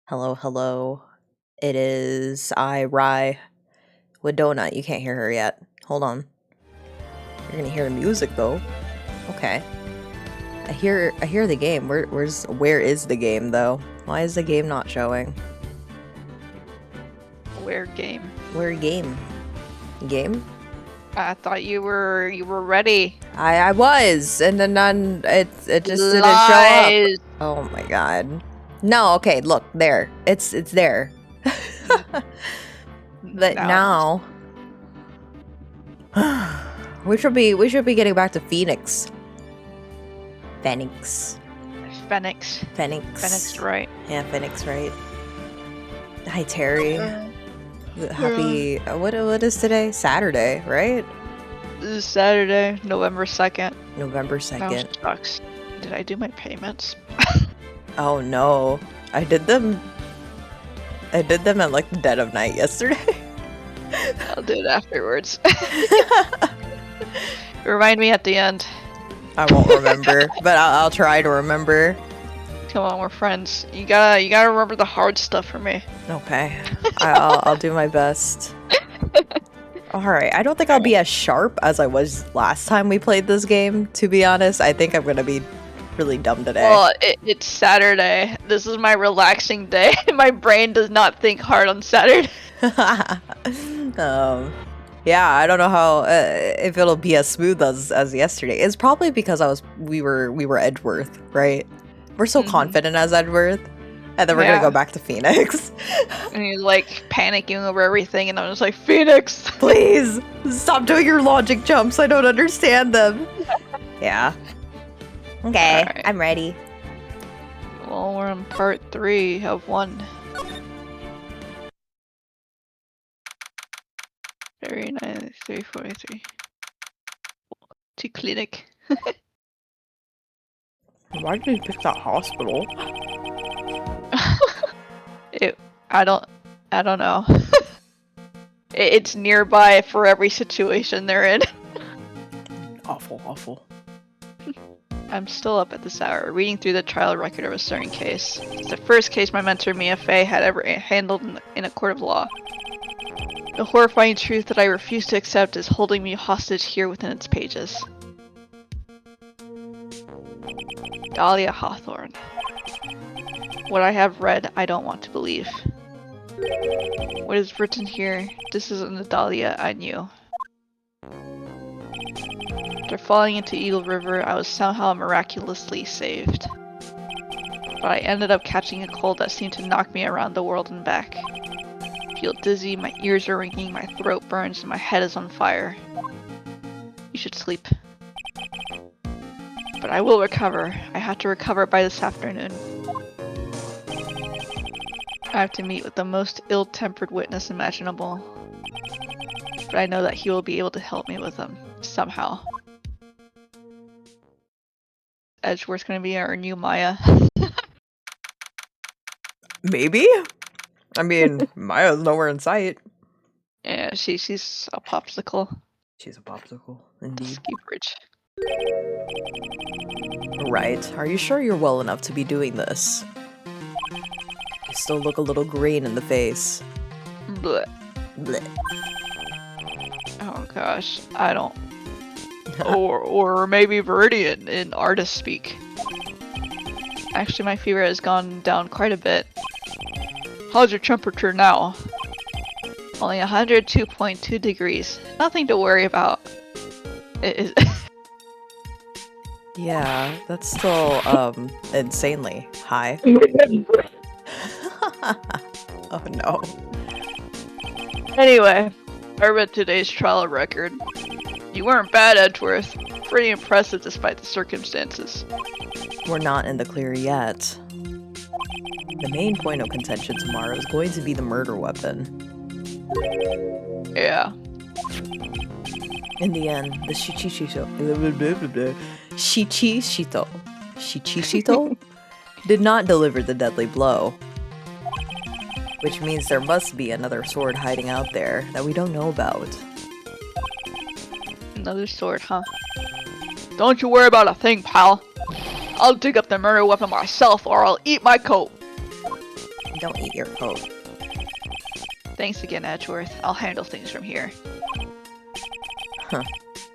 Hello, hello. It is I, Rye, with Donut. You can't hear her yet. Hold on. You're gonna hear the music though. Okay. I hear the game. Where is the game though? Why is the game not showing? Where game? Where game? Game? I thought you were ready. I was, and then it just didn't show up. Oh my god. No, okay, look, there. It's there. But now we should be getting back to Phoenix. Phoenix. Phoenix. Phoenix, right? Yeah, Phoenix, right? Hi, Terry. Happy. What is today? Saturday, right? This is Saturday, November 2nd. November That 2nd. sucks. Did I do my payments? Oh no. I did them at like the dead of night yesterday. I'll do it afterwards. Remind me at the end. I won't remember, but I'll try to remember. Come on, we're friends. You gotta remember the hard stuff for me. Okay. I'll do my best. Alright, I don't think I'll be as sharp as I was last time we played this game, to be honest. I think I'm gonna be really dumb today. Well, it's Saturday. This is my relaxing day. My brain does not think hard on Saturday. Yeah, I don't know how if it'll be as smooth as yesterday. It's probably because we were Edgeworth, right? We're so confident as Edgeworth, and then we're gonna go back to Phoenix. And he's like panicking over everything, and I'm just like, Phoenix, please stop doing your logic jumps. I don't understand them. Yeah. Okay, right. I'm ready. Well, we're on part 3 of 1. Very nice. 343. To clinic. Why did you pick that hospital? I don't know. It's nearby for every situation they're in. Awful. I'm still up at this hour, reading through the trial record of a certain case. It's the first case my mentor Mia Fey had ever handled in a court of law. The horrifying truth that I refuse to accept is holding me hostage here within its pages. Dahlia Hawthorne. What I have read, I don't want to believe. What is written here, this isn't the Dahlia I knew. After falling into Eagle River, I was somehow miraculously saved. But I ended up catching a cold that seemed to knock me around the world and back. I feel dizzy, my ears are ringing, my throat burns, and my head is on fire. You should sleep. But I will recover. I have to recover by this afternoon. I have to meet with the most ill-tempered witness imaginable. But I know that he will be able to help me with them, somehow. Edgeworth's gonna be our new Maya. Maybe? I mean, Maya's nowhere in sight. Yeah, she's a popsicle. She's a popsicle, indeed. Ski bridge. Right. Are you sure you're well enough to be doing this? You still look a little green in the face. Blech. Blech. Oh gosh, I don't. or maybe Viridian in artist speak. Actually, my fever has gone down quite a bit. How's your temperature now? Only 102.2 degrees. Nothing to worry about. It is. Yeah, that's still insanely high. Oh no. Anyway, I read today's trial record. You weren't bad, Edgeworth. Pretty impressive despite the circumstances. We're not in the clear yet. The main point of contention tomorrow is going to be the murder weapon. Yeah. In the end, the Shichishito did not deliver the deadly blow. Which means there must be another sword hiding out there that we don't know about. Another sword, huh? Don't you worry about a thing, pal. I'll dig up the murder weapon myself or I'll eat my coat. Don't eat your coat. Thanks again, Edgeworth. I'll handle things from here. Huh.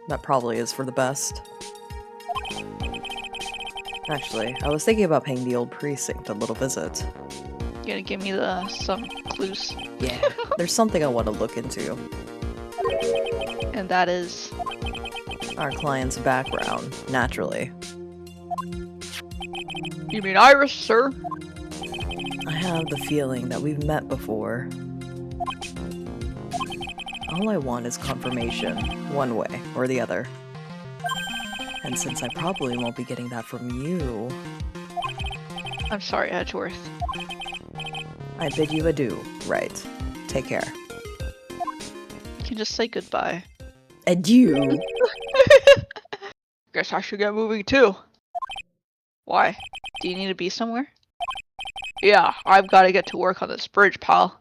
That probably is for the best. Actually, I was thinking about paying the old precinct a little visit. You gonna give me some clues? Yeah, there's something I want to look into. And that is? Our client's background, naturally. You mean Iris, sir? I have the feeling that we've met before. All I want is confirmation, one way or the other. And since I probably won't be getting that from you, I'm sorry, Edgeworth. I bid you adieu. Right. Take care. You can just say goodbye. Adieu. Guess I should get moving too. Why? Do you need to be somewhere? Yeah, I've got to get to work on this bridge, pal.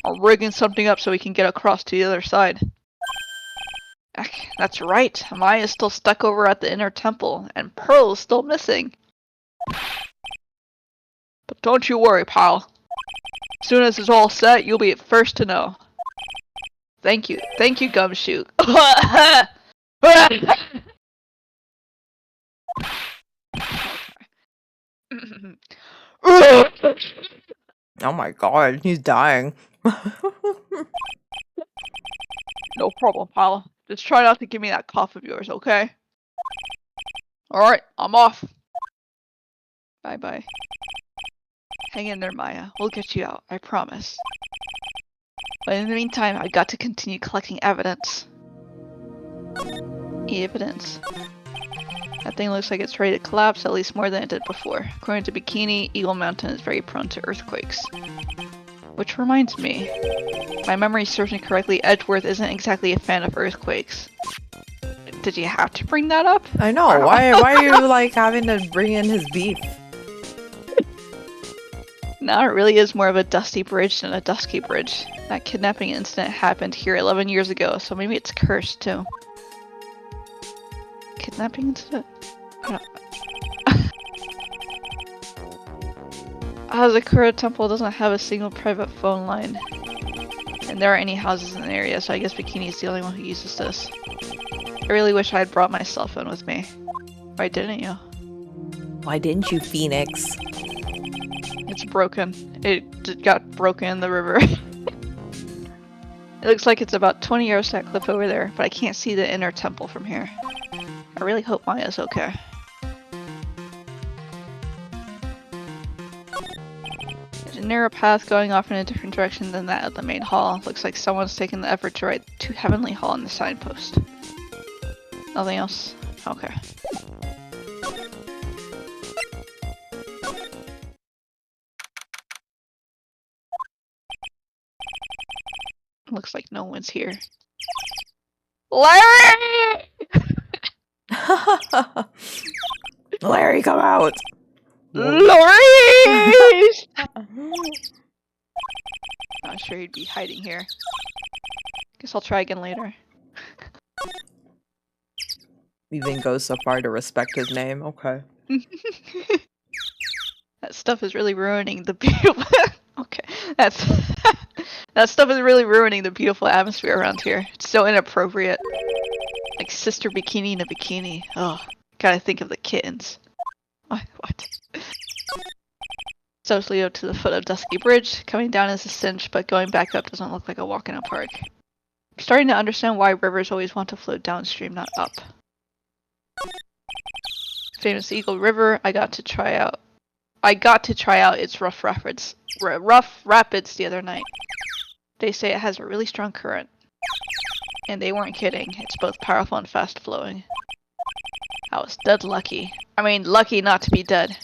I'm rigging something up so we can get across to the other side. That's right. Maya's still stuck over at the inner temple, and Pearl's still missing. But don't you worry, pal. As soon as it's all set, you'll be first to know. Thank you, Gumshoe. Oh my god, he's dying. No problem, pal. Just try not to give me that cough of yours, okay? Alright, I'm off. Bye-bye. Hang in there, Maya. We'll get you out, I promise. But in the meantime, I've got to continue collecting evidence. Evidence. That thing looks like it's ready to collapse at least more than it did before. According to Bikini, Eagle Mountain is very prone to earthquakes. Which reminds me, if my memory serves me correctly, Edgeworth isn't exactly a fan of earthquakes. Did you have to bring that up? I know, why are you like having to bring in his beef? Now it really is more of a dusty bridge than a dusky bridge. That kidnapping incident happened here 11 years ago, so maybe it's cursed too. Kidnapping incident? Hazakura Temple doesn't have a single private phone line. And there aren't any houses in the area, so I guess Bikini is the only one who uses this. I really wish I had brought my cell phone with me. Why didn't you? Why didn't you, Phoenix? It's broken. It got broken in the river. It looks like it's about 20 yards to that cliff over there, but I can't see the inner temple from here. I really hope Maya's okay. There's a narrow path going off in a different direction than that of the main hall. Looks like someone's taken the effort to write "To Heavenly Hall" on the signpost. Nothing else? Okay. Looks like no one's here. Larry! Larry, come out! Larry! Not sure he'd be hiding here. Guess I'll try again later. Even goes so far to respect his name. Okay. That stuff is really ruining the beautiful. Okay, that stuff is really ruining the beautiful atmosphere around here. It's so inappropriate. Like Sister Bikini in a bikini. Oh, gotta think of the kittens. What? So Leo to the foot of Dusky Bridge. Coming down is a cinch, but going back up doesn't look like a walk in a park. I'm starting to understand why rivers always want to flow downstream, not up. Famous Eagle River. I got to try out its rough rapids the other night. They say it has a really strong current. And they weren't kidding. It's both powerful and fast flowing. I was dead lucky. I mean, lucky not to be dead.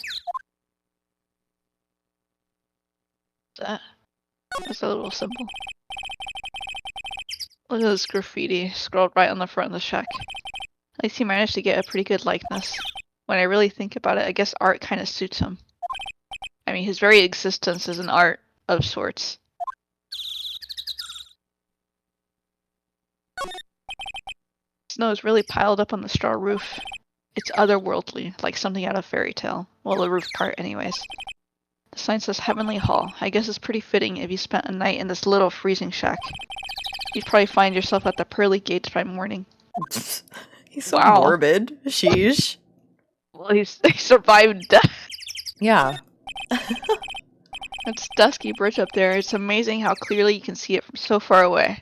That's a little symbol. Look at this graffiti scrolled right on the front of the shack. At least he managed to get a pretty good likeness. When I really think about it, I guess art kind of suits him. I mean, his very existence is an art of sorts. Snow is really piled up on the straw roof. It's otherworldly, like something out of fairy tale. Well, the roof part anyways. The sign says Heavenly Hall. I guess it's pretty fitting if you spent a night in this little freezing shack. You'd probably find yourself at the pearly gates by morning. He's so morbid. Sheesh. Well, he survived death. Yeah. It's Dusky Bridge up there. It's amazing how clearly you can see it from so far away.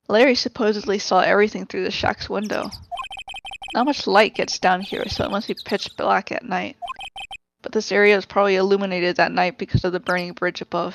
Larry supposedly saw everything through the shack's window. Not much light gets down here, so it must be pitch black at night. But this area is probably illuminated at night because of the burning bridge above.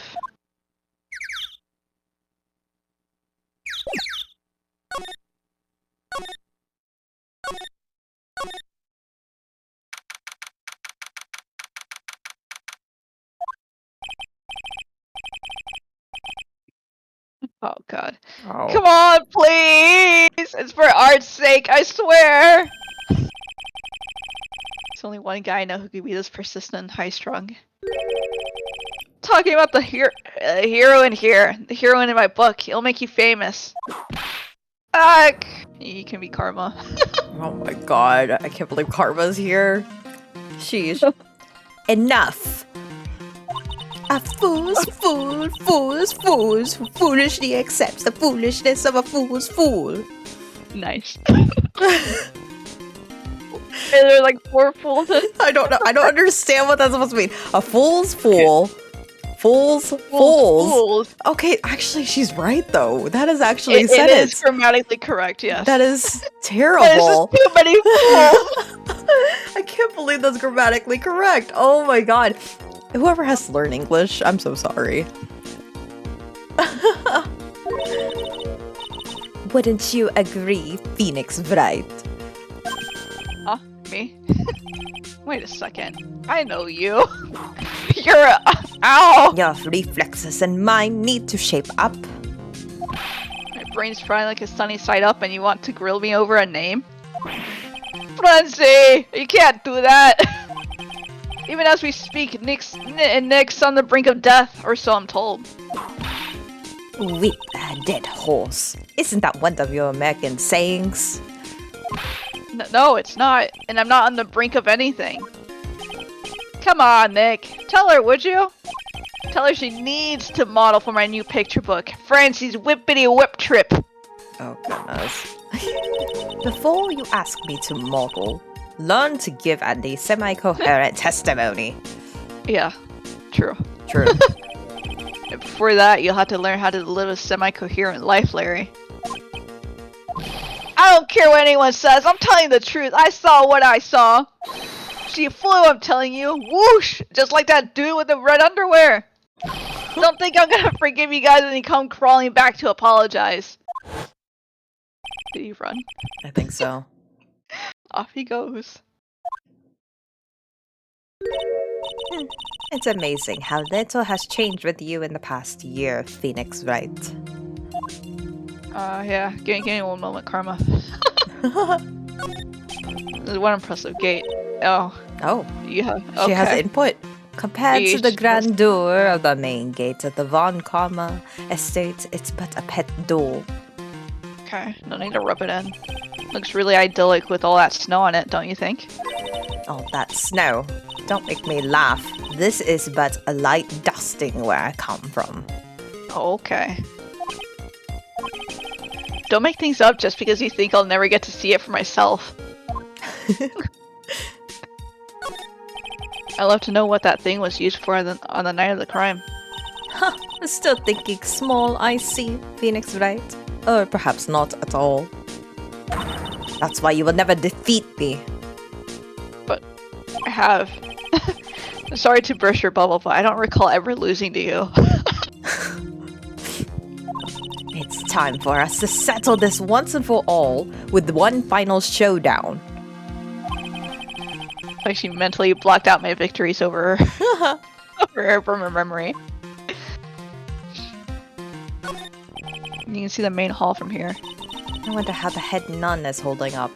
Oh god. Oh. Come on, please! It's for art's sake, I swear! There's only one guy I know who could be this persistent and high-strung. Talking about the heroine here. The heroine in my book. It'll make you famous. You can be Karma. Oh my god, I can't believe Karma's here. Sheesh. Enough! A fool's fool, who foolishly accepts the foolishness of a fool's fool. Nice. Are there like 4 fools? I don't know. I don't understand what that's supposed to mean. A fool's fool. Fools. Okay, actually, she's right though. That is actually It is grammatically correct, yes. That is terrible. There's just too many fools. I can't believe that's grammatically correct. Oh my god. Whoever has to learn English, I'm so sorry. Wouldn't you agree, Phoenix Wright? Huh? Me? Wait a second. I know you. You're a... Ow! Your reflexes and mine need to shape up. My brain's frying like a sunny side up and you want to grill me over a name? Frenzy! You can't do that! Even as we speak, Nick's on the brink of death, or so I'm told. Whip a dead horse. Isn't that one of your American sayings? No, it's not. And I'm not on the brink of anything. Come on, Nick. Tell her, would you? Tell her she needs to model for my new picture book, Francie's Whippity Whip Trip. Oh, goodness. Before you ask me to model, learn to give Andy semi-coherent testimony. Yeah, true. True. And before that, you'll have to learn how to live a semi-coherent life, Larry. I don't care what anyone says, I'm telling you the truth. I saw what I saw. She flew, I'm telling you. Whoosh! Just like that dude with the red underwear. Don't think I'm gonna forgive you guys when you come crawling back to apologize. Did he run? I think so. Off he goes. It's amazing how little has changed with you in the past year, Phoenix Wright. Yeah. Give me one moment, Karma. There's one impressive gate. Oh. Oh. Yeah. Okay. She has input. Compared to the Each grandeur of the main gate of the Von Karma estate, it's but a pet door. Okay, no need to rub it in. Looks really idyllic with all that snow on it, don't you think? Oh, that snow. Don't make me laugh. This is but a light dusting where I come from. Oh, okay. Don't make things up just because you think I'll never get to see it for myself. I'd love to know what that thing was used for on the night of the crime. Huh, still thinking small, I see, Phoenix Wright. Or perhaps not at all. That's why you will never defeat me. But I have. Sorry to burst your bubble, but I don't recall ever losing to you. It's time for us to settle this once and for all with one final showdown. Like she mentally blocked out my victories over her from her memory. You can see the main hall from here. I wonder how the head nun is holding up.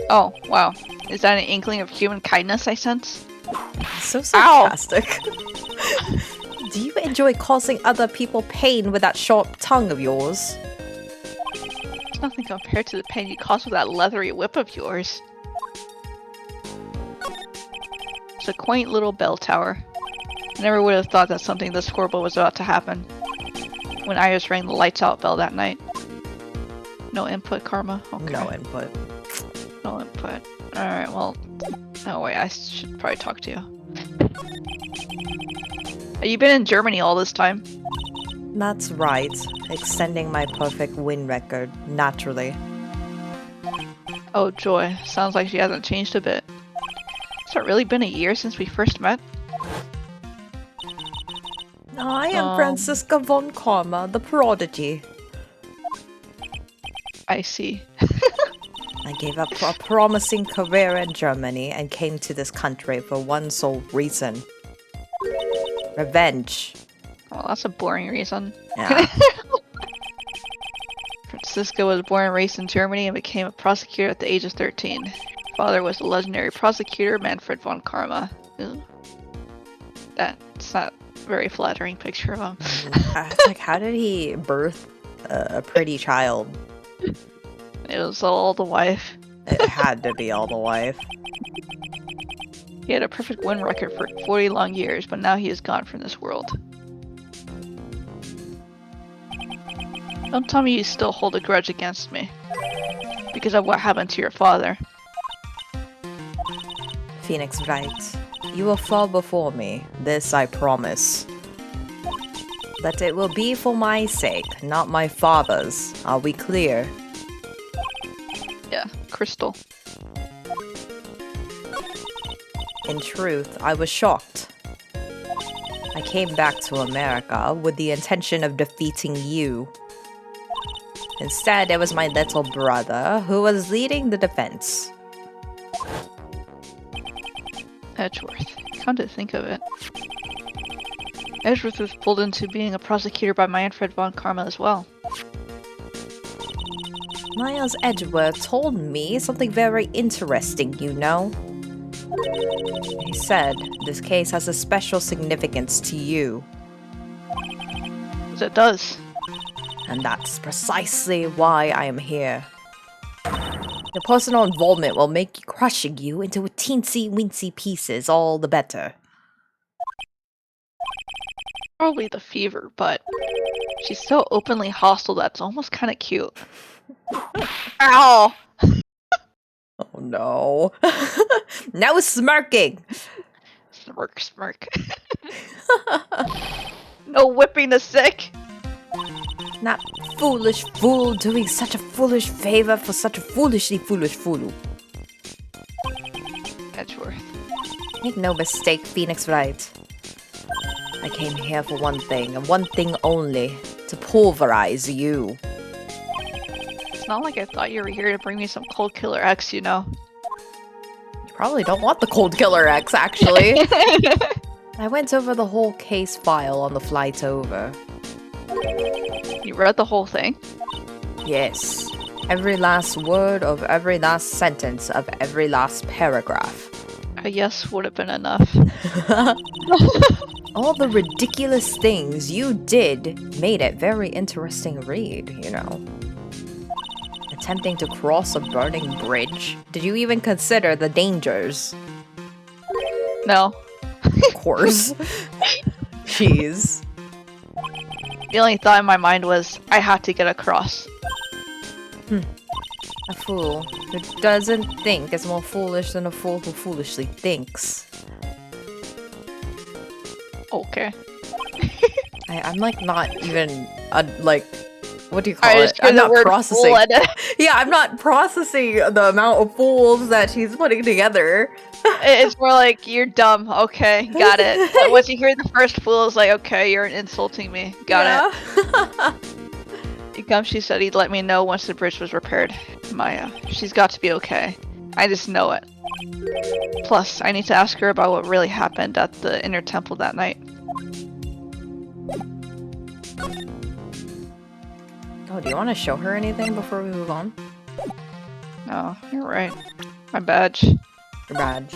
Oh, wow. Is that an inkling of human kindness I sense? So sarcastic. Do you enjoy causing other people pain with that sharp tongue of yours? It's nothing compared to the pain you caused with that leathery whip of yours. It's a quaint little bell tower. I never would have thought that something this horrible was about to happen. When Iris rang the lights out bell that night. No input, Karma? Okay. No input. No input. Alright, well... Oh wait, I should probably talk to you. Have you been in Germany all this time? That's right. Extending my perfect win record, naturally. Oh joy, sounds like she hasn't changed a bit. Has it really been a year since we first met? I am Franziska von Karma, the prodigy. I see. I gave up a promising career in Germany and came to this country for one sole reason. Revenge. Oh, that's a boring reason. Yeah. Cisco was born and raised in Germany and became a prosecutor at the age of 13. Father was a legendary prosecutor, Manfred von Karma. Ew. That's not a very flattering picture of him. It's like, how did he birth a pretty child? It was all the wife. It had to be all the wife. He had a perfect win record for 40 long years, but now he is gone from this world. Don't tell me you still hold a grudge against me. Because of what happened to your father. Phoenix Wright, you will fall before me, this I promise. But it will be for my sake, not my father's. Are we clear? Yeah, Crystal. In truth, I was shocked. I came back to America with the intention of defeating you. Instead, it was my little brother who was leading the defense. Edgeworth. Come to think of it. Edgeworth was pulled into being a prosecutor by Manfred von Karma as well. Miles Edgeworth told me something very interesting, you know. He said this case has a special significance to you. Yes, it does. And that's precisely why I am here. Your personal involvement will make crushing you into teensy-weensy pieces all the better. Probably the fever, but she's so openly hostile that's almost kind of cute. Ow! Oh no. Now smirking! Smirk, smirk. No whipping the sick! That foolish fool doing such a foolish favor for such a foolishly foolish fool. Edgeworth. Make no mistake, Phoenix Wright. I came here for one thing, and one thing only. To pulverize you. It's not like I thought you were here to bring me some Cold Killer X, you know? You probably don't want the Cold Killer X, actually. I went over the whole case file on the flight over. You read the whole thing? Yes. Every last word of every last sentence of every last paragraph. A yes would have been enough. All the ridiculous things you did made it very interesting read, you know. Attempting to cross a burning bridge? Did you even consider the dangers? No. Of course. Jeez. The only thought in my mind was, I had to get across. A fool who doesn't think is more foolish than a fool who foolishly thinks. Okay. I'm like not even, like, what do you I call just it? hear I'm the not word processing. fool and Yeah, I'm not processing the amount of fools that she's putting together. it's more like, you're dumb. Okay, got it. But once you hear the first fool, it's like, okay, you're insulting me. Got it. She said he'd let me know once the bridge was repaired. Maya, she's got to be okay. I just know it. Plus, I need to ask her about what really happened at the inner temple that night. Oh, do you want to show her anything before we move on? Oh, you're right. My badge. Your badge.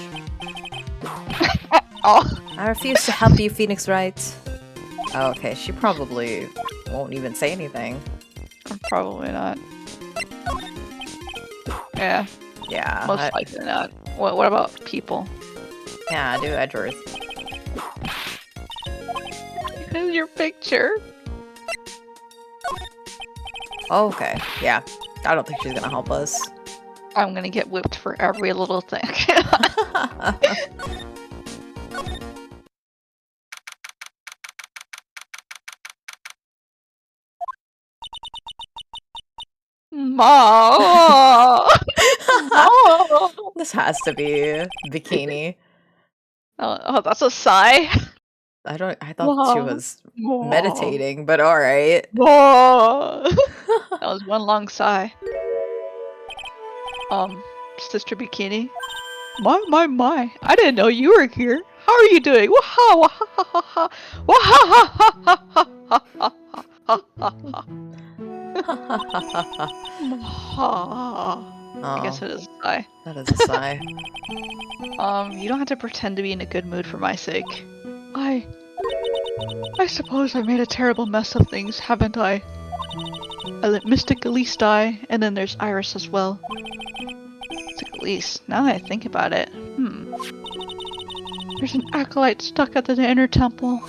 Oh. I refuse to help you, Phoenix Wright. Oh, okay, she probably won't even say anything. Probably not. Yeah. Yeah. Most likely not. What about people? Yeah, do Edgeworth. Here's your picture. Oh, okay, yeah. I don't think she's gonna help us. I'm gonna get whipped for every little thing. Mom! Mom! This has to be bikini. Oh, that's a sigh. I thought she was Mom. meditating, but alright. Mom. That was one long sigh. Sister Bikini? My. I didn't know you were here. How are you doing? Waha, waha, waha, waha, waha, I guess it is a sigh. That is a sigh. You don't have to pretend to be in a good mood for my sake. I suppose I made a terrible mess of things, haven't I? I let Mystic Elise die, and then there's Iris as well. Mystic Elise, now that I think about it, there's an acolyte stuck at the inner temple.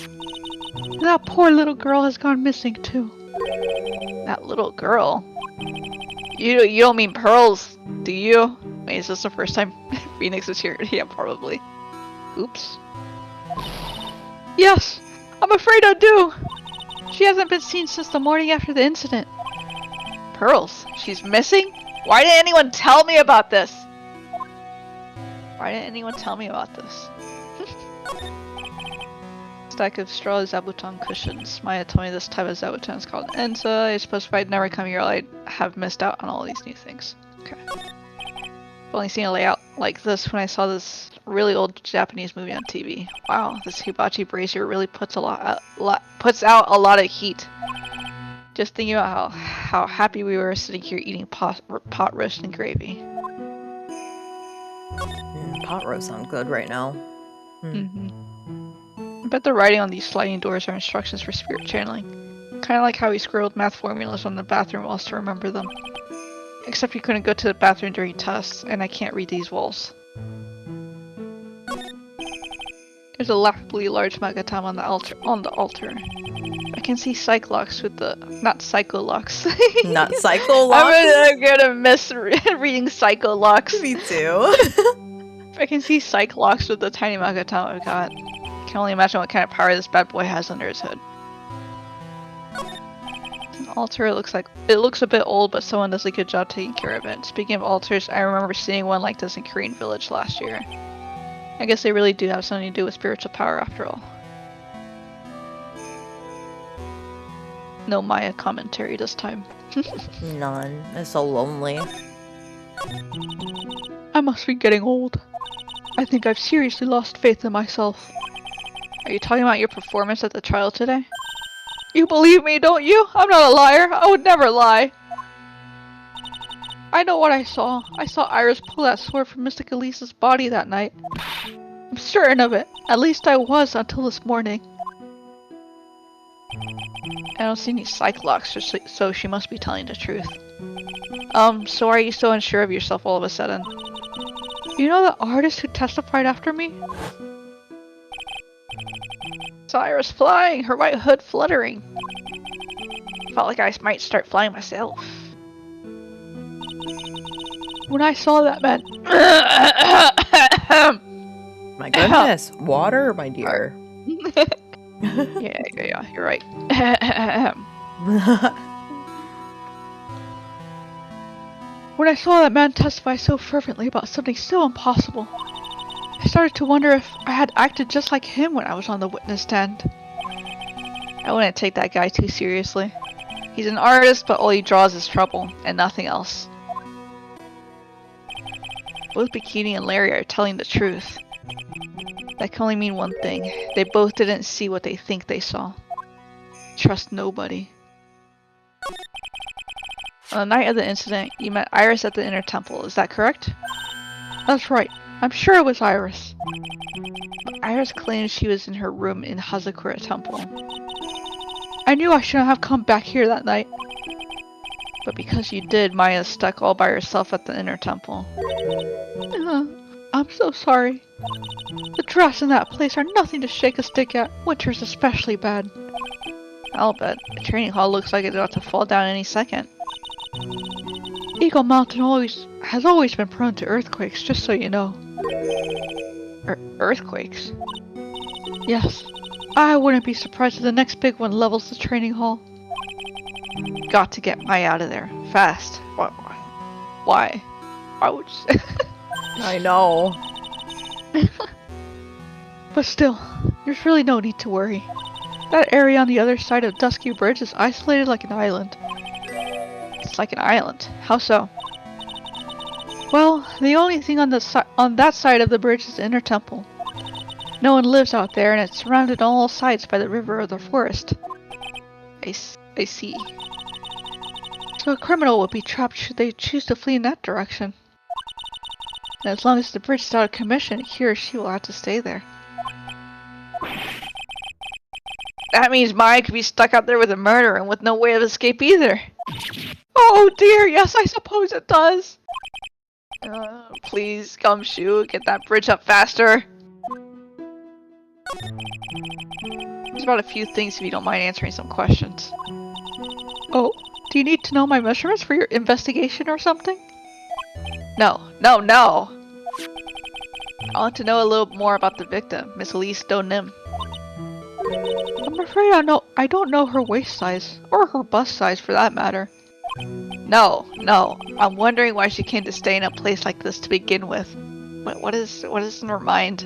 And that poor little girl has gone missing too. That little girl? You don't mean Pearls, do you? Wait, is this the first time Phoenix is here? Yeah, probably. Oops. Yes! I'm afraid I do! She hasn't been seen since the morning after the incident. Pearls? She's missing? Why didn't anyone tell me about this? Why didn't anyone tell me about this? Stack of straw zabuton cushions. Maya told me this type of zabuton is called Enza. I suppose if I'd never come here, I'd have missed out on all these new things. Okay. I've only seen a layout like this when I saw this really old Japanese movie on TV. Wow, this hibachi brazier really puts out a lot of heat. Just thinking about how happy we were sitting here eating pot roast and gravy. Pot roast sounds good right now. I bet the writing on these sliding doors are instructions for spirit channeling. Kind of like how we scribbled math formulas on the bathroom walls to remember them. Except you couldn't go to the bathroom during tests, and I can't read these walls. There's a laughably large Magatam on the altar. I can see Cyclops with the... not Psycholox. Not Psycholox? I'm gonna miss reading Psycholox. Me too. I can see Cyclops with the tiny Magatam I've got. I can only imagine what kind of power this bad boy has under his hood. An altar, it looks a bit old, but someone does a good job taking care of it. Speaking of altars, I remember seeing one like this in Korean Village last year. I guess they really do have something to do with spiritual power after all. No Maya commentary this time. None. It's so lonely. I must be getting old. I think I've seriously lost faith in myself. Are you talking about your performance at the trial today? You believe me, don't you? I'm not a liar. I would never lie. I know what I saw. I saw Iris pull that sword from Mystic Elise's body that night. I'm certain of it. At least I was until this morning. I don't see any Cyclops, so she must be telling the truth. So are you so unsure of yourself all of a sudden? You know the artist who testified after me? Saw Iris flying, her white hood fluttering. Felt like I might start flying myself. When I saw that man... My goodness. Water, my dear. Yeah, you're right. When I saw that man testify so fervently about something so impossible, I started to wonder if I had acted just like him when I was on the witness stand. I wouldn't take that guy too seriously. He's an artist, but all he draws is trouble, and nothing else. Both Bikini and Larry are telling the truth. That can only mean one thing. They both didn't see what they think they saw. Trust nobody. On the night of the incident, you met Iris at the inner temple, is that correct? That's right. I'm sure it was Iris. But Iris claims she was in her room in Hazakura Temple. I knew I shouldn't have come back here that night. But because you did, Maya's stuck all by herself at the inner temple. I'm so sorry. The drafts in that place are nothing to shake a stick at. Winter's especially bad. I'll bet. The training hall looks like it's about to fall down any second. Eagle Mountain has always been prone to earthquakes, just so you know. Earthquakes? Yes. I wouldn't be surprised if the next big one levels the training hall. Got to get Maya out of there. Fast. Why? Why would you say? I know. But still, there's really no need to worry. That area on the other side of Dusky Bridge is isolated like an island. It's like an island. How so? Well, the only thing on that side of the bridge is the inner temple. No one lives out there, and it's surrounded on all sides by the river or the forest. I see. So a criminal would be trapped should they choose to flee in that direction. And as long as the bridge is out of commission, he or she will have to stay there. That means Maya could be stuck out there with a murderer and with no way of escape either. Oh dear, yes, I suppose it does. Please, Gumshoe, get that bridge up faster. There's about a few things if you don't mind answering some questions. Oh, do you need to know my measurements for your investigation or something? No. I want to know a little more about the victim, Miss Elise Donim. I'm afraid I don't know her waist size, or her bust size for that matter. No. I'm wondering why she came to stay in a place like this to begin with. What is in her mind?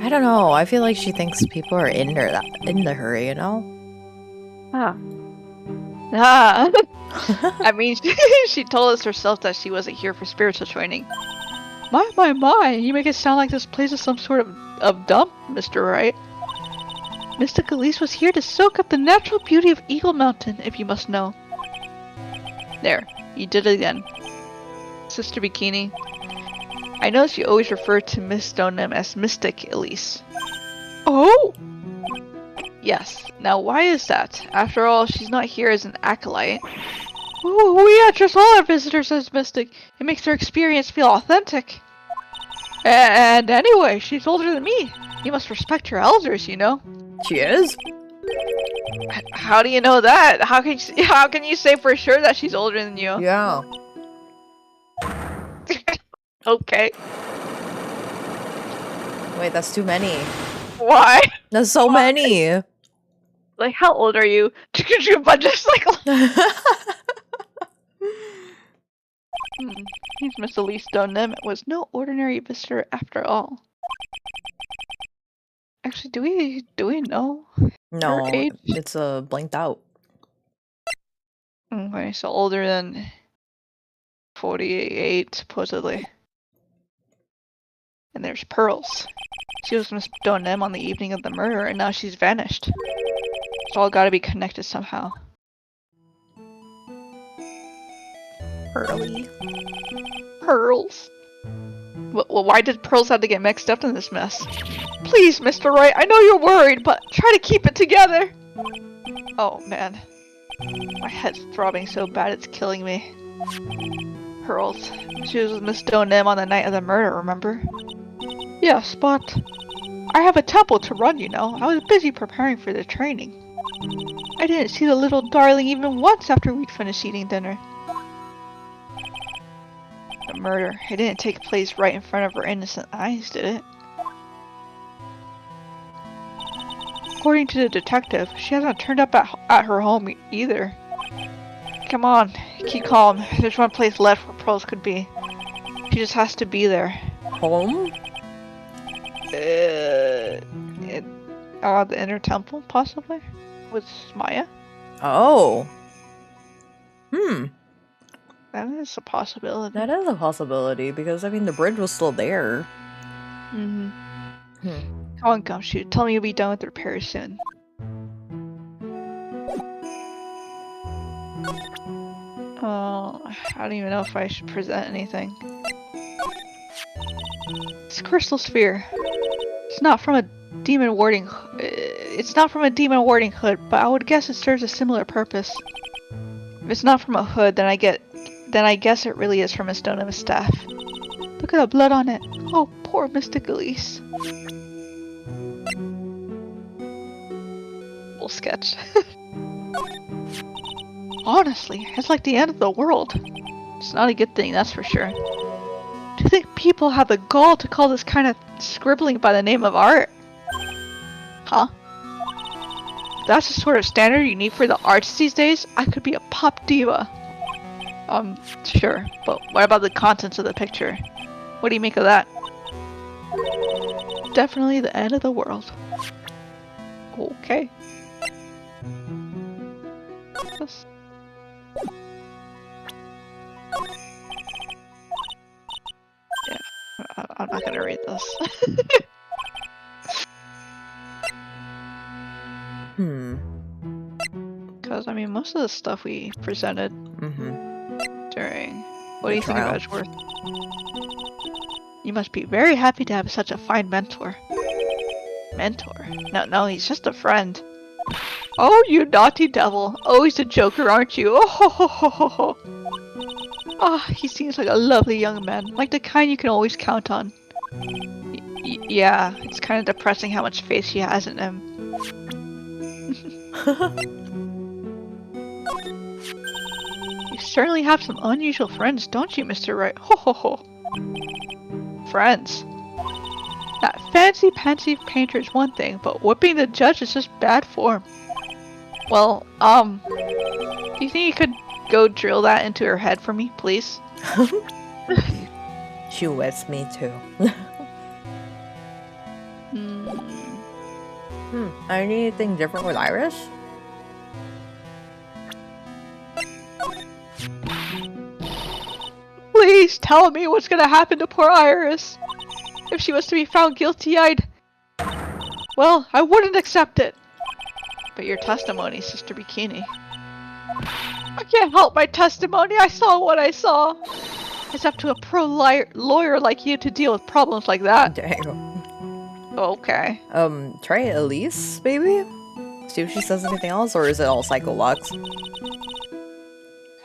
I don't know. I feel like she thinks people are into her, you know? I mean, she told us herself that she wasn't here for spiritual training. My, you make it sound like this place is some sort of dump, Mr. Wright. Mystic Elise was here to soak up the natural beauty of Eagle Mountain, if you must know. There, you did it again. Sister Bikini. I noticed you always refer to Miss Stoneham as Mystic Elise. Oh! Yes. Now why is that? After all, she's not here as an acolyte. We address all our visitors as Mystic. It makes their experience feel authentic. And anyway, she's older than me. You must respect your elders, you know. She is? How do you know that? How can you say for sure that she's older than you? Yeah. Okay. Wait, that's too many. Why? That's so many. Like, how old are you? But just like... He's Miss Elise Donem. It was no ordinary visitor after all. Actually, do we know No, her age? it's blanked out. Okay, so older than 48, supposedly. And there's Pearls. She was Miss Donem on the evening of the murder, and now she's vanished. It's all gotta be connected somehow. Early. Pearls. Well, why did Pearls have to get mixed up in this mess? Please, Mr. Wright, I know you're worried, but try to keep it together! Oh, man. My head's throbbing so bad it's killing me. Pearls. She was with Miss Donem on the night of the murder, remember? Yes, but... I have a temple to run, you know. I was busy preparing for the training. I didn't see the little darling even once after we'd finished eating dinner. The murder. It didn't take place right in front of her innocent eyes, did it? According to the detective, she hasn't turned up at her home either. Come on, keep calm. There's one place left where Pearls could be. She just has to be there. Home? The inner temple, possibly? With Maya? Oh. That is a possibility. That is a possibility, because, I mean, the bridge was still there. Come on, Gumshoe. Tell me you'll be done with the repairs soon. Oh, I don't even know if I should present anything. It's a crystal sphere. It's not from a demon warding hood, but I would guess it serves a similar purpose. If it's not from a hood, then I guess it really is from a stone of a staff. Look at the blood on it. Oh, poor Mystic Elise. Little sketch. Honestly, it's like the end of the world. It's not a good thing, that's for sure. Do you think people have the gall to call this kind of scribbling by the name of art? Huh? If that's the sort of standard you need for the arts these days, I could be a pop diva. Sure, but what about the contents of the picture? What do you make of that? Definitely the end of the world. Okay. Yeah, I'm not gonna read this. Because was. I mean, most of the stuff we presented during. What do you think of trial. Edgeworth? You must be very happy to have such a fine mentor. Mentor? No, he's just a friend. Oh, you naughty devil! Always a joker, aren't you? Oh ho ho ho ho ho! Ah, he seems like a lovely young man, like the kind you can always count on. Yeah, it's kind of depressing how much faith she has in him. You certainly have some unusual friends, don't you, Mr. Wright? Ho ho ho! Friends? That fancy-pantsy painter is one thing, but whipping the judge is just bad form. Well, do you think you could go drill that into her head for me, please? She whips me too. Anything different with Iris? Please tell me what's gonna happen to poor Iris. If she was to be found guilty, well, I wouldn't accept it. But your testimony, Sister Bikini. I can't help my testimony. I saw what I saw. It's up to a pro-lawyer like you to deal with problems like that. Dang. Okay. Try Elise, maybe? See if she says anything else, or is it all psycho-locks?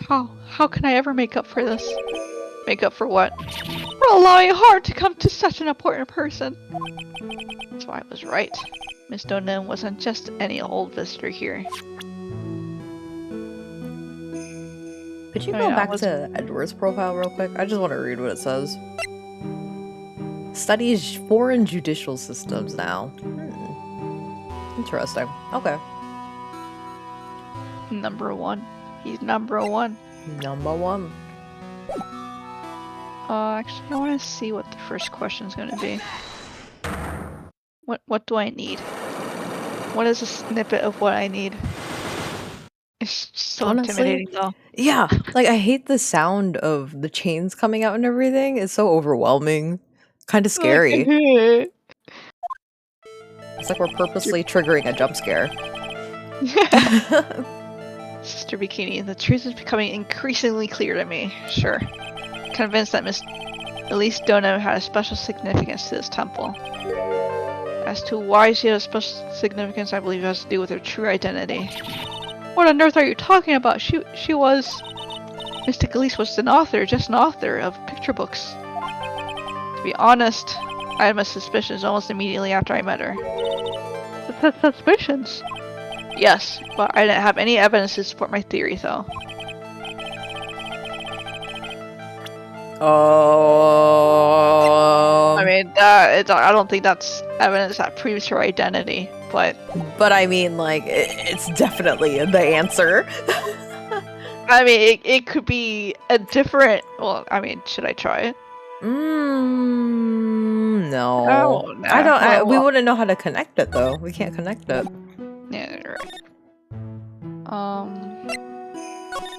How can I ever make up for this? Make up for what? For allowing harm to come to such an important person. So I was right. Miss Donen wasn't just any old visitor here. Could you go back to Edward's profile real quick? I just want to read what it says. Studies foreign judicial systems now. Interesting. Okay. Number one. He's number one. Number one. Actually, I want to see what the first question is going to be. What do I need? What is a snippet of what I need? It's so honestly, intimidating though. Yeah, like I hate the sound of the chains coming out and everything. It's so overwhelming. Kind of scary. It's like we're purposely triggering a jump scare. Sister Bikini, the truth is becoming increasingly clear to me. Sure. Convinced that Miss Elise Dono had a special significance to this temple. As to why she has a special significance, I believe it has to do with her true identity. What on earth are you talking about? She was... Mystic Elise was an author, just an author of picture books. To be honest, I had my suspicions almost immediately after I met her. Suspicions? Yes, but I didn't have any evidence to support my theory, though. I mean, I don't think that's evidence that proves her identity, but... But I mean, like, it's definitely the answer. I mean, it could be a different... Well, I mean, should I try it? No. Oh, nah. We wouldn't know how to connect it, though. We can't connect it. Yeah, right.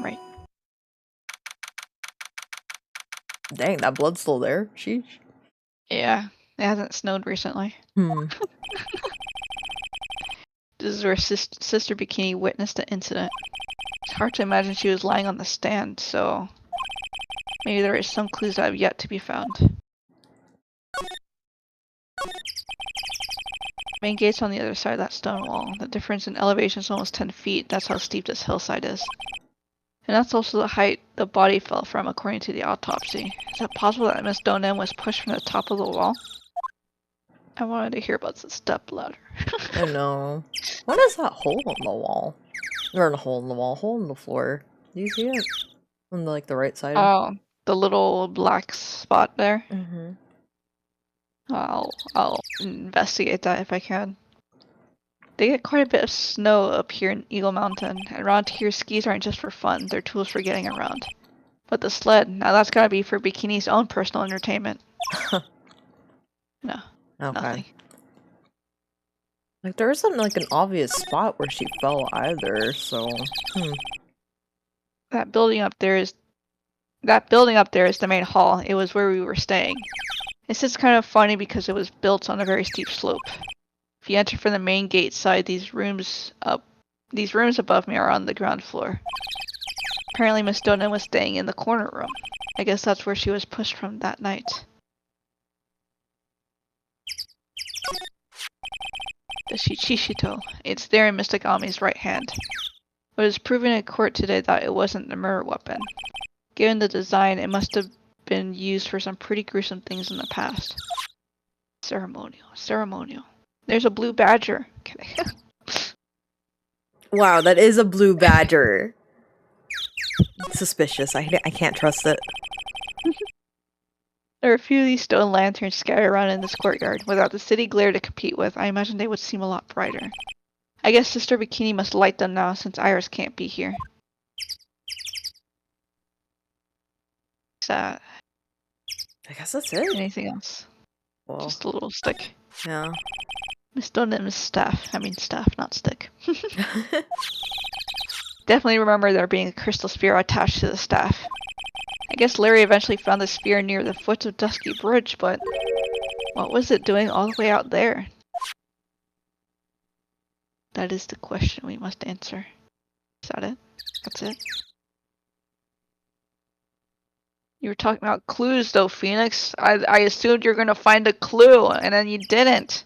Right. Dang, that blood's still there. Sheesh. Yeah, it hasn't snowed recently. This is where Sister Bikini witnessed the incident. It's hard to imagine she was lying on the stand, so... Maybe there is some clues that have yet to be found. Main gate's on the other side of that stone wall. The difference in elevation is almost 10 feet. That's how steep this hillside is. And that's also the height the body fell from, according to the autopsy. Is it possible that Miss Donen was pushed from the top of the wall? I wanted to hear about the step ladder. I know. What is that hole in the wall? Or a hole in the wall, hole in the floor. Do you see it? On the, like, the right side? Oh, the little black spot there? Mm-hmm. I'll investigate that if I can. They get quite a bit of snow up here in Eagle Mountain, and around here skis aren't just for fun, they're tools for getting around. But the sled, now that's gotta be for Bikini's own personal entertainment. No, okay. Nothing. Like, there isn't, like, an obvious spot where she fell either, so... That building up there is the main hall. It was where we were staying. It's just kind of funny because it was built on a very steep slope. If you enter from the main gate side, these rooms up These rooms above me are on the ground floor. Apparently Miss Donut was staying in the corner room. I guess that's where she was pushed from that night. The Shichishito. It's there in Mr. Gami's right hand. It was proven in court today that it wasn't a murder weapon. Given the design, it must have been used for some pretty gruesome things in the past. Ceremonial. There's a blue badger. Okay. Wow, that is a blue badger. Suspicious. I can't trust it. There are a few of these stone lanterns scattered around in this courtyard. Without the city glare to compete with, I imagine they would seem a lot brighter. I guess Sister Bikini must light them now since Iris can't be here. I guess that's it. Anything else? Well, Just a little stick. yeah. Miss Donut staff. I mean staff, not stick. Definitely remember there being a crystal spear attached to the staff. I guess Larry eventually found the spear near the foot of Dusky Bridge, but what was it doing all the way out there? That is the question we must answer. Is that it? That's it? You were talking about clues though, Phoenix. I assumed you were gonna find a clue, and then you didn't.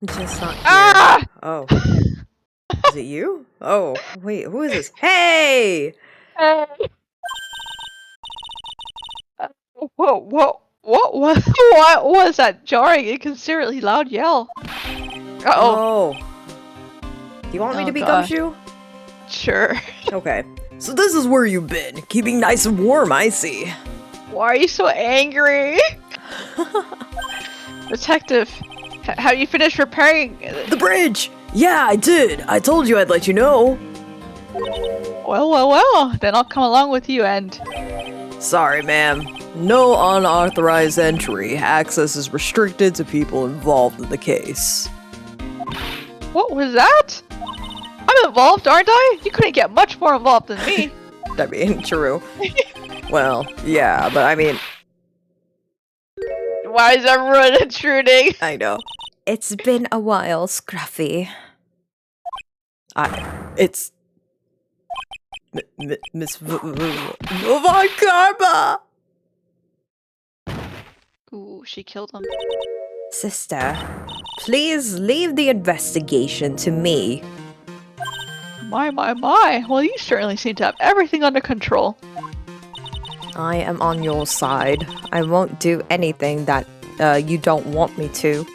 Just not here. Ah! Oh. Is it you? Oh, wait, who is this? Hey! Whoa, what was that jarring, inconsiderately loud yell? Uh-oh. Oh. Do you want me to be gosh. Gumshoe? Sure. Okay. So this is where you've been. Keeping nice and warm, I see. Why are you so angry? Detective, have you finished repairing The bridge! Yeah, I did. I told you I'd let you know. Well, then I'll come along with you and... Sorry, ma'am. No unauthorized entry. Access is restricted to people involved in the case. What was that? I'm involved, aren't I? You couldn't get much more involved than me. I mean, true. Well, yeah, but I mean... Why is everyone intruding? I know. It's been a while, Scruffy. It's... Miss Von Karma! Ooh, she killed him. Sister, please leave the investigation to me. My. Well, you certainly seem to have everything under control. I am on your side. I won't do anything that you don't want me to.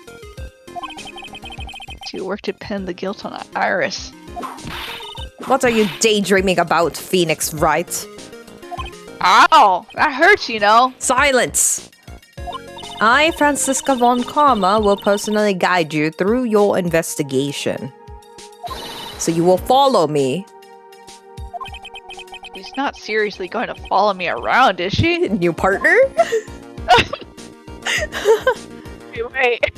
To work to pin the guilt on Iris. What are you daydreaming about, Phoenix Wright? Ow! That hurts, you know. Silence! I, Francisca Von Karma, will personally guide you through your investigation. So you will follow me. She's not seriously going to follow me around, is she? New partner? Wait.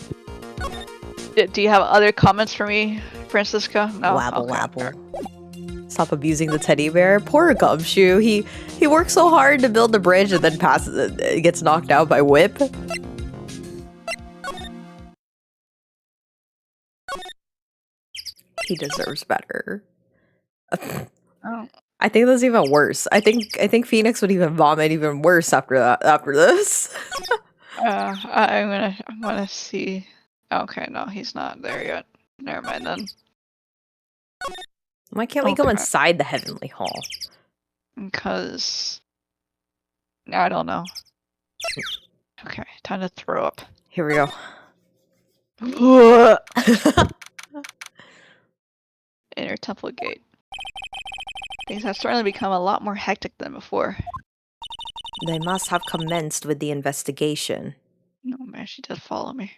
Do you have other comments for me, Francisca? No? Wabble Okay. wabble. Stop abusing the teddy bear. Poor Gumshoe. He works so hard to build the bridge and then gets knocked out by Whip. He deserves better. Oh. I think that's even worse. I think Phoenix would even vomit even worse after this. I'm gonna see. Okay, no, he's not there yet. Never mind then. Why can't we go Okay. inside the Heavenly Hall? Because I don't know. Okay, time to throw up. Here we go. Inner temple gate. Things have certainly become a lot more hectic than before. They must have commenced with the investigation. Oh man, she does follow me.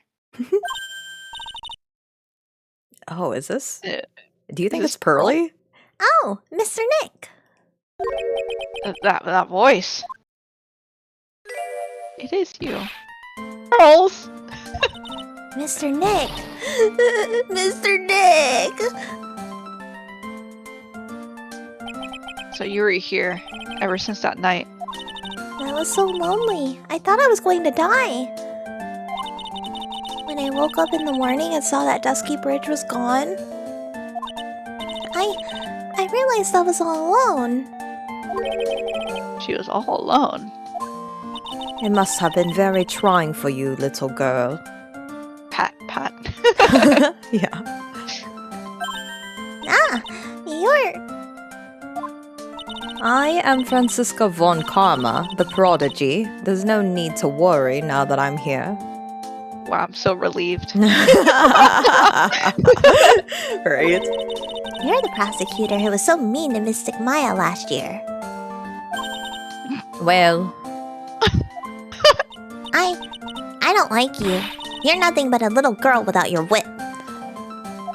Oh, is this? Uh, Do you think is it's Pearly? Oh, Mr. Nick. That voice. It is you. Pearls! Mr. Nick. Mr. Nick. So you were here ever since that night. I was so lonely. I thought I was going to die. when I woke up in the morning and saw that dusky bridge was gone, I realized I was all alone. She was all alone. It must have been very trying for you, little girl. Pat. Yeah. Ah, you're... I am Francisca von Karma, the prodigy. There's no need to worry now that I'm here. Wow, I'm so relieved. Right? You're the prosecutor who was so mean to Mystic Maya last year. Well, I don't like you. You're nothing but a little girl without your wit.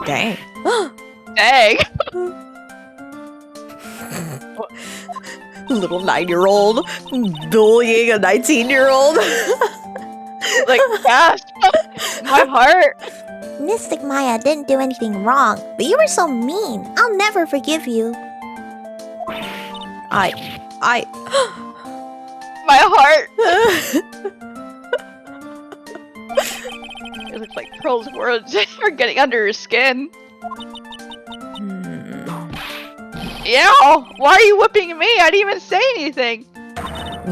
dang. Dang! Little 9-year-old bullying a 19-year-old. Like, gosh, my heart. Mystic Maya didn't do anything wrong, but you were so mean. I'll never forgive you. I My heart. It looks like Pearl's words are getting under her skin. Ew! Why are you whipping me? I didn't even say anything.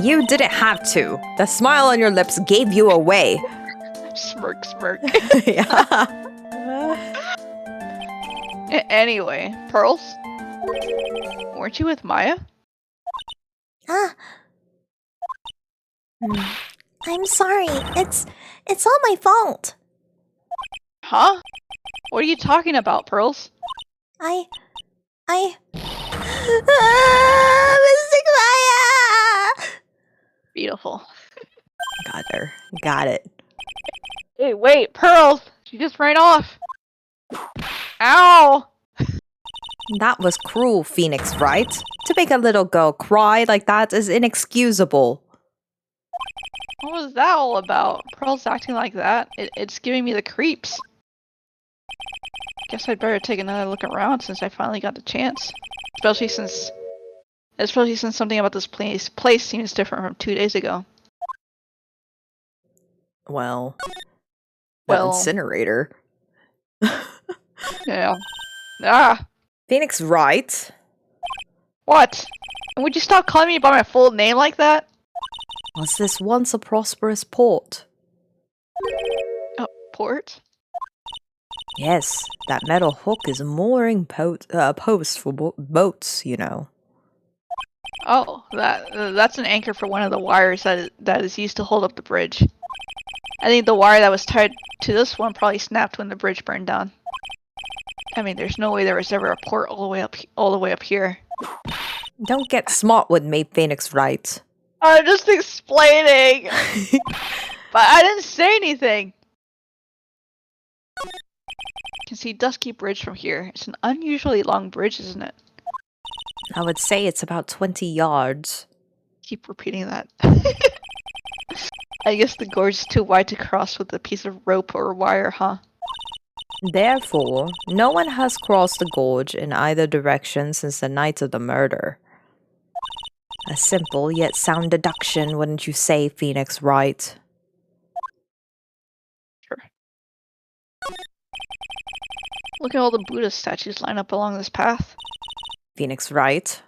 You didn't have to. The smile on your lips gave you away. Smirk. Yeah. Anyway, Pearls? Weren't you with Maya? Ah. I'm sorry. It's all my fault. Huh? What are you talking about, Pearls? Mystic Maya! Beautiful. Got her. Got it. Hey, wait, Pearls! She just ran off! Ow! That was cruel, Phoenix, right? To make a little girl cry like that is inexcusable. What was that all about? Pearls acting like that? It's giving me the creeps. Guess I'd better take another look around since I finally got the chance. Especially since something about this place seems different from 2 days ago. Well, the Well, incinerator. yeah. Ah! Phoenix, right? What? And would you stop calling me by my full name like that? Was this once a prosperous port? Oh, port? Yes, that metal hook is a mooring post for boats, you know. Oh, that's an anchor for one of the wires that is used to hold up the bridge. I think the wire that was tied to this one probably snapped when the bridge burned down. I mean, there's no way there was ever a port all the way up here. Don't get smart with me, Phoenix, right? I'm just explaining! But I didn't say anything! You can see Dusky Bridge from here. It's an unusually long bridge, isn't it? I would say it's about 20 yards. Keep repeating that. I guess the gorge is too wide to cross with a piece of rope or wire, huh? Therefore, no one has crossed the gorge in either direction since the night of the murder. A simple yet sound deduction, wouldn't you say, Phoenix, right? Sure. Look at all the Buddha statues lined up along this path. Phoenix, right?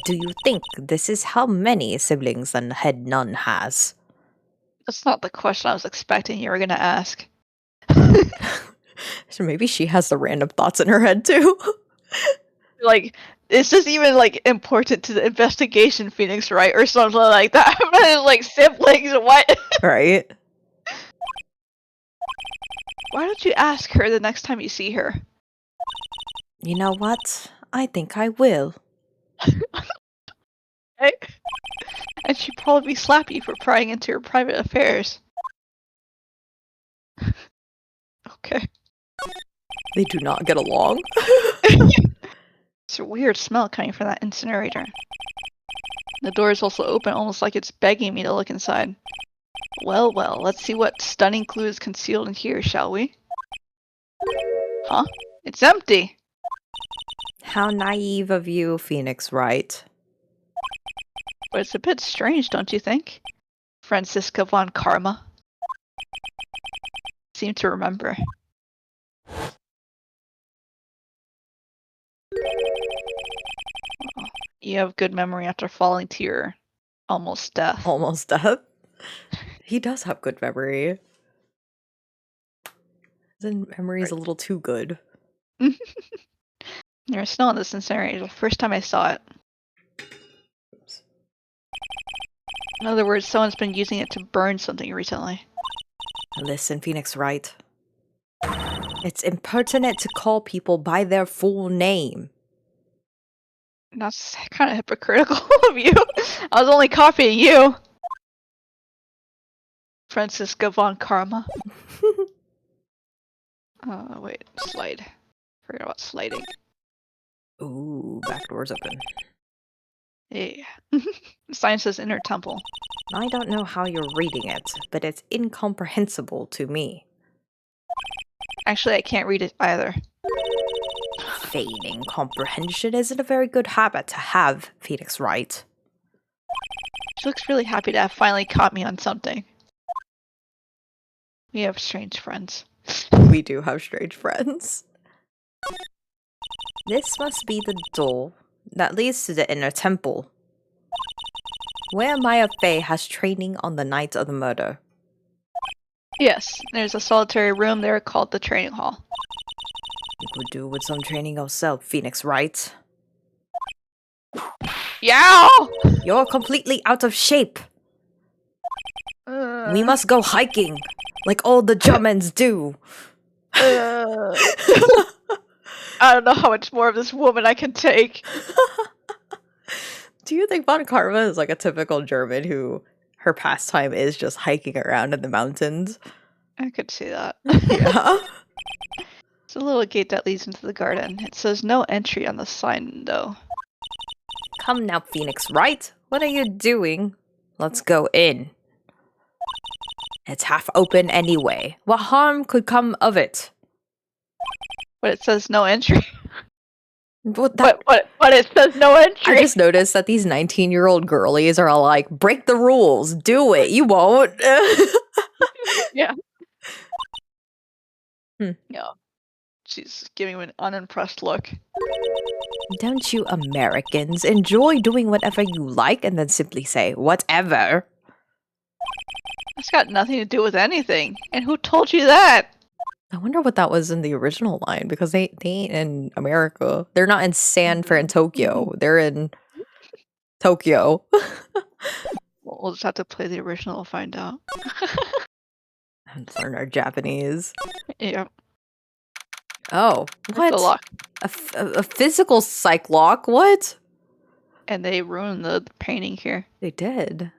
Do you think this is how many siblings the head nun has? That's not the question I was expecting you were gonna ask. So maybe she has the random thoughts in her head too. Like, is this even, like, important to the investigation, Phoenix, right? Or something like that. Like, siblings, what? Right? Why don't you ask her the next time you see her? You know what? I think I will. Okay? And she'd probably slap you for prying into her private affairs. Okay. They do not get along. It's a weird smell coming from that incinerator. The door is also open, almost like it's begging me to look inside. Well, let's see what stunning clue is concealed in here, shall we? Huh? It's empty! How naive of you, Phoenix, right? But it's a bit strange, don't you think? Francisca von Karma. seem to remember. You have good memory after falling to your almost death. Almost death. He does have good memory. His memory's a little too good. There's snow in this area. The first time I saw it. Oops. In other words, someone's been using it to burn something recently. Listen, Phoenix Wright. It's impertinent to call people by their full name. That's kind of hypocritical of you. I was only copying you. Francisca von Karma. Wait, slide. Forgot about sliding. Ooh, back door's open. Yeah. The sign says Inner Temple. I don't know how you're reading it, but it's incomprehensible to me. Actually, I can't read it either. Feigning comprehension isn't a very good habit to have, Phoenix Wright. She looks really happy to have finally caught me on something. We have strange friends. We do have strange friends. This must be the door that leads to the Inner Temple, where Maya Fey has training on the night of the murder. Yes, there's a solitary room there called the training hall. You could do with some training yourself, Phoenix Wright. Yow! You're completely out of shape. We must go hiking, like all the Germans do. I don't know how much more of this woman I can take. Do you think Von Karma is like a typical German who her pastime is just hiking around in the mountains? I could see that. Yeah. It's a little gate that leads into the garden. It says no entry on the sign, though. Come now, Phoenix Wright. What are you doing? Let's go in. It's half open anyway. What harm could come of it? But it says no entry. But But it says no entry. I just noticed that these 19-year-old girlies are all like, break the rules. Do it. You won't. Yeah. Yeah. She's giving him an unimpressed look. Don't you Americans enjoy doing whatever you like and then simply say, whatever? That's got nothing to do with anything. And who told you that? I wonder what that was in the original line, because they ain't in America. They're not in San Fran, Tokyo. They're in Tokyo. We'll just have to play the original to find out. And learn our Japanese. Yeah. Oh, what? The lock. A physical psych lock? What? And they ruined the painting here. They did.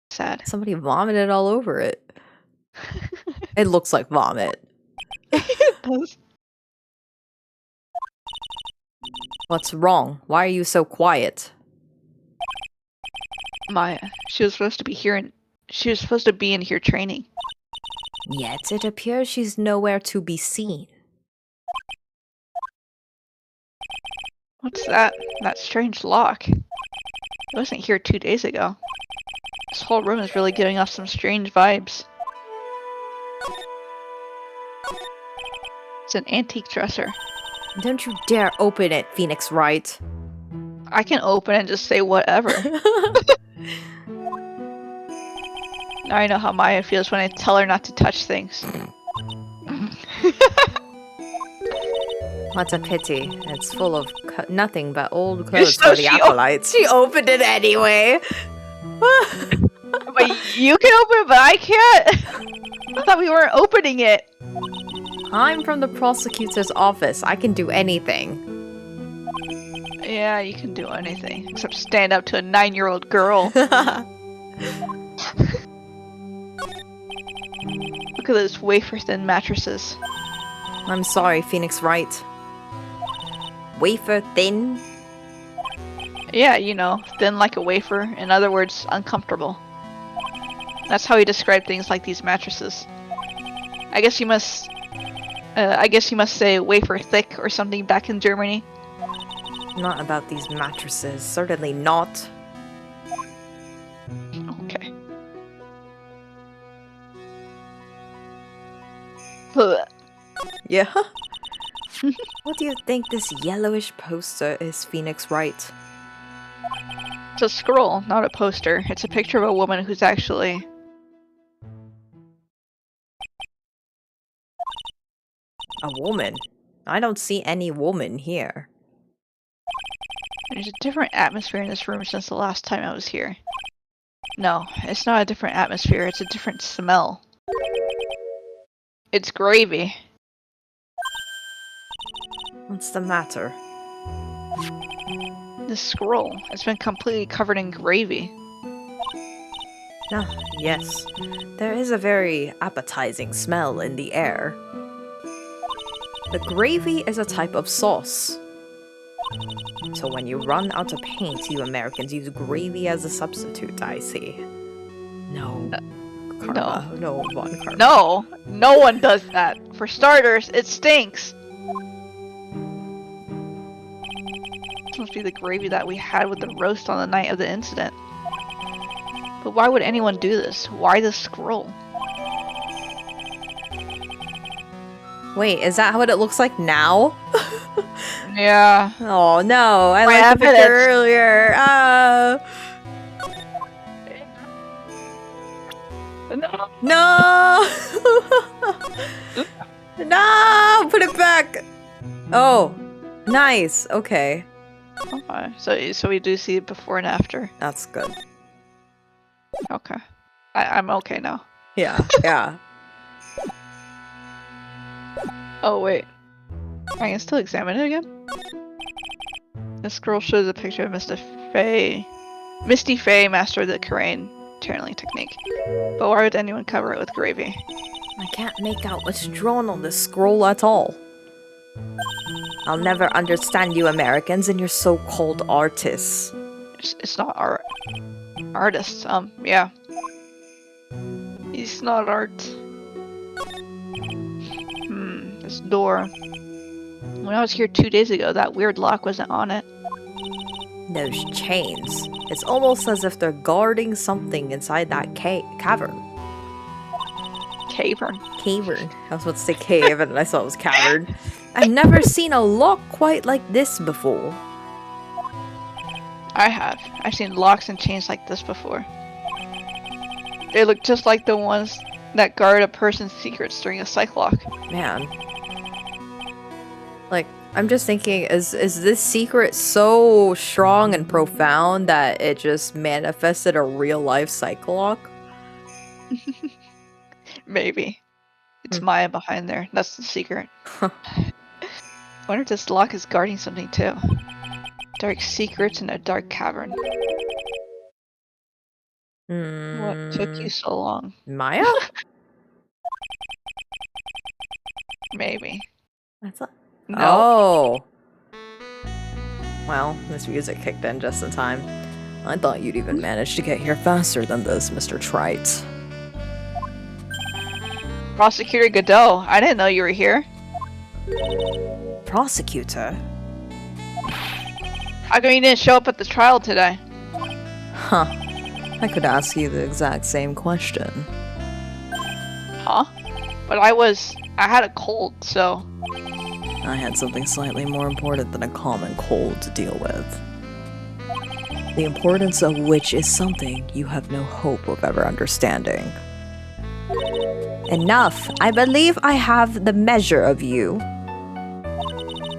Sad. Somebody vomited all over it. It looks like vomit. It does. What's wrong? Why are you so quiet? Maya. She was supposed to be here she was supposed to be in here training. Yet it appears she's nowhere to be seen. What's that? That strange lock. It wasn't here 2 days ago. This whole room is really giving off some strange vibes. It's an antique dresser. Don't you dare open it, Phoenix Wright. I can open it and just say whatever. Now I know how Maya feels when I tell her not to touch things. What a pity. It's full of nothing but old clothes So for the acolytes. She opened it anyway. But you can open it, but I can't. I thought we weren't opening it. I'm from the prosecutor's office. I can do anything. Yeah, you can do anything except stand up to a 9-year-old girl. Look at those wafer-thin mattresses. I'm sorry, Phoenix Wright. Wafer thin? Yeah, you know, thin like a wafer. In other words, uncomfortable. That's how he described things like these mattresses. I guess you must say wafer thick or something back in Germany. Not about these mattresses. Certainly not. Okay. Yeah? What do you think this yellowish poster is, Phoenix Wright? It's a scroll, not a poster. It's a picture of a woman who's actually... A woman? I don't see any woman here. There's a different atmosphere in this room since the last time I was here. No, it's not a different atmosphere, it's a different smell. It's gravy. What's the matter? This scroll, it's been completely covered in gravy. Ah, yes. There is a very appetizing smell in the air. The gravy is a type of sauce. So when you run out of paint, you Americans use gravy as a substitute, I see. No. Karma. No, Von Karma. No! No one does that! For starters, it stinks! This must be the gravy that we had with the roast on the night of the incident. But why would anyone do this? Why the scroll? Wait, is that what it looks like now? Yeah. Oh no, I My liked the picture evidence. earlier. No. No! No! Put it back! Oh, nice. Okay. Okay. So we do see it before and after. That's good. Okay. I'm okay now. Yeah, yeah. Oh wait. I can still examine it again? This scroll shows a picture of Misty Faye, master of the Karain channeling technique. But why would anyone cover it with gravy? I can't make out what's drawn on this scroll at all. I'll never understand you Americans and your so-called artists. It's not art. Artists, yeah. It's not art. This door. When I was here 2 days ago, that weird lock wasn't on it. Those chains. It's almost as if they're guarding something inside that cavern. Cavern. Cavern. I was about to say cave and I thought it was cavern. I've never seen a lock quite like this before. I have. I've seen locks and chains like this before. They look just like the ones that guard a person's secrets during a psych lock. Man. Like, I'm just thinking, is this secret so strong and profound that it just manifested a real-life psych lock? Maybe. It's Maya behind there. That's the secret. I wonder if this lock is guarding something too. Dark secrets in a dark cavern. What took you so long? Maya? Maybe. I thought. No. Oh. Well, this music kicked in just in time. I thought you'd even manage to get here faster than this, Mr. Trite. Prosecutor Godot, I didn't know you were here. Prosecutor? How come you didn't show up at the trial today? Huh. I could ask you the exact same question. Huh? But I had a cold, so... I had something slightly more important than a common cold to deal with. The importance of which is something you have no hope of ever understanding. Enough! I believe I have the measure of you.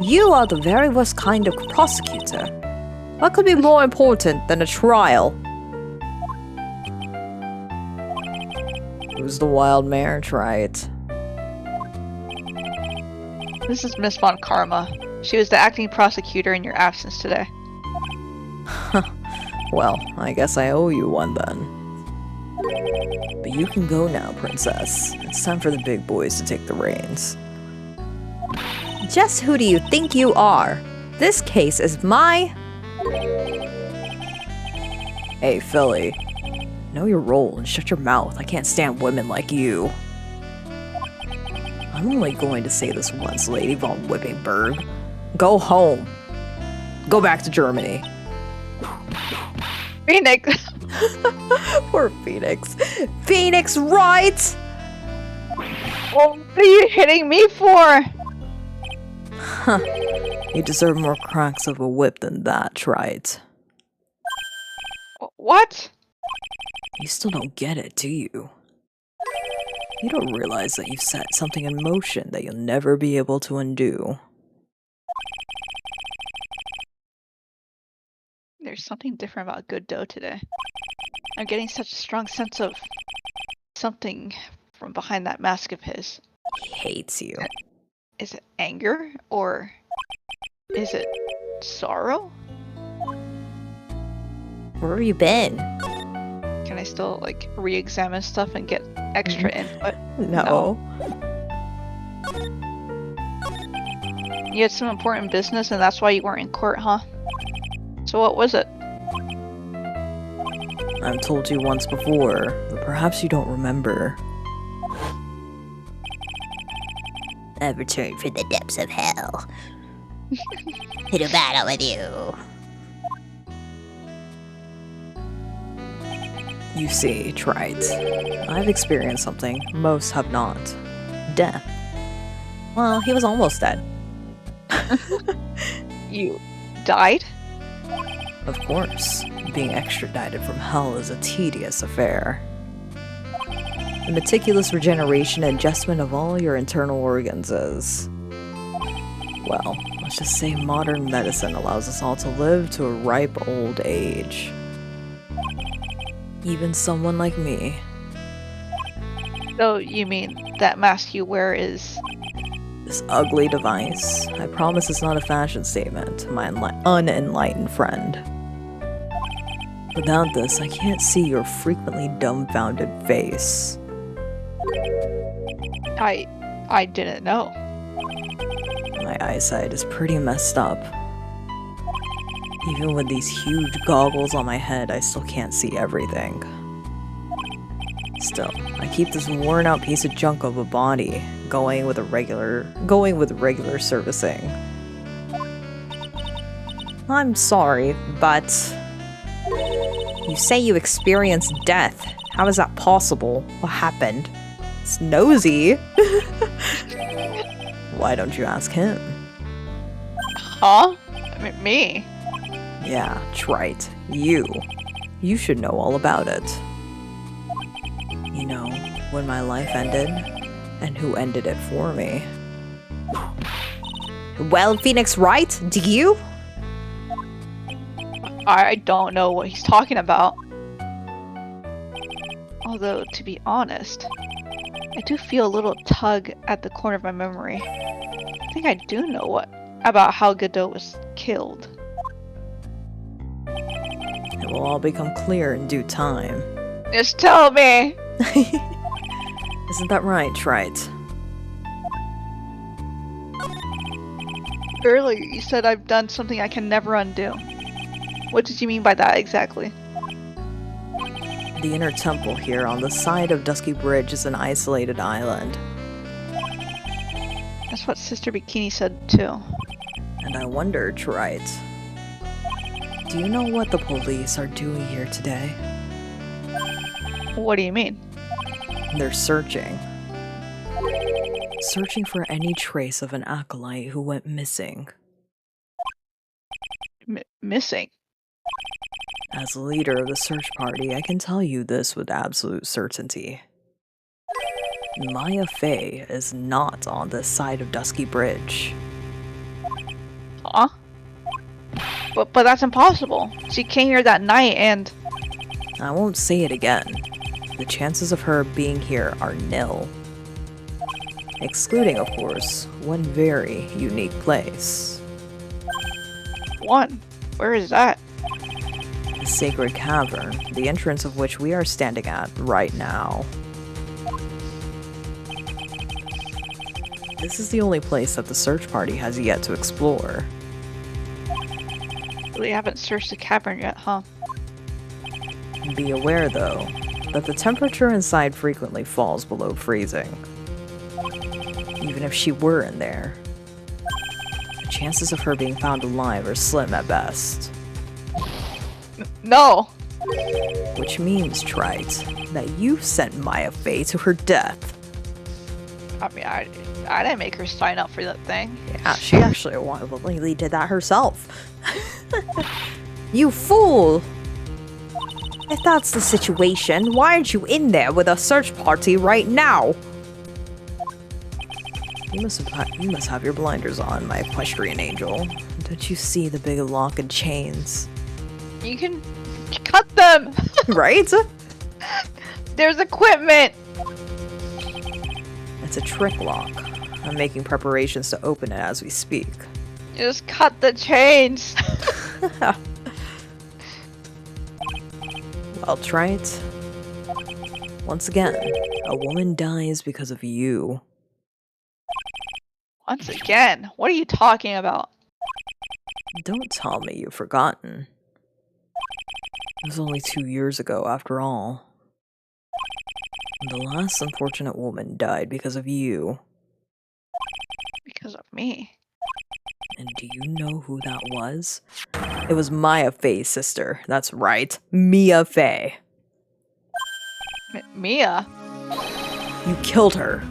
You are the very worst kind of prosecutor. What could be more important than a trial? Who's the wild mare, Trite? This is Miss Von Karma. She was the acting prosecutor in your absence today. Well, I guess I owe you one then. But you can go now, princess. It's time for the big boys to take the reins. Just who do you think you are? This case is my... Hey, Philly. Know your role and shut your mouth. I can't stand women like you. I'm only going to say this once, Lady von Whippingberg. Go home. Go back to Germany. Phoenix! Poor Phoenix. Phoenix, right? What are you hitting me for? Huh. You deserve more cracks of a whip than that, Trite. What? You still don't get it, do you? You don't realize that you've set something in motion that you'll never be able to undo. There's something different about Good Dough today. I'm getting such a strong sense of something from behind that mask of his. He hates you. Is it anger? Or is it sorrow? Where have you been? Can I still, like, re-examine stuff and get extra input? No. You had some important business and that's why you weren't in court, huh? So what was it? I've told you once before, but perhaps you don't remember. I've returned from the depths of hell to do battle with you. You see, Trite, I've experienced something most have not. Death. Well, he was almost dead. You died? Of course, being extradited from hell is a tedious affair. The meticulous regeneration and adjustment of all your internal organs is... well, let's just say modern medicine allows us all to live to a ripe old age. Even someone like me. So you mean that mask you wear is... This ugly device, I promise it's not a fashion statement, my unenlightened friend. Without this, I can't see your frequently dumbfounded face. I didn't know. My eyesight is pretty messed up. Even with these huge goggles on my head, I still can't see everything. Still, I keep this worn out piece of junk of a body going with regular servicing. I'm sorry, but you say you experienced death. How is that possible? What happened? It's nosy. Why don't you ask him? Huh? I mean, me? Yeah, Trite. You. You should know all about it. You know, when my life ended, and who ended it for me. Well, Phoenix Wright, do you? I don't know what he's talking about. Although, to be honest, I do feel a little tug at the corner of my memory. I think I do know about how Godot was killed. It will all become clear in due time. Just tell me! Isn't that right, Trite? Earlier, you said I've done something I can never undo. What did you mean by that exactly? The inner temple here on the side of Dusky Bridge is an isolated island. That's what Sister Bikini said too. And I wonder, Trite, do you know what the police are doing here today? What do you mean? They're searching. Searching for any trace of an acolyte who went missing. Missing? As leader of the search party, I can tell you this with absolute certainty. Maya Fey is not on this side of Dusky Bridge. Huh? But that's impossible. She came here that night and... I won't say it again. The chances of her being here are nil. Excluding, of course, one very unique place. One? Where is that? The Sacred Cavern, the entrance of which we are standing at right now. This is the only place that the search party has yet to explore. We haven't searched the cavern yet, huh? Be aware, though, that the temperature inside frequently falls below freezing. Even if she were in there, the chances of her being found alive are slim at best. No! Which means, Trite, that you sent Maya Fey to her death. I mean, I didn't make her sign up for that thing. Yeah, she actually willingly did that herself. You fool! If that's the situation, why aren't you in there with a search party right now? You must have your blinders on, my equestrian angel. Don't you see the big lock and chains? You can cut them! Right? There's equipment! It's a trick lock. I'm making preparations to open it as we speak. Just cut the chains! Well, try it. Once again, a woman dies because of you. Once again? What are you talking about? Don't tell me you've forgotten. It was only 2 years ago, after all. The last unfortunate woman died because of you. Because of me. And do you know who that was? It was Maya Faye's sister. That's right, Mia Faye. Mia? You killed her.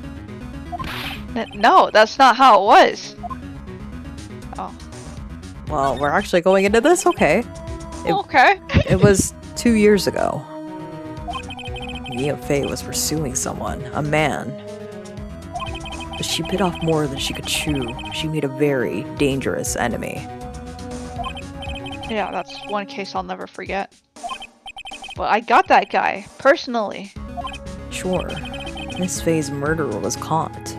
No, that's not how it was. Oh. Well, we're actually going into this? Okay. Okay. It was 2 years ago. Mia Faye was pursuing someone, a man. But she bit off more than she could chew. She made a very dangerous enemy. Yeah, that's one case I'll never forget. But I got that guy, personally. Sure, Miss Faye's murderer was caught.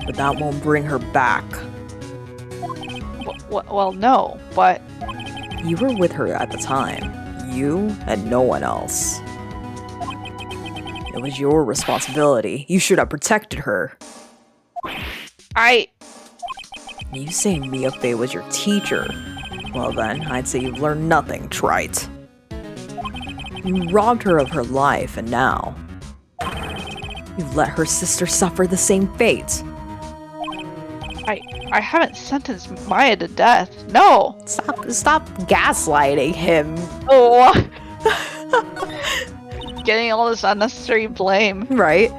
But that won't bring her back. Well, no, but... You were with her at the time. You and no one else. It was your responsibility. You should have protected her. You say Mia Faye was your teacher. Well then, I'd say you've learned nothing, trite. You robbed her of her life, and now... you've let her sister suffer the same fate. I haven't sentenced Maya to death. No! Stop gaslighting him. Oh! Getting all this unnecessary blame. Right.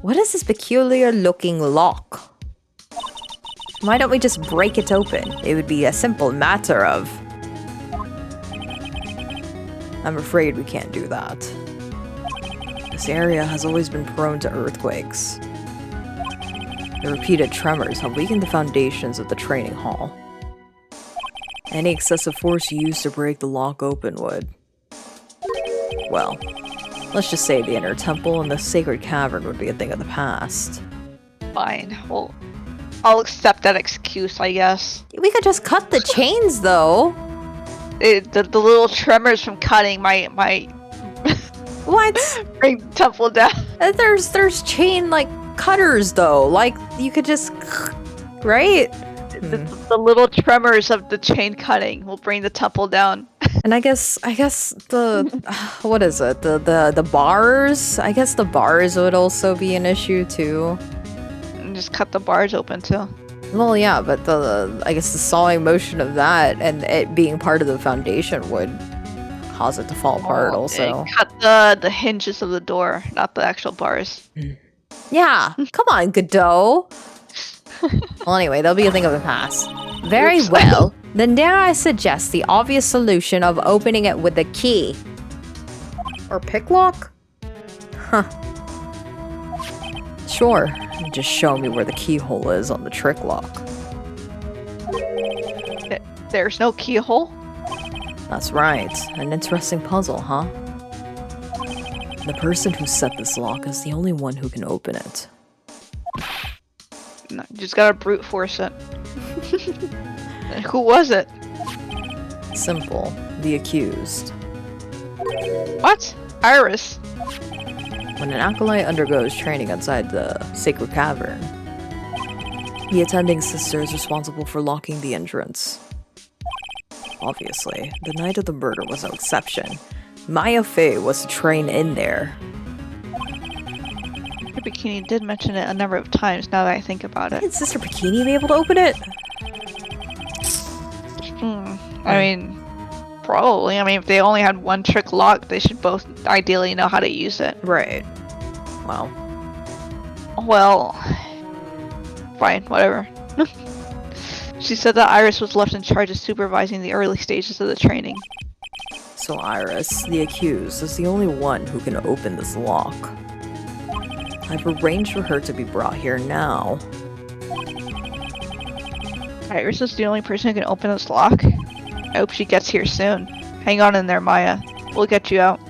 What is this peculiar looking lock? Why don't we just break it open? It would be a simple matter of... I'm afraid we can't do that. This area has always been prone to earthquakes. The repeated tremors have weakened the foundations of the training hall. Any excessive force used to break the lock open would... well, let's just say the inner temple and the sacred cavern would be a thing of the past. Fine. Well, I'll accept that excuse, I guess. We could just cut the chains, though. The little tremors from cutting might What? bring the temple down. There's chain, like, cutters, though. Like, you could just... right? The little tremors of the chain cutting will bring the temple down. And I guess the... what is it? The bars? I guess the bars would also be an issue, too. And just cut the bars open, too. Well, yeah, but I guess the sawing motion of that and it being part of the foundation would cause it to fall apart also. Cut the hinges of the door, not the actual bars. Yeah, come on, Godot. Well, anyway, that'll be a thing of the past. Very well. Then dare I suggest the obvious solution of opening it with a key. Or pick lock? Huh. Sure. Just show me where the keyhole is on the trick lock. There's no keyhole? That's right. An interesting puzzle, huh? The person who set this lock is the only one who can open it. No, you just gotta brute force it. And who was it? Simple. The accused. What? Iris? When an acolyte undergoes training outside the sacred cavern, the attending sister is responsible for locking the entrance. Obviously, the night of the murder was no exception. Maya Faye was to train in there. Bikini did mention it a number of times now that I think about it. Can Sister Bikini be able to open it? I mean, probably. I mean, if they only had one trick lock, they should both ideally know how to use it. Right. Well, Well, fine, whatever. She said that Iris was left in charge of supervising the early stages of the training. So Iris, the accused, is the only one who can open this lock. I've arranged for her to be brought here now. Iris is the only person who can open this lock? I hope she gets here soon. Hang on in there, Maya. We'll get you out.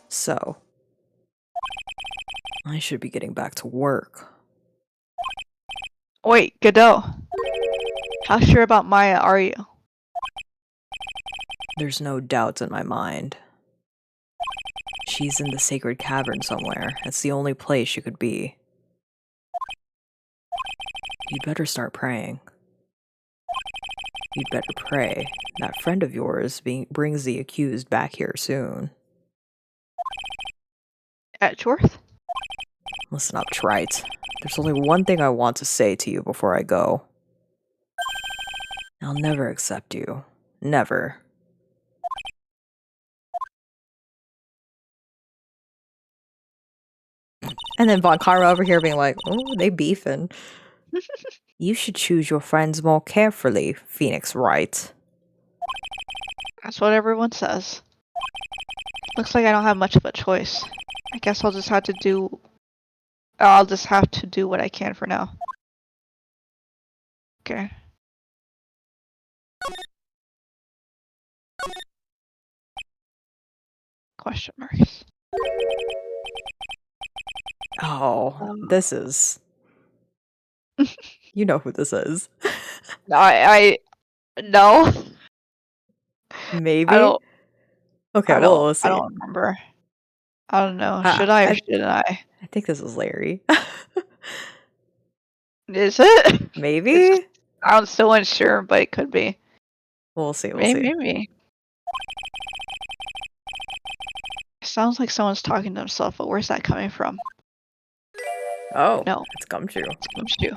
So, I should be getting back to work. Wait, Godot. How sure about Maya are you? There's no doubts in my mind. She's in the sacred cavern somewhere. It's the only place she could be. You'd better start praying. You'd better pray that friend of yours brings the accused back here soon. Edgeworth? Listen up, Trite. There's only one thing I want to say to you before I go. I'll never accept you. Never. And then Von Karma over here being like, oh, they beefing. You should choose your friends more carefully, Phoenix Wright. That's what everyone says. Looks like I don't have much of a choice. I guess I'll just have to do what I can for now. Okay. Question marks. Oh, this is... You know who this is. No. Maybe? I don't. Okay, well, we'll see. I don't remember. I don't know. Should I or shouldn't I? I think this is Larry. Is it? Maybe? I'm still unsure, but it could be. We'll see, we'll see. Maybe. It sounds like someone's talking to himself, but where's that coming from? Oh, No. it's Gumshoe. It's Gumshoe.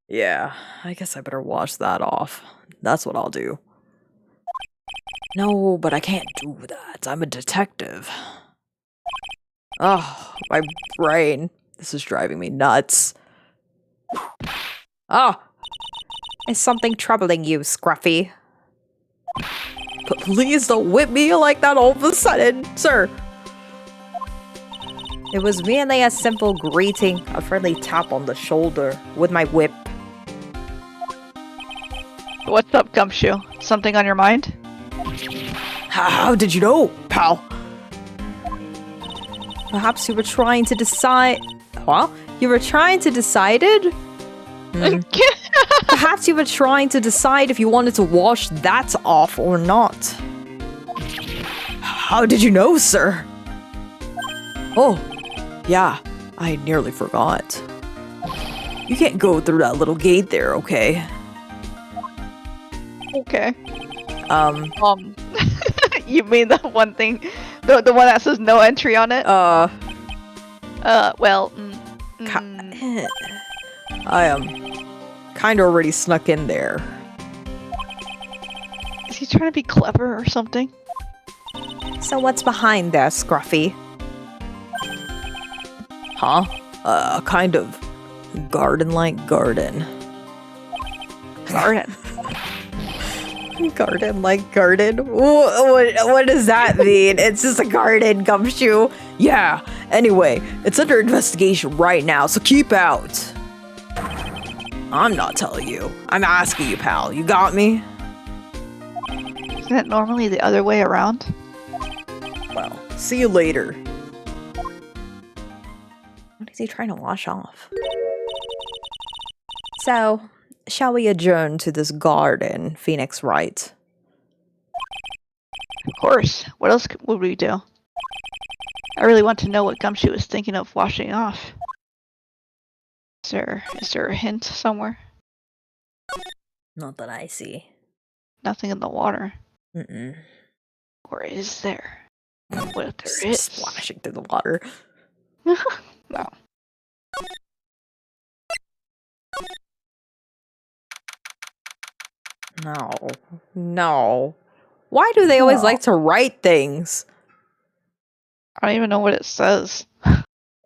Yeah, I guess I better wash that off. That's what I'll do. No, but I can't do that. I'm a detective. Oh, my brain. This is driving me nuts. Oh! Is something troubling you, Scruffy? But please don't whip me like that all of a sudden, sir. It was merely a simple greeting, a friendly tap on the shoulder with my whip. What's up, Gumshoe? Something on your mind? How did you know, pal? Perhaps you were trying to decide... What? You were trying to decide it? Perhaps you were trying to decide if you wanted to wash that off or not. How did you know, sir? Oh, yeah, I nearly forgot. You can't go through that little gate there, okay? Okay. You mean the one thing, the one that says no entry on it? Well, I am kind of already snuck in there. Is he trying to be clever or something? So what's behind there, Scruffy? Huh? A kind of garden-like garden. Garden. Garden-like garden? What does that mean? It's just a garden, Gumshoe. Yeah, anyway, it's under investigation right now, so keep out. I'm not telling you. I'm asking you, pal. You got me? Isn't it normally the other way around? Well, see you later. What is he trying to wash off? So, shall we adjourn to this garden, Phoenix Wright? Of course. What else would we do? I really want to know what Gumshoe is thinking of washing off. Is there a hint somewhere? Not that I see. Nothing in the water. Mm-mm. Or is there? What if there Just is? splashing through the water. No. No. No. Why do they always like to write things? I don't even know what it says.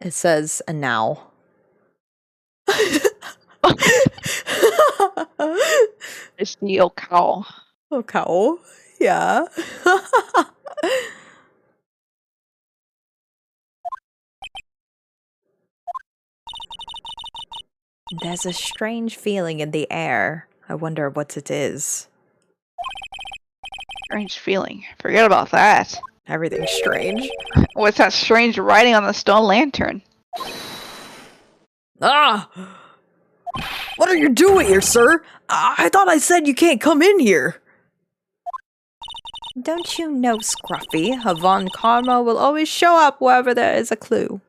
It says a now. It's the old cow. Oh, cow. Yeah. There's a strange feeling in the air. I wonder what it is. Strange feeling. Forget about that. Everything's strange. What's that strange writing on the stone lantern? Ah! What are you doing here, sir? I thought I said you can't come in here. Don't you know, Scruffy, Von Karma will always show up wherever there is a clue.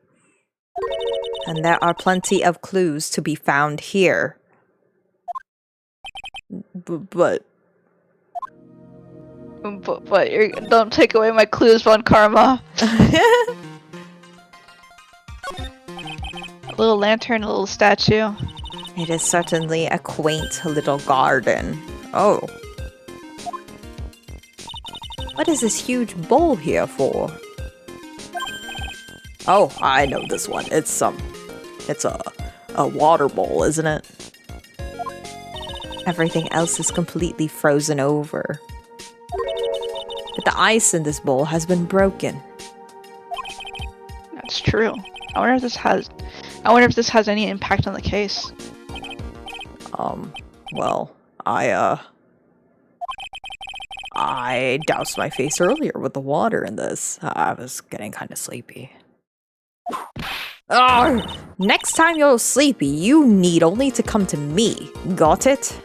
And there are plenty of clues to be found here. But... But don't take away my clues, Von Karma. A little lantern, a little statue. It is certainly a quaint little garden. Oh. What is this huge bowl here for? Oh, I know this one. It's a water bowl, isn't it? Everything else is completely frozen over. But the ice in this bowl has been broken. That's true. I wonder if this has any impact on the case. Well, I doused my face earlier with the water in this. I was getting kind of sleepy. Next time you're sleepy, you need only to come to me. Got it?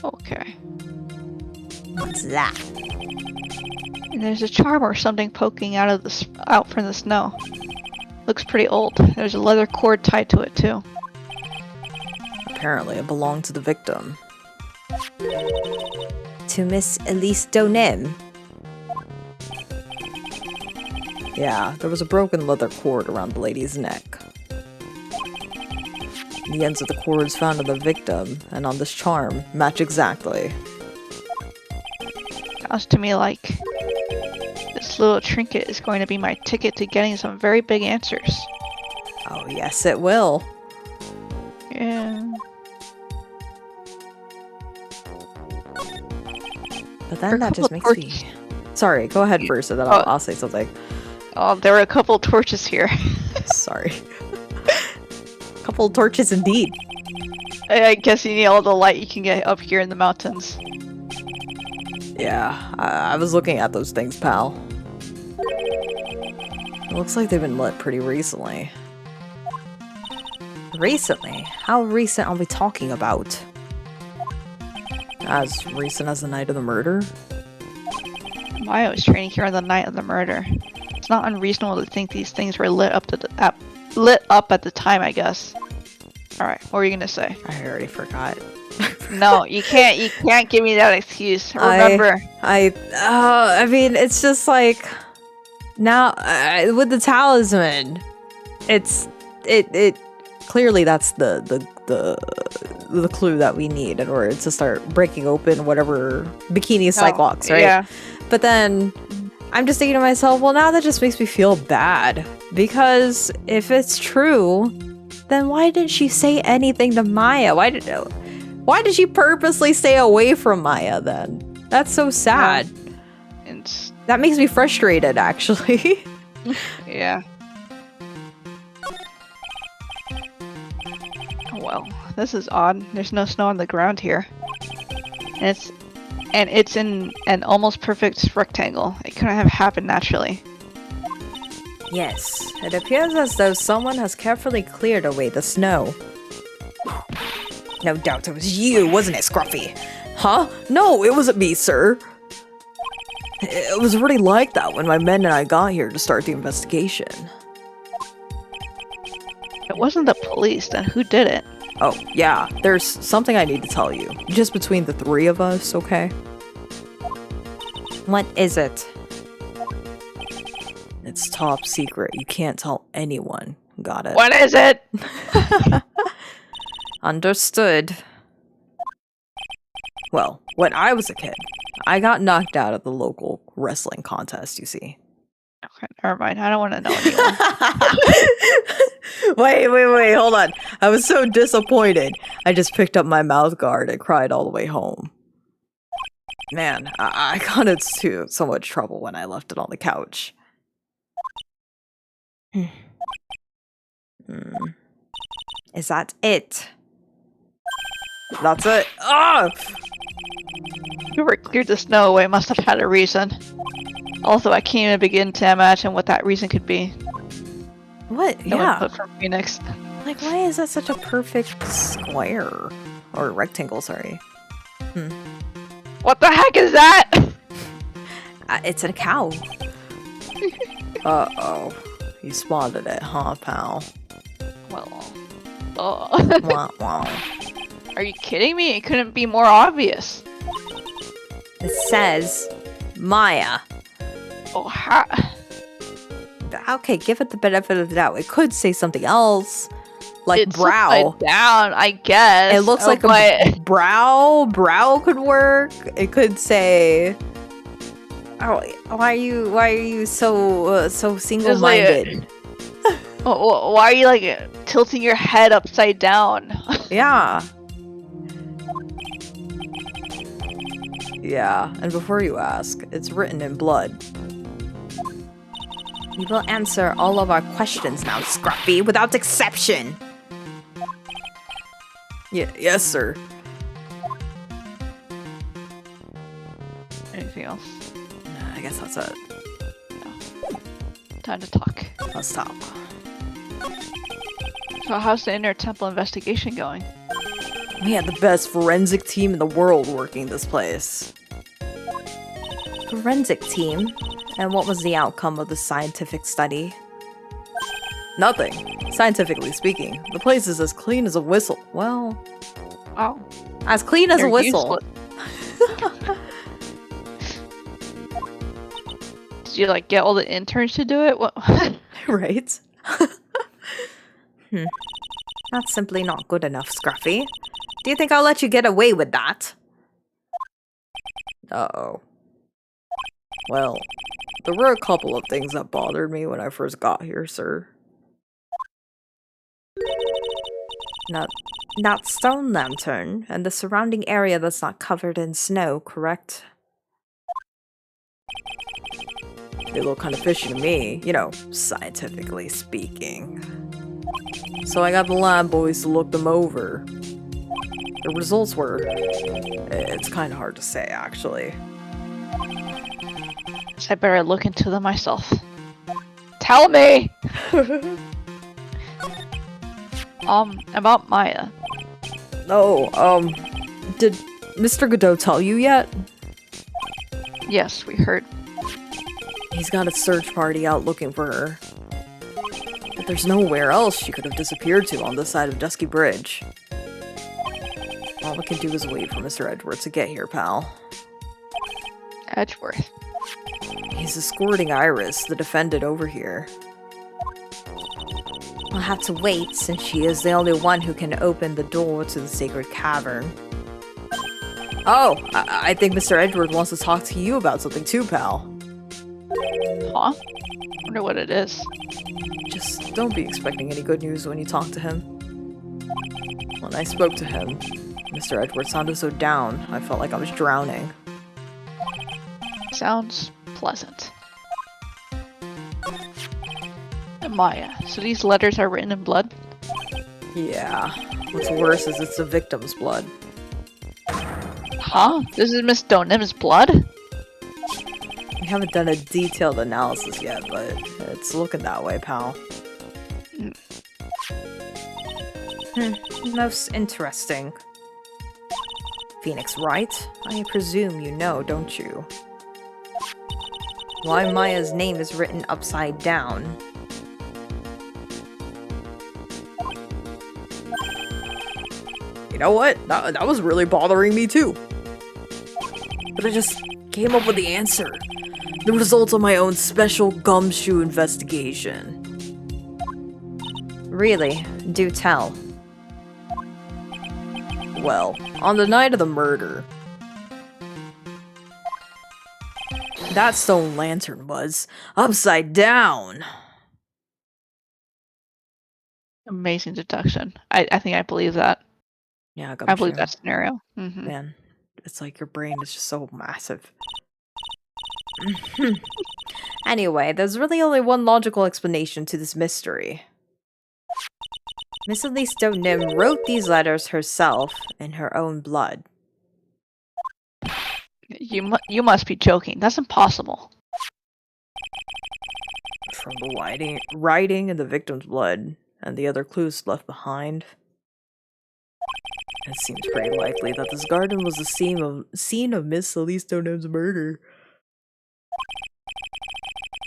Okay. What's that? And there's a charm or something poking out from the snow. Looks pretty old. There's a leather cord tied to it too. Apparently, it belonged to the victim. To Miss Elise Donem. Yeah, there was a broken leather cord around the lady's neck. The ends of the cords found on the victim and on this charm match exactly. Sounds to me like this little trinket is going to be my ticket to getting some very big answers. Oh, yes, it will. Yeah. But then that just makes me... Sorry, go ahead first, and then I'll say something. Oh, there were a couple of torches here. Sorry. Couple of torches indeed. I guess you need all the light you can get up here in the mountains. Yeah, I was looking at those things, pal. It looks like they've been lit pretty recently. Recently? How recent are we talking about? As recent as the night of the murder? Maya was training here on the night of the murder. It's not unreasonable to think these things were lit up at the time, I guess. Alright, what were you gonna say? I already forgot. No, you can't give me that excuse. Remember. I mean, it's just like now with the talisman, it clearly that's the clue that we need in order to start breaking open whatever bikini cyclops, right? Yeah. But then I'm just thinking to myself, well, now that just makes me feel bad because if it's true, then why didn't she say anything to Maya? Why did she purposely stay away from Maya then? That's so sad. That makes me frustrated, actually. Yeah. Oh, well, this is odd. There's no snow on the ground here. And it's in an almost perfect rectangle. It couldn't have happened naturally. Yes, it appears as though someone has carefully cleared away the snow. No doubt it was you, wasn't it, Scruffy? Huh? No, it wasn't me, sir. It was already like that when my men and I got here to start the investigation. It wasn't the police, then who did it? Oh, yeah, there's something I need to tell you. Just between the three of us, okay? What is it? It's top secret. You can't tell anyone. Got it? What is it? Understood. Well, when I was a kid, I got knocked out of the local wrestling contest, you see. Okay, never mind. I don't want to know anymore. Wait, hold on. I was so disappointed. I just picked up my mouth guard and cried all the way home. Man, I got into so much trouble when I left it on the couch. Is that it? That's it. Ah! Whoever cleared the snow away must have had a reason. Also, I can't even begin to imagine what that reason could be. What? No Yeah. input from Phoenix. Like, why is that such a perfect square? Or rectangle, sorry. What the heck is that? It's a cow. Uh-oh. You spotted it, huh, pal? Well, Wah, wah. are you kidding me? It couldn't be more obvious. It says Maya. Oh, Okay, give it the benefit of the doubt. It could say something else. Like it's brow. upside down, I guess. It looks like a brow. Brow could work. It could say. Oh, why are you so single-minded? Why are you like tilting your head upside down? Yeah. Yeah, and before you ask, it's written in blood. You will answer all of our questions now, Scruffy, without exception. Yes, sir. Anything else? I guess that's it. Time to talk. Let's talk. So how's the inner temple investigation going? We had the best forensic team in the world working this place. Forensic team? And what was the outcome of the scientific study? Nothing. Scientifically speaking, the place is as clean as a whistle. Well, Oh, as clean as a you're whistle. useless. Did you like get all the interns to do it? What? Right? That's simply not good enough, Scruffy. Do you think I'll let you get away with that? Uh-oh. Well, there were a couple of things that bothered me when I first got here, sir. That stone lantern and the surrounding area that's not covered in snow, correct? They look kind of fishy to me, you know, scientifically speaking. So I got the lab boys to look them over. The results were... It's kind of hard to say, actually. I better look into them myself. Tell me! About Maya. Oh, did Mr. Godot tell you yet? Yes, we heard. He's got a search party out looking for her. But there's nowhere else she could have disappeared to on this side of Dusky Bridge. All we can do is wait for Mr. Edwards to get here, pal. Edgeworth. He's escorting Iris, the defendant, over here. I'll have to wait, since she is the only one who can open the door to the sacred cavern. Oh, I think Mr. Edward wants to talk to you about something too, pal. Huh? Wonder what it is. Just don't be expecting any good news when you talk to him. When I spoke to him, Mr. Edward sounded so down, I felt like I was drowning. Sounds pleasant. Maya, so these letters are written in blood? Yeah, what's worse is it's the victim's blood. Huh? This is Miss Donim's blood? We haven't done a detailed analysis yet, but it's looking that way, pal. Most interesting. Phoenix, right? I presume you know, don't you? Why Maya's name is written upside down. You know what? That was really bothering me too. But I just came up with the answer. The results of my own special gumshoe investigation. Really? Do tell. Well, on the night of the murder, that stone lantern was upside down. Amazing deduction. I think I believe that. Yeah, I believe gumshoe. that scenario. Mm-hmm. Man, it's like your brain is just so massive. Anyway, there's really only one logical explanation to this mystery. Miss Elise Nim wrote these letters herself in her own blood. You must be joking. That's impossible. From the writing in the victim's blood and the other clues left behind, it seems pretty likely that this garden was the scene of Miss Elise Nim's murder.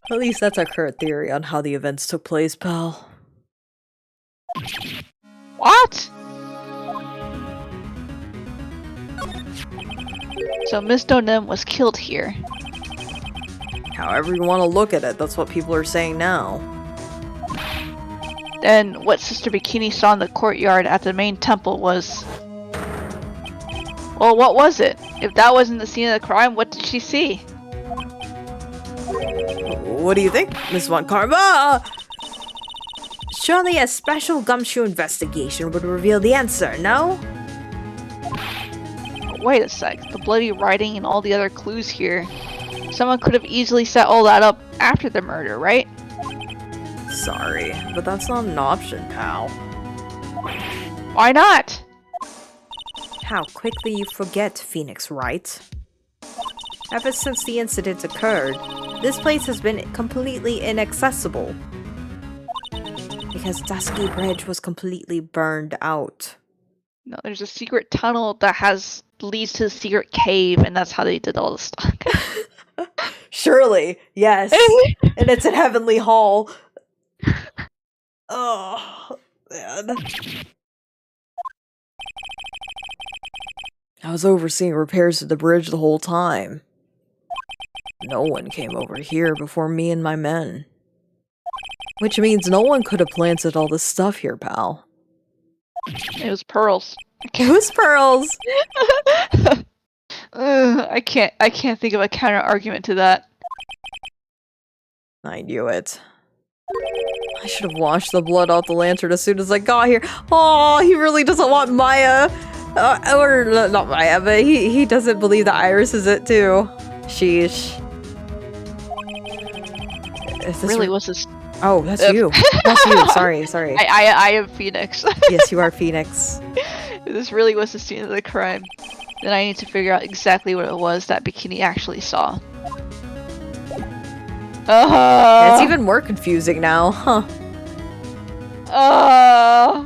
At least that's our current theory on how the events took place, pal. What? So Miss Donem was killed here. However you want to look at it, that's what people are saying now. Then what Sister Bikini saw in the courtyard at the main temple was... Well, what was it? If that wasn't the scene of the crime, what did she see? What do you think, Miss Von Karma? Surely a special gumshoe investigation would reveal the answer, no? Wait a sec. The bloody writing and all the other clues here. Someone could have easily set all that up after the murder, right? Sorry, but that's not an option, pal. Why not? How quickly you forget, Phoenix Wright. Ever since the incident occurred, this place has been completely inaccessible. Because Dusky Bridge was completely burned out. No, there's a secret tunnel that leads to the secret cave, and that's how they did all this stuff. Surely, yes. And it's in Heavenly Hall. Oh, man. I was overseeing repairs to the bridge the whole time. No one came over here before me and my men. Which means no one could have planted all this stuff here, pal. It was pearls. It was pearls! I can't think of a counter argument to that. I knew it. I should have washed the blood off the lantern as soon as I got here. Oh, he really doesn't want Maya. Or not Maya, but he doesn't believe that Iris is it too. Sheesh. Really was this? Oh, that's you. That's you. Sorry. I am Phoenix. Yes, you are Phoenix. If this really was the scene of the crime, then I need to figure out exactly what it was that Bikini actually saw. It's even more confusing now, huh? I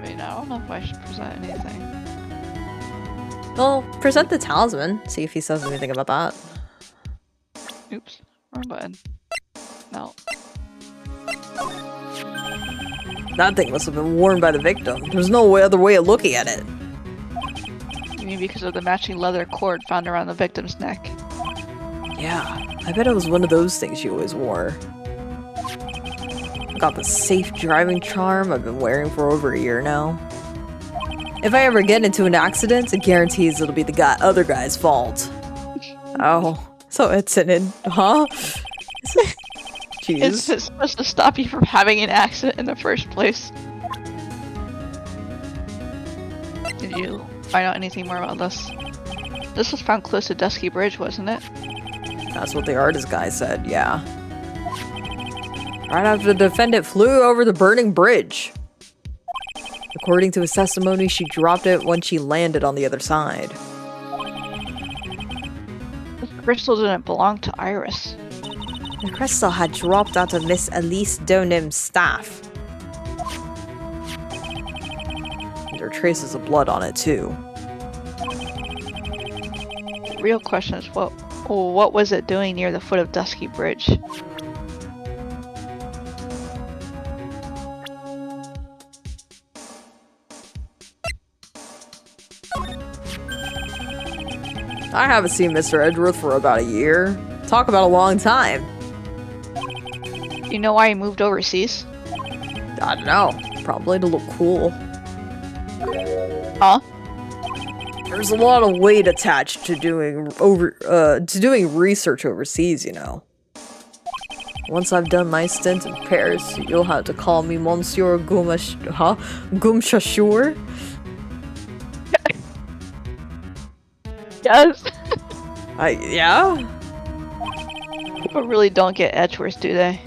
mean, I don't know if I should present anything. Well, present the talisman. See if he says anything about that. Oops, wrong button. No. That thing must have been worn by the victim. There's no other way of looking at it. You mean because of the matching leather cord found around the victim's neck? Yeah, I bet it was one of those things she always wore. Got the safe driving charm I've been wearing for over a year now. If I ever get into an accident, it guarantees it'll be the other guy's fault. Oh, so it's huh? Jeez. Is it supposed to stop you from having an accident in the first place? Did you find out anything more about this? This was found close to Dusky Bridge, wasn't it? That's what the artist guy said, yeah. Right after the defendant flew over the burning bridge. According to his testimony, she dropped it when she landed on the other side. This crystal didn't belong to Iris. The crystal had dropped out of Miss Elise Donim's staff. There are traces of blood on it, too. The real question is, what was it doing near the foot of Dusky Bridge? I haven't seen Mr. Edgeworth for about a year. Talk about a long time. You know why he moved overseas? I don't know. Probably to look cool. Huh? There's a lot of weight attached to doing research overseas, you know. Once I've done my stint in Paris, you'll have to call me Monsieur Gumshashur. Yes. Yeah? People really don't get Edgeworth, do they?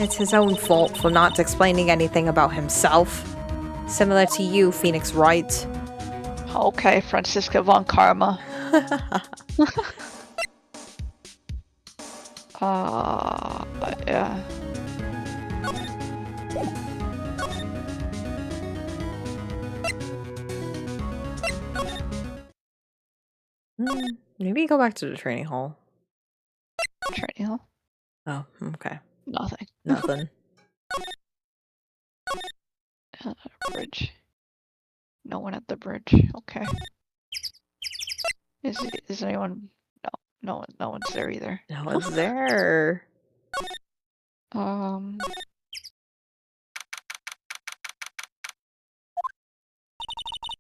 It's his own fault for not explaining anything about himself. Similar to you, Phoenix Wright. Okay, Franziska von Karma. Yeah. Maybe go back to the training hall. Training hall? Oh, okay. Nothing. Nothing. Bridge. No one at the bridge. Okay. Is anyone? No one's there either. No one's there.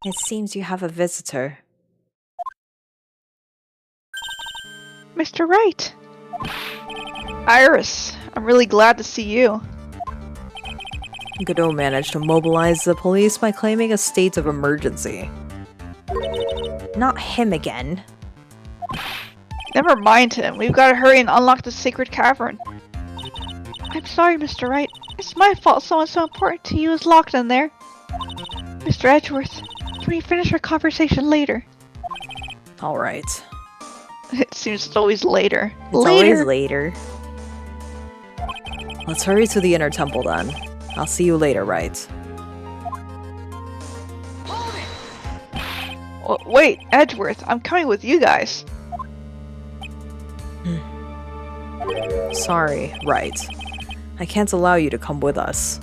It seems you have a visitor. Mr. Wright! Iris, I'm really glad to see you. Godot managed to mobilize the police by claiming a state of emergency. Not him again. Never mind him. We've got to hurry and unlock the sacred cavern. I'm sorry, Mr. Wright. It's my fault someone so important to you is locked in there. Mr. Edgeworth, can we finish our conversation later? Alright. It seems it's always later. It's always later. Let's hurry to the inner temple then. I'll see you later, right? Wait, Edgeworth, I'm coming with you guys. Sorry, right. I can't allow you to come with us.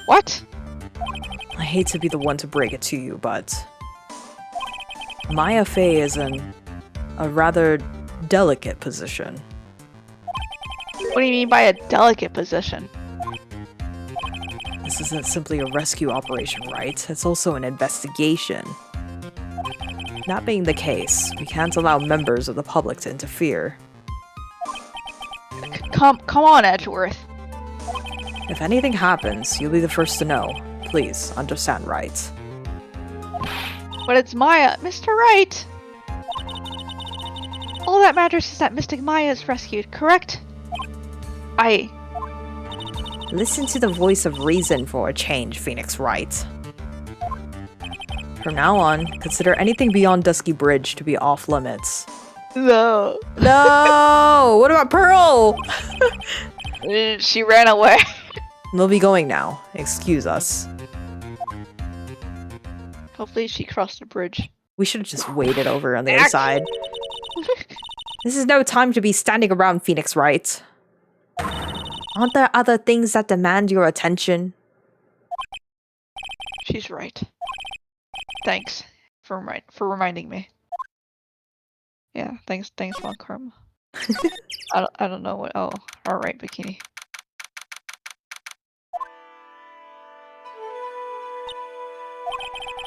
What? I hate to be the one to break it to you, but Maya Fey is in a rather delicate position. What do you mean by a delicate position? This isn't simply a rescue operation, right? It's also an investigation. That being the case, we can't allow members of the public to interfere. Come on, Edgeworth. If anything happens, you'll be the first to know. Please, understand, right? But it's Maya. Mr. Wright! All that matters is that Mystic Maya is rescued, correct? Listen to the voice of reason for a change, Phoenix Wright. From now on, consider anything beyond Dusky Bridge to be off limits. No. No! What about Pearl? She ran away. They'll be going now. Excuse us. Hopefully she crossed the bridge. We should have just waited over on the other side. This is no time to be standing around, Phoenix Wright. Aren't there other things that demand your attention? She's right. Thanks for reminding me. Yeah, thanks, Von Karma. I don't know what. Oh, all right, Bikini.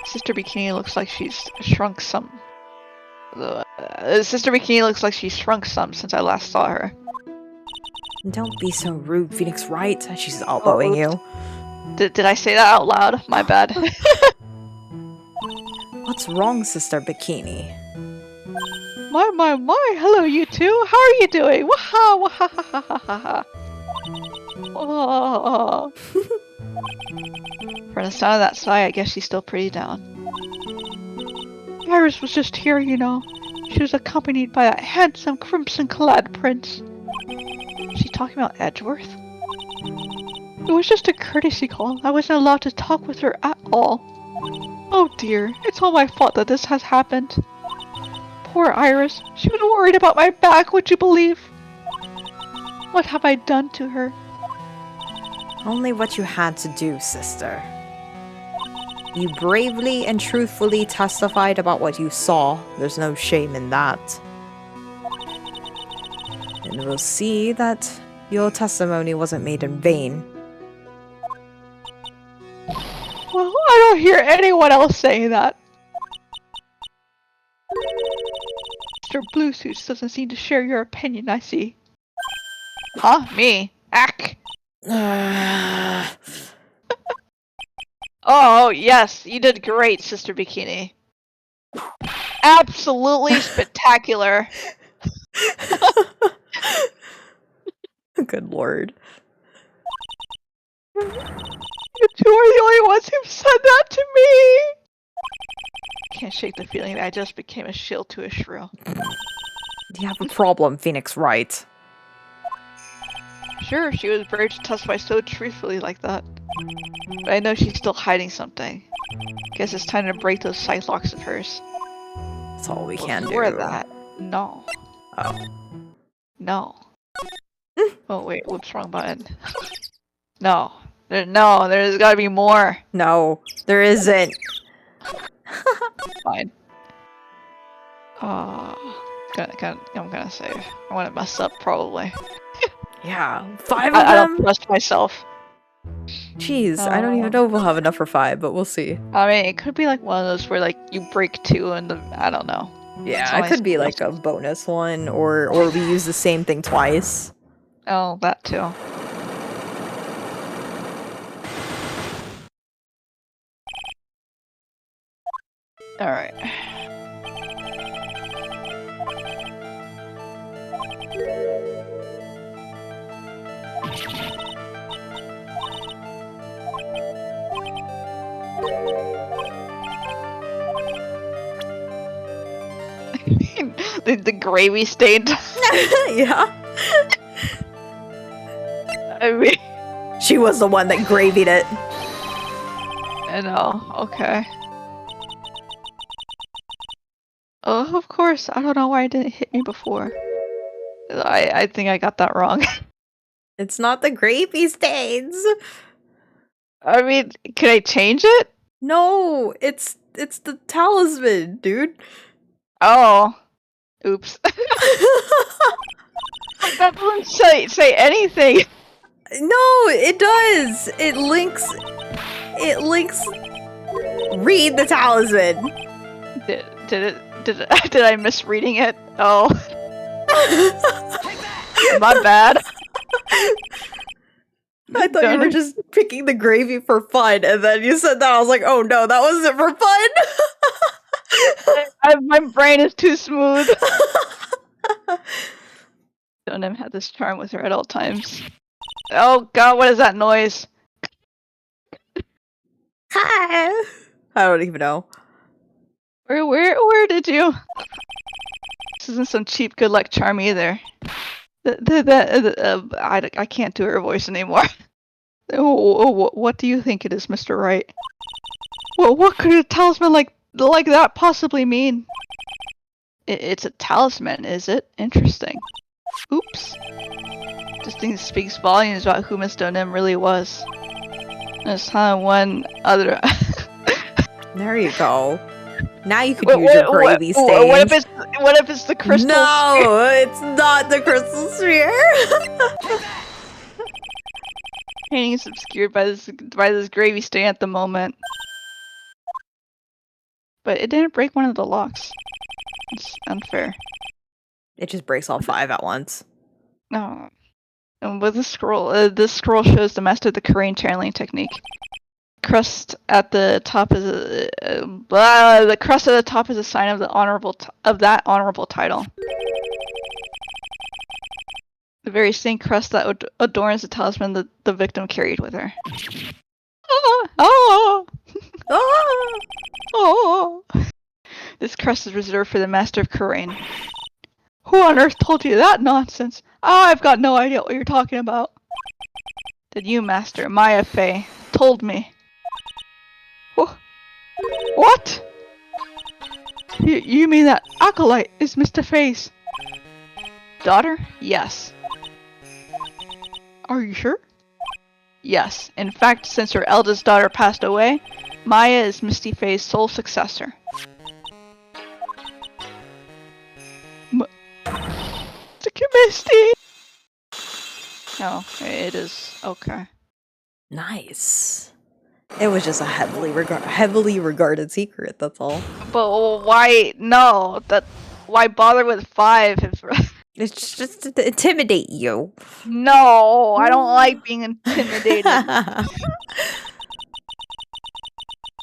Sister Bikini looks like she's shrunk some. Sister Bikini looks like she's shrunk some since I last saw her. Don't be so rude, Phoenix Wright. She's elbowing you. Did I say that out loud? My bad. What's wrong, Sister Bikini? My, hello you two, how are you doing? Waha, waha, ha, ha, ha, ha, ha. Oh. For the sound of that sigh, I guess she's still pretty down. Iris was just here, you know. She was accompanied by that handsome crimson-clad prince. Is she talking about Edgeworth? It was just a courtesy call. I wasn't allowed to talk with her at all. Oh dear, it's all my fault that this has happened. Poor Iris. She was worried about my back, would you believe? What have I done to her? Only what you had to do, sister. You bravely and truthfully testified about what you saw. There's no shame in that. And we'll see that your testimony wasn't made in vain. Well, I don't hear anyone else saying that. Mr. Bluesuits doesn't seem to share your opinion, I see. Huh? Me? Ack! Oh, yes, you did great, Sister Bikini. Absolutely spectacular. Good lord. You two are the only ones who've said that to me! Can't shake the feeling that I just became a shield to a shrill. You have a problem, Phoenix Wright. Sure, she was brave to testify so truthfully like that. But I know she's still hiding something. Guess it's time to break those sight locks of hers. That's all we can Before do. that, no. Oh. No. Oh wait, whoops, wrong button. No. There's gotta be more. No, there isn't. Fine. I'm gonna save. I wanna mess up, probably. Yeah, 5 of I don't them? trust myself. Jeez, I don't even know if we'll have enough for 5, but we'll see. I mean, it could be like one of those where like you break 2 and I don't know. Yeah, it could be like a bonus one, or we use the same thing twice. Oh, that too. Alright. the gravy stained. Yeah. I mean, She was the one that gravied it. I know. Okay. Oh, of course. I don't know why it didn't hit me before. I think I got that wrong. It's not the gravy stains. I mean, can I change it? No, it's the talisman, dude. Oh. Oops. That doesn't say anything. No, it does. It links. Read the talisman. Did I misreading it? Oh. My bad. I thought you were just picking the gravy for fun, and then you said that. I was like, oh no, that wasn't for fun. My brain is too smooth. Donim had this charm with her at all times. Oh god, what is that noise? Hi. I don't even know. Where did you? This isn't some cheap good luck charm either. I can't do her voice anymore. What do you think it is, Mr. Wright? Well, what could a talisman like that possibly mean? It's a talisman, is it? Interesting. Oops. This thing speaks volumes about who Miss Donim really was. There's time one other. There you go. Now you could use your gravy stains. What if it's the crystal? No, it's not the crystal sphere. Painting is obscured by this gravy stain at the moment. But it didn't break one of the locks. It's unfair. It just breaks all 5 at once. No. And with this scroll shows the master of the Korean channeling technique. Crust at the top is the crust at the top is a sign of that honorable title. The very same crust that adorns the talisman that the victim carried with her. Oh. This crest is reserved for the Master of Kurain. Who on earth told you that nonsense? I've got no idea what you're talking about. Did you, Master? Maya Fey told me. What? You mean that acolyte is Mr. Fey's daughter? Yes. Are you sure? Yes. In fact, since her eldest daughter passed away, Maya is Misty Fey's sole successor. Misty! No, it is okay. Nice. It was just a heavily regarded secret, that's all. But why? No, why bother with 5 if... It's just to intimidate you. No, I don't like being intimidated.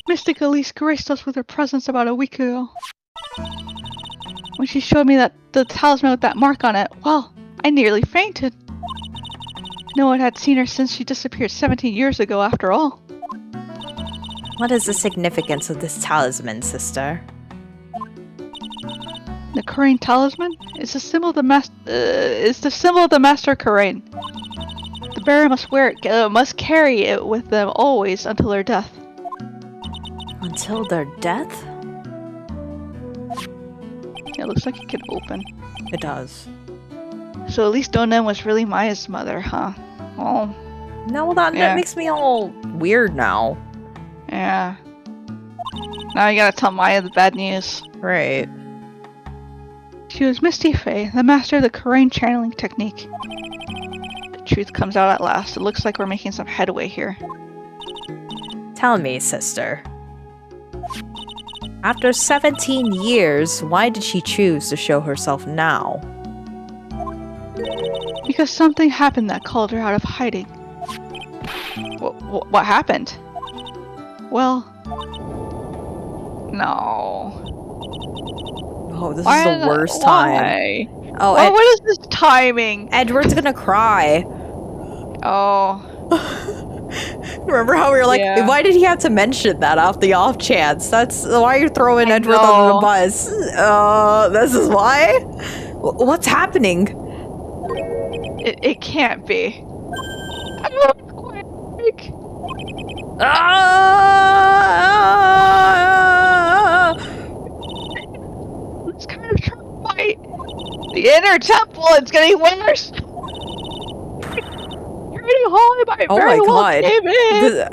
Mystic Elise graced us with her presence about a week ago. When she showed me that the talisman with that mark on it, well, I nearly fainted. No one had seen her since she disappeared 17 years ago, after all. What is the significance of this talisman, sister? The Karain talisman is the symbol of the master Karain. The bearer must wear it, must carry it with them always until their death. Until their death? It looks like it can open. It does. So at least Donan was really Maya's mother, huh? Oh. No, that makes me all weird now. Yeah. Now you gotta tell Maya the bad news. Right. She was Misty Fae, the master of the Karain channeling technique. The truth comes out at last. It looks like we're making some headway here. Tell me, sister. After 17 years, why did she choose to show herself now? Because something happened that called her out of hiding. What happened? Well... No... Oh, this is the worst time. Oh, what is this timing? Edward's gonna cry. Oh. Remember how we were like, why did he have to mention that off the off chance? That's why you're throwing Edward under the bus. This is why? What's happening? It can't be. Earthquake. It's kind of trying to fight. The inner temple, it's getting worse. You're getting holy by very well, David.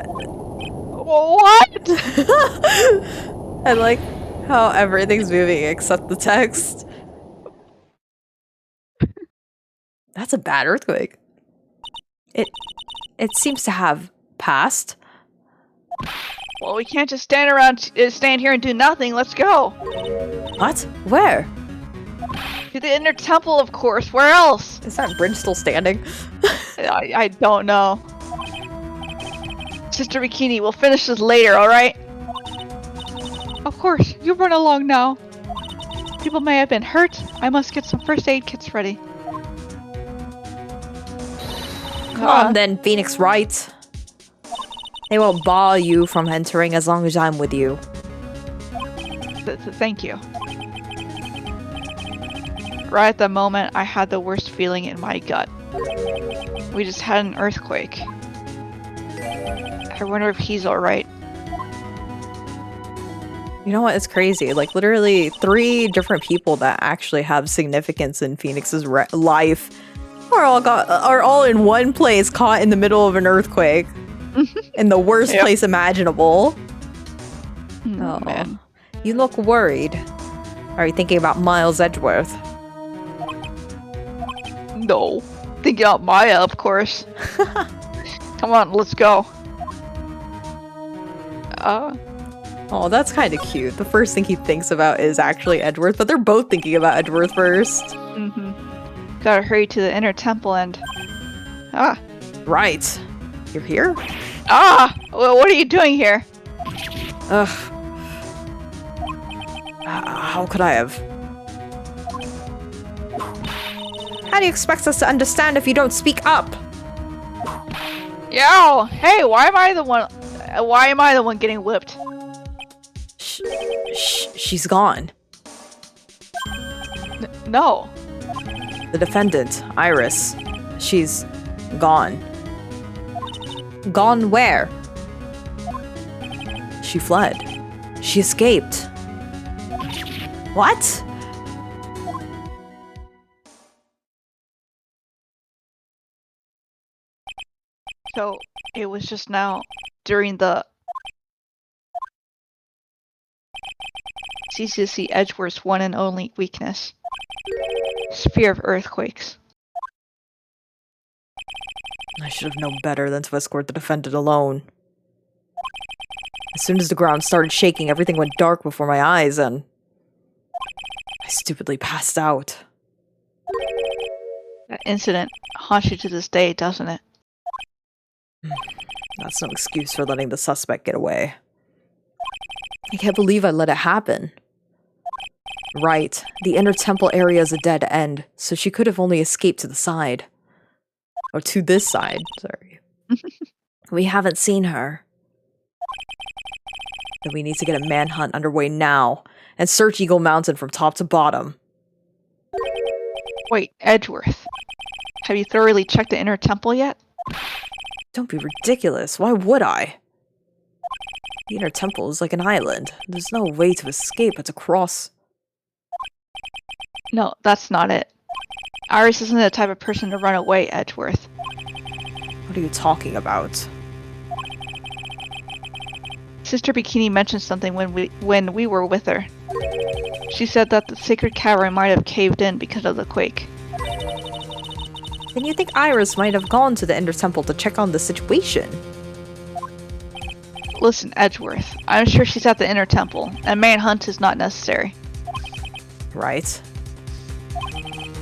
What? I like how everything's moving except the text. That's a bad earthquake. It seems to have passed. Well, we can't just stand here and do nothing. Let's go. What? Where? To the inner temple, of course. Where else? Is that bridge still standing? I don't know. Sister Bikini, we'll finish this later, alright? Of course. You run along now. People may have been hurt. I must get some first aid kits ready. Come on then, Phoenix Wright. They won't bar you from entering as long as I'm with you. Thank you. Right at the moment, I had the worst feeling in my gut. We just had an earthquake. I wonder if he's alright. You know what? It's crazy. Like, literally 3 different people that actually have significance in Phoenix's life are all in one place, caught in the middle of an earthquake. In the worst place imaginable. Oh, man. You look worried. Are you thinking about Miles Edgeworth? No. Thinking about Maya, of course. Come on, let's go. Oh, that's kind of cute. The first thing he thinks about is actually Edgeworth, but they're both thinking about Edgeworth first. Gotta hurry to the inner temple and... Right. You're here? Well, what are you doing here? Ugh. How could I have? How do you expect us to understand if you don't speak up? Yo! Hey, why am I the one getting whipped? She's gone. No. The defendant, Iris. She's gone. Gone where? She fled. She escaped. What? So, it was just now, during the... CCC Edgeworth's one and only weakness. Fear of earthquakes. I should have known better than to escort the defendant alone. As soon as the ground started shaking, everything went dark before my eyes, and I stupidly passed out. That incident haunts you to this day, doesn't it? That's no excuse for letting the suspect get away. I can't believe I let it happen. Right, the inner temple area is a dead end, so she could have only escaped to the side. Or to this side, sorry. We haven't seen her. Then we need to get a manhunt underway now, and search Eagle Mountain from top to bottom. Wait, Edgeworth. Have you thoroughly checked the inner temple yet? Don't be ridiculous, why would I? The inner temple is like an island. There's no way to escape but to cross. No, that's not it. Iris isn't the type of person to run away, Edgeworth. What are you talking about? Sister Bikini mentioned something when we were with her. She said that the sacred cavern might have caved in because of the quake. Then you think Iris might have gone to the inner temple to check on the situation? Listen, Edgeworth, I'm sure she's at the inner temple. A manhunt is not necessary. Right.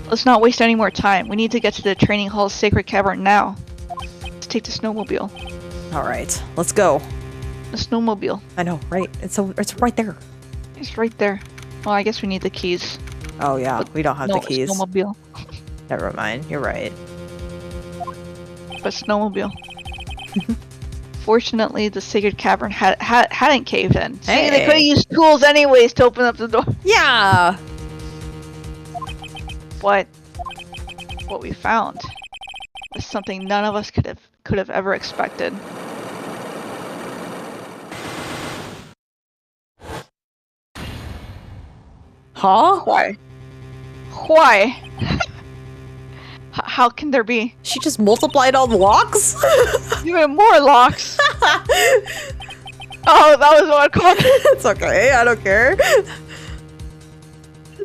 Let's not waste any more time. We need to get to the training hall's sacred cavern now. Let's take the snowmobile. Alright, let's go. The snowmobile. I know, right? It's right there. It's right there. Well, I guess we need the keys. Oh yeah, But we don't have no, the keys. Snowmobile. Never mind, you're right. But snowmobile. Fortunately, the sacred cavern hadn't caved in. See, they Hey. could have used tools anyways to open up the door. Yeah! But what we found was something none of us could have ever expected. Huh? Why? Why? How can there be She just multiplied all the locks? even more locks? Oh, that was one comment. It's okay, I don't care.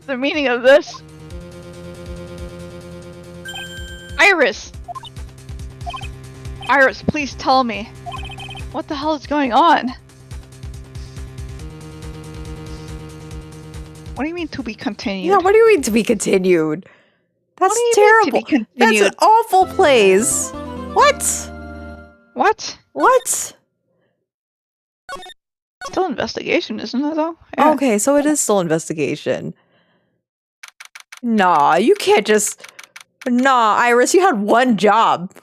The meaning of this. Iris! Iris, please tell me. What the hell is going on? What do you mean to be continued? Yeah, what do you mean to be continued? That's What do you mean to terrible. be That's continued? an awful place. What? What? What? Still investigation, isn't it though? Yeah. Okay, so it is still investigation. Nah, you can't just... Nah, Iris, you had one job.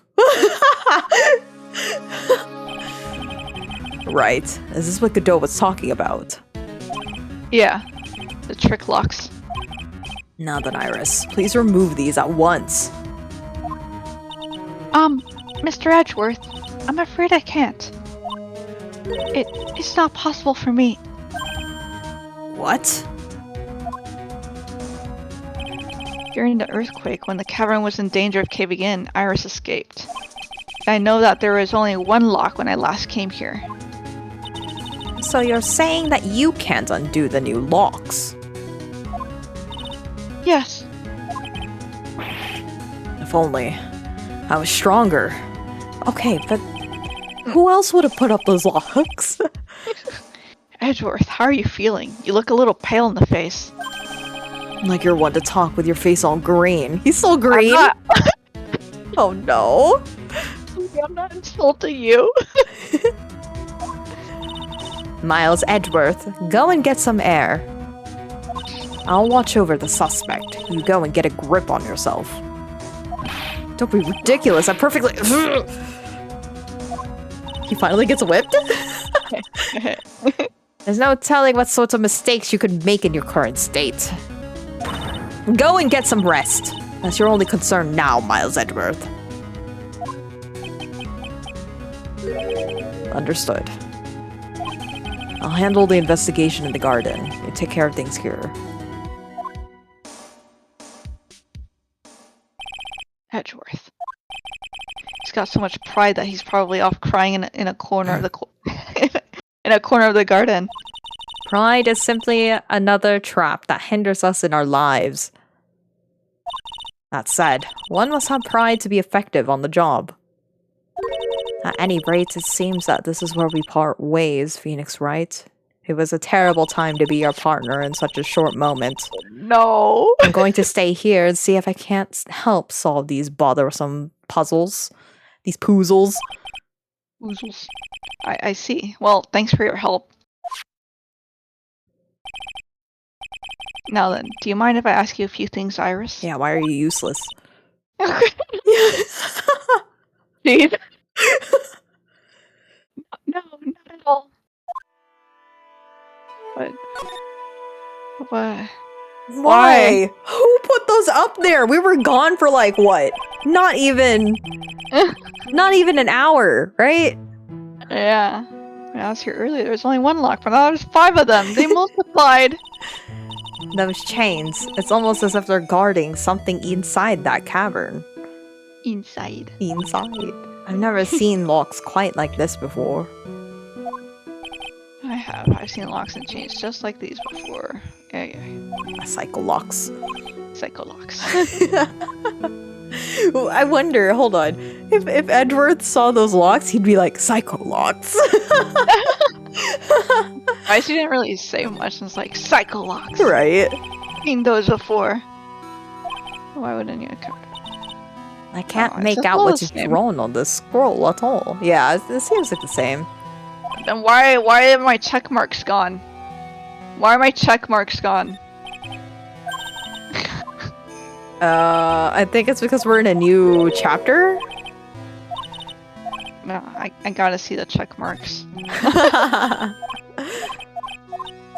Right. Is this what Godot was talking about? Yeah. The trick locks. Now then, Iris, please remove these at once. Mr. Edgeworth, I'm afraid I can't. It's not possible for me. What? During the earthquake, when the cavern was in danger of caving in, Iris escaped. I know that there was only one lock when I last came here. So you're saying that you can't undo the new locks? Yes. If only I was stronger. Okay, but who else would have put up those locks? Edgeworth, how are you feeling? You look a little pale in the face. Like you're one to talk with your face all green. He's still green? I'm not, Oh no. I'm not insulting you. Miles Edgeworth, go and get some air. I'll watch over the suspect. You go and get a grip on yourself. Don't be ridiculous. I perfectly... He finally gets whipped? There's no telling what sorts of mistakes you could make in your current state. Go and get some rest. That's your only concern now, Miles Edgeworth. Understood. I'll handle the investigation in the garden. You take care of things here. Edgeworth. He's got so much pride that he's probably off crying in a corner of the in a corner of the garden. Pride is simply another trap that hinders us in our lives. That said, one must have pride to be effective on the job. At any rate, it seems that this is where we part ways, Phoenix Wright. It was a terrible time to be your partner in such a short moment. No. I'm going to stay here and see if I can't help solve these bothersome puzzles. These poozles. Oozles. I see. Well, thanks for your help. Now then, do you mind if I ask you a few things, Iris? Yeah, why are you useless? Jeez. No, not at all. What? What? Why? Who put those up there? We were gone for like what? Not even an hour, right? Yeah. When I was here earlier, there was only one lock, but now there's 5 of them. They multiplied. Those chains. It's almost as if they're guarding something inside that cavern. Inside. Inside. I've never seen locks quite like this before. I have. I've seen locks and chains just like these before. Yeah. Psycho locks. Psycho locks. I wonder, hold on. If Edgeworth saw those locks, he'd be like, psycho locks. I didn't really say much. It's like psycho locks. Right. I've seen those before. Why wouldn't you? I can't Oh, make it's out all what's the same. drawn on this scroll at all. Yeah, it seems like the same. Then why are my check marks gone? Why are my check marks gone? I think it's because we're in a new chapter. No, I gotta see the check marks.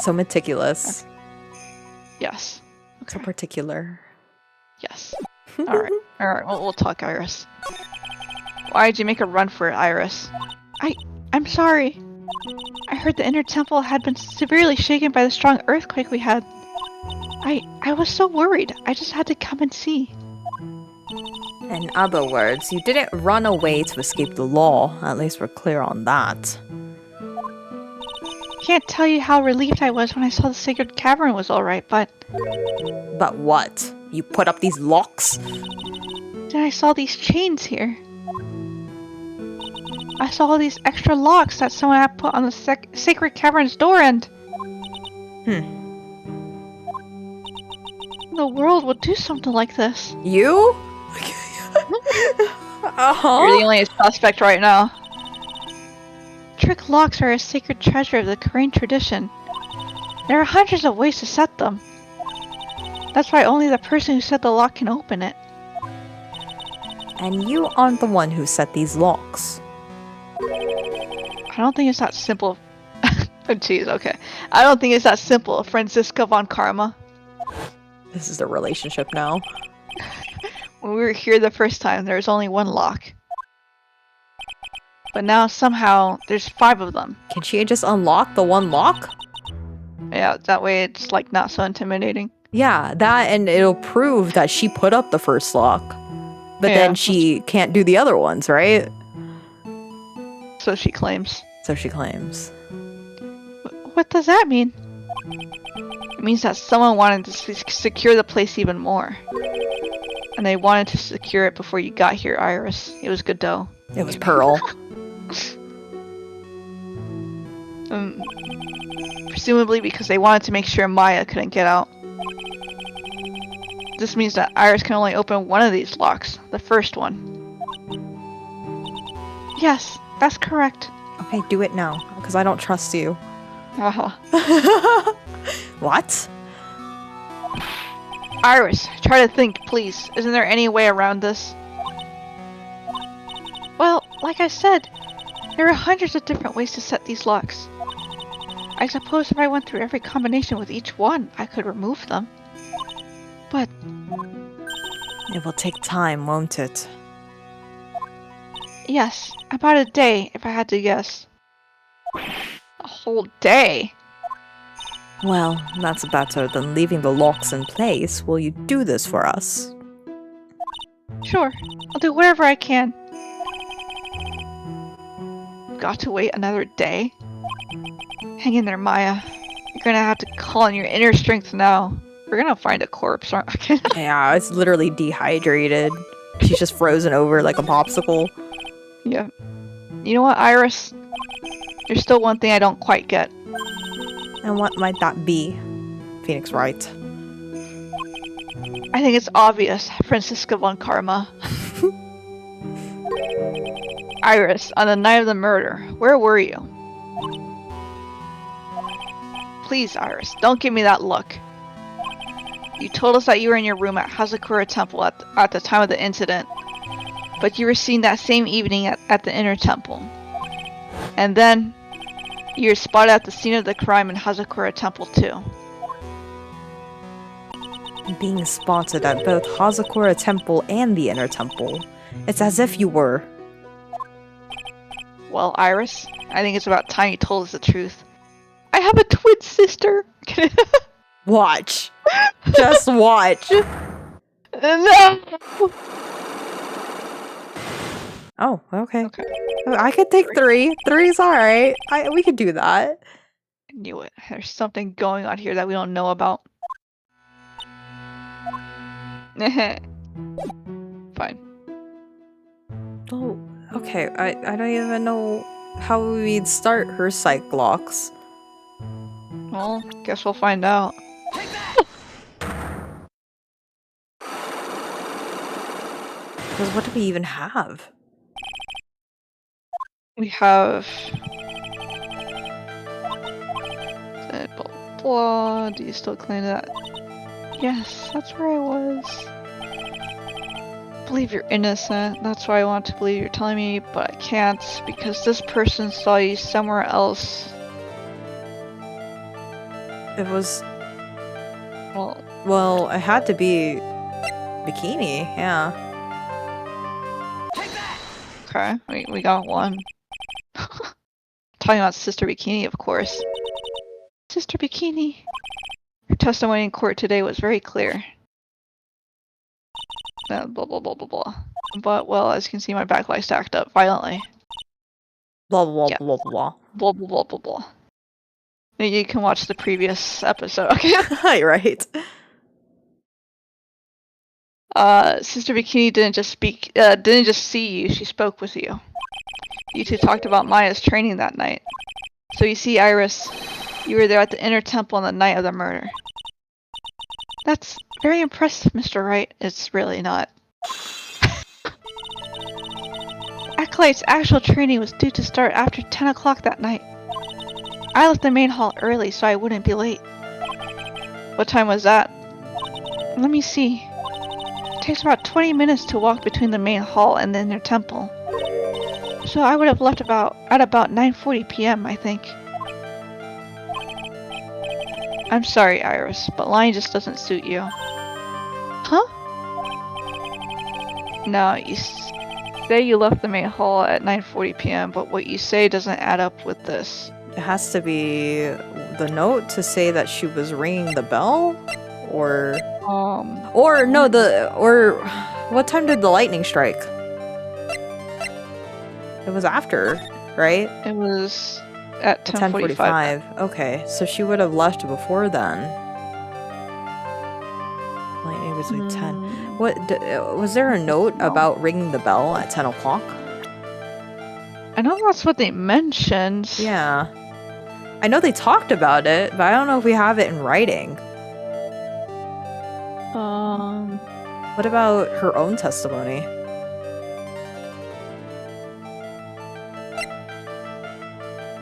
So meticulous. Yes. So particular. Yes. Alright. Alright, we'll talk, Iris. Why'd you make a run for it, Iris? I'm sorry. I heard the inner temple had been severely shaken by the strong earthquake we had. I was so worried. I just had to come and see. In other words, you didn't run away to escape the law. At least we're clear on that. Can't tell you how relieved I was when I saw the sacred cavern was alright, but But what? You put up these locks? then I saw these chains here. I saw all these extra locks that someone had put on the sacred cavern's door, and the world would do something like this. You? You're the only suspect right now. Trick locks are a sacred treasure of the Korean tradition. There are hundreds of ways to set them. That's why only the person who set the lock can open it. And you aren't the one who set these locks. I don't think it's that simple. Oh, jeez, okay. I don't think it's that simple, Franziska von Karma. This is the relationship now. When we were here the first time, there was only one lock. But now somehow there's 5 of them. Can she just unlock the one lock? Yeah, that way it's like not so intimidating. Yeah, that, and it'll prove that she put up the first lock. But Yeah. then she can't do the other ones, right? So she claims. So she claims. What does that mean? It means that someone wanted to secure the place even more. And they wanted to secure it before you got here, Iris. It was Godot. It was Pearl. Presumably because they wanted to make sure Maya couldn't get out. This means that Iris can only open one of these locks, the first one. Yes, that's correct. Okay, do it now, because I don't trust you. Uh-huh. What? Iris, try to think, please. Isn't there any way around this? Well, like I said, there are hundreds of different ways to set these locks. I suppose if I went through every combination with each one, I could remove them. But It will take time, won't it? yes, about a day, if I had to guess. A whole day? Well, that's better than leaving the locks in place. Will you do this for us? Sure, I'll do whatever I can. Got to wait another day? Hang in there, Maya. You're gonna have to call on your inner strength now. We're gonna find a corpse, aren't we? Yeah, it's literally dehydrated. She's just frozen over like a popsicle. Yeah. You know what, Iris? There's still one thing I don't quite get. And what might that be? Phoenix writes. I think it's obvious, Franziska von Karma. Iris, on the night of the murder, where were you? Please, Iris, don't give me that look. You told us that you were in your room at Hazakura Temple at the time of the incident, but you were seen that same evening at the Inner Temple. And then, you were spotted at the scene of the crime in Hazakura Temple too. Being spotted at both Hazakura Temple and the Inner Temple. It's as if you were. Well, Iris, I think it's about time you told us the truth. I have a twin sister! Watch. Just watch. No! Oh, okay. Okay. I could take 3. 3's alright. We could do that. I knew it. There's something going on here that we don't know about. Fine. Oh, okay. I don't even know how we'd start her psych locks. Well, guess we'll find out. Because what do we even have? We have... blah, blah. Do you still claim that? Yes, that's where I was. Believe you're innocent. That's why I want to believe you're telling me, but I can't because this person saw you somewhere else. It was... Well, it had to be... Bikini, yeah. okay, we got one. Talking about Sister Bikini, of course. Sister Bikini. Her testimony in court today was very clear. Blah blah blah blah blah. But well, as you can see, my backlight stacked up violently. Blah blah Yeah. blah blah. Blah blah blah blah blah. You can watch the previous episode. Okay. You're right. Sister Bikini didn't just see you. She spoke with you. You two talked about Maya's training that night. So you see, Iris, you were there at the Inner Temple on the night of the murder. That's very impressive, Mr. Wright. It's really not. Acolyte's actual training was due to start after 10 o'clock that night. I left the main hall early so I wouldn't be late. What time was that? Let me see. It takes about 20 minutes to walk between the main hall and the Inner Temple. So I would have left at about 9:40 p.m., I think. I'm sorry, Iris, but lying just doesn't suit you. Huh? No, you say you left the main hall at 9:40 p.m., but what you say doesn't add up with this. It has to be the note to say that she was ringing the bell? Or what time did the lightning strike? It was after, right? It was at 10:45. 10:45. Okay, so she would have left before then. Lightning was like 10. What was there a note about ringing the bell at 10 o'clock? I know that's what they mentioned. Yeah. I know they talked about it, but I don't know if we have it in writing. What about her own testimony?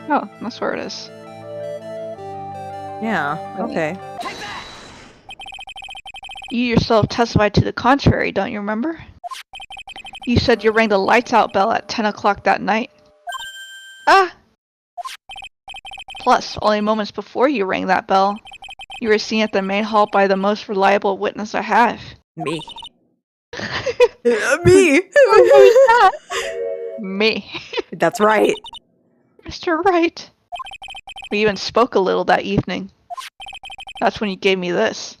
Oh, that's where it is. Yeah, okay. You yourself testified to the contrary, don't you remember? You said you rang the lights out bell at 10 o'clock that night. Ah! Plus, only moments before you rang that bell, you were seen at the main hall by the most reliable witness I have. Me. Me! Me. That's right. Mr. Wright. We even spoke a little that evening. That's when you gave me this.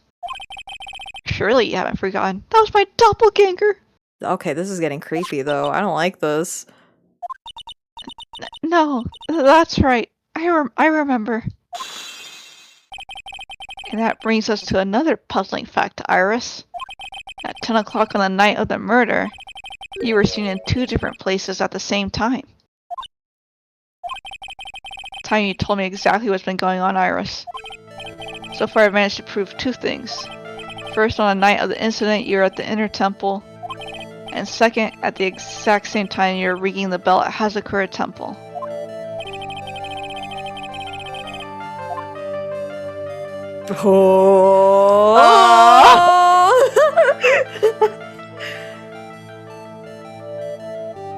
Surely you haven't forgotten. That was my doppelganger! Okay, this is getting creepy though. I don't like this. No, that's right. I remember. And that brings us to another puzzling fact, Iris. At 10 o'clock on the night of the murder, you were seen in 2 different places at the same time. Time you told me exactly what's been going on, Iris. So far I've managed to prove 2 things. First, on the night of the incident, you're at the inner temple. And second, at the exact same time, you're ringing the bell at Hazakura Temple.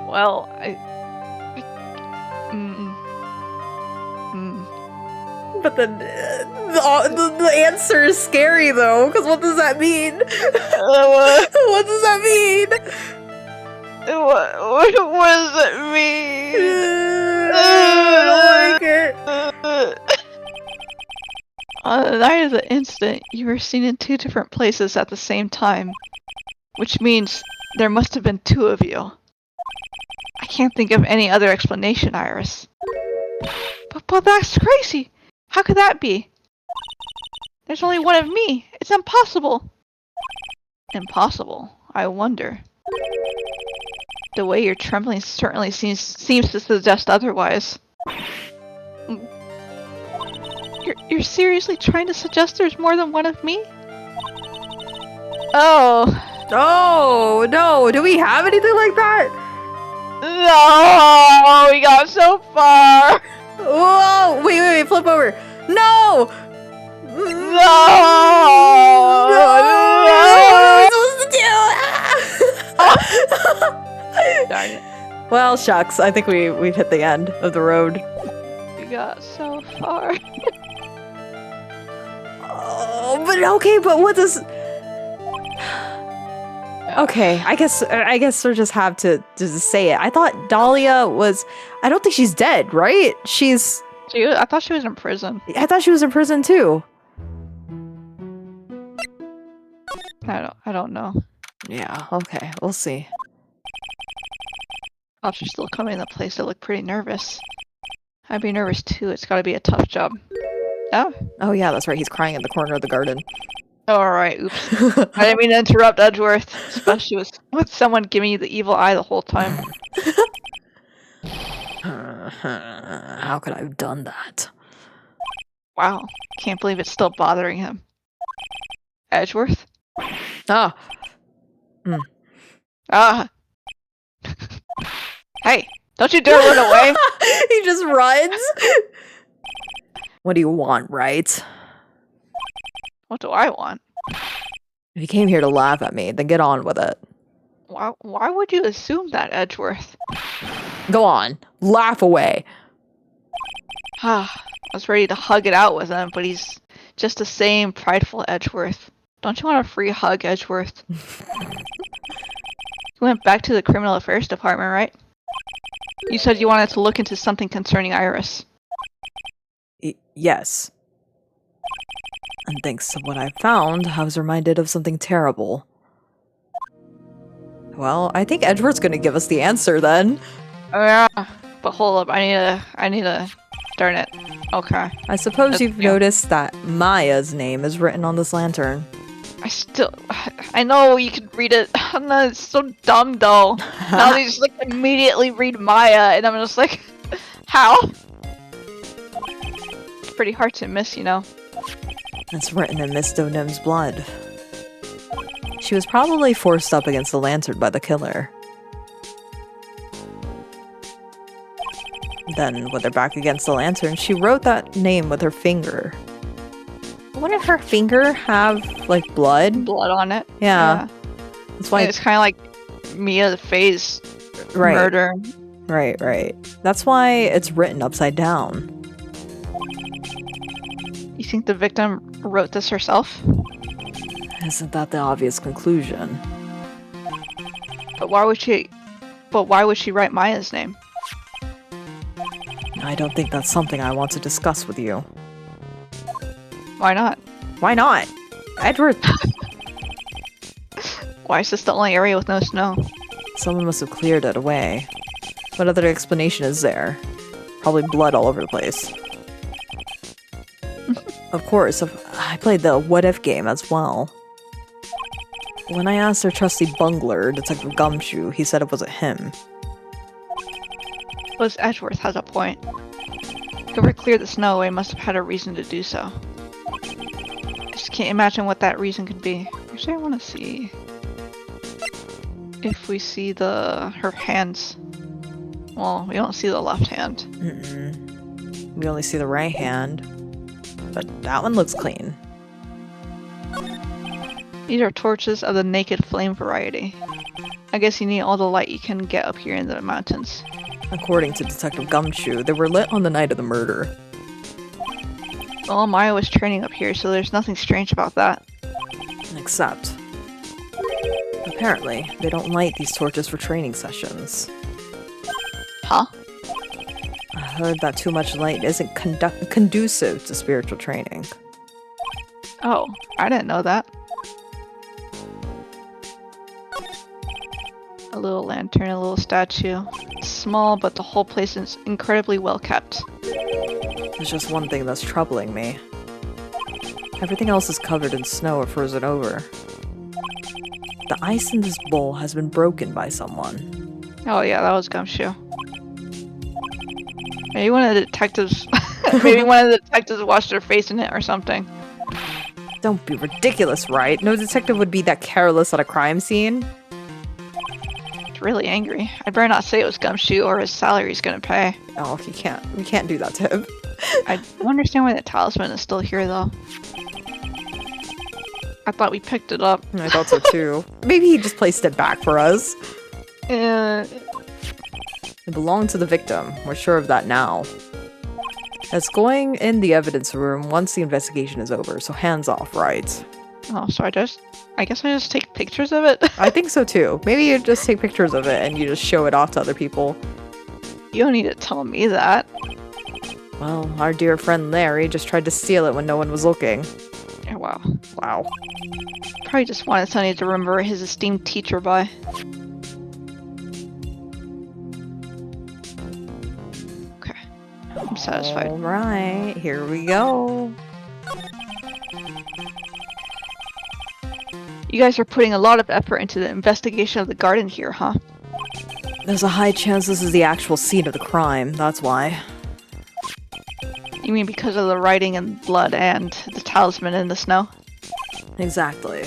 Well, But then the answer is scary though, because what does that mean? What does that mean? What does it mean? I don't like it. On the night of the incident, you were seen in 2 different places at the same time, which means there must have been 2 of you. I can't think of any other explanation, Iris. But that's crazy! How could that be? There's only one of me! It's impossible! Impossible? I wonder. The way you're trembling certainly seems to suggest otherwise. You're seriously trying to suggest there's more than one of me? Oh. Oh, no. Do we have anything like that? No! We got so far! Whoa! Wait, flip over. No! No! What are we supposed to do? Darn it. Well, shucks. I think we've hit the end of the road. We got so far. Oh, but okay, but what does... Okay, I guess we'll just have to just say it. I thought Dahlia was... I don't think she's dead, right? I thought she was in prison. I thought she was in prison too. I don't know. Yeah, okay, we'll see. Cops are still coming in the place. They look pretty nervous. I'd be nervous too. It's gotta be a tough job. Oh? Oh yeah, that's right. He's crying in the corner of the garden. Alright, oops. I didn't mean to interrupt Edgeworth, especially with someone giving you the evil eye the whole time. How could I have done that? Wow, can't believe it's still bothering him. Edgeworth? Ah. Ah! Hey, don't you dare run away! He just runs! What do you want, right? What do I want? If you came here to laugh at me, then get on with it. Why would you assume that, Edgeworth? Go on, laugh away. I was ready to hug it out with him, but he's just the same prideful Edgeworth. Don't you want a free hug, Edgeworth? You went back to the Criminal Affairs Department, right? You said you wanted to look into something concerning Iris. Yes. And thanks to what I found, I was reminded of something terrible. Well, I think Edward's gonna give us the answer then. Oh yeah, but hold up, I need to, darn it. Okay. I suppose you've noticed that Maya's name is written on this lantern. I know you can read it. No, it's so dumb though. Now they just like immediately read Maya, and I'm just like, how? It's pretty hard to miss, you know. It's written in Miss Donim's blood. She was probably forced up against the lantern by the killer. Then, with her back against the lantern, she wrote that name with her finger. Wouldn't her finger have, like, blood? Blood on it. Yeah. That's why it's kind of like Mia's face murder. Right. That's why it's written upside down. You think the victim wrote this herself? Isn't that the obvious conclusion? But why would she write Maya's name? I don't think that's something I want to discuss with you. Why not? Why not? Edward! Why is this the only area with no snow? Someone must have cleared it away. What other explanation is there? Probably blood all over the place. Of course, I played the what if game as well. When I asked their trusty bungler, Detective Gumshoe, he said it wasn't him. But Edgeworth has a point. Whoever cleared the snow away must have had a reason to do so. can't imagine what that reason could be. Actually, I want to see if we see her hands. Well, we don't see the left hand. We only see the right hand, but that one looks clean. These are torches of the naked flame variety. I guess you need all the light you can get up here in the mountains. According to Detective Gumshoe, they were lit on the night of the murder. Well, Maya was training up here, so there's nothing strange about that. Except, apparently, they don't light these torches for training sessions. Huh? I heard that too much light isn't conducive to spiritual training. Oh, I didn't know that. A little lantern, a little statue. It's small, but the whole place is incredibly well kept. There's just one thing that's troubling me. Everything else is covered in snow or frozen over. The ice in this bowl has been broken by someone. Oh yeah, that was Gumshoe. Maybe one of the detectives maybe one of the detectives washed their face in it or something. Don't be ridiculous, right? No detective would be that careless at a crime scene. It's really angry. I'd better not say it was Gumshoe or his salary's gonna pay. Oh, you can't. We can't do that to him. I don't understand why the talisman is still here though. I thought we picked it up. I thought so too. Maybe he just placed it back for us. It belonged to the victim. We're sure of that now. It's going in the evidence room once the investigation is over, so hands off, right? Oh, so I guess I just take pictures of it? I think so too. Maybe you just take pictures of it and you just show it off to other people. You don't need to tell me that. Well, our dear friend Larry just tried to steal it when no one was looking. Yeah, wow. Wow. Probably just wanted Sonny to remember his esteemed teacher by. Okay. I'm satisfied. Alright, here we go. You guys are putting a lot of effort into the investigation of the garden here, huh? There's a high chance this is the actual scene of the crime, that's why. You mean because of the writing and blood and the talisman in the snow? Exactly.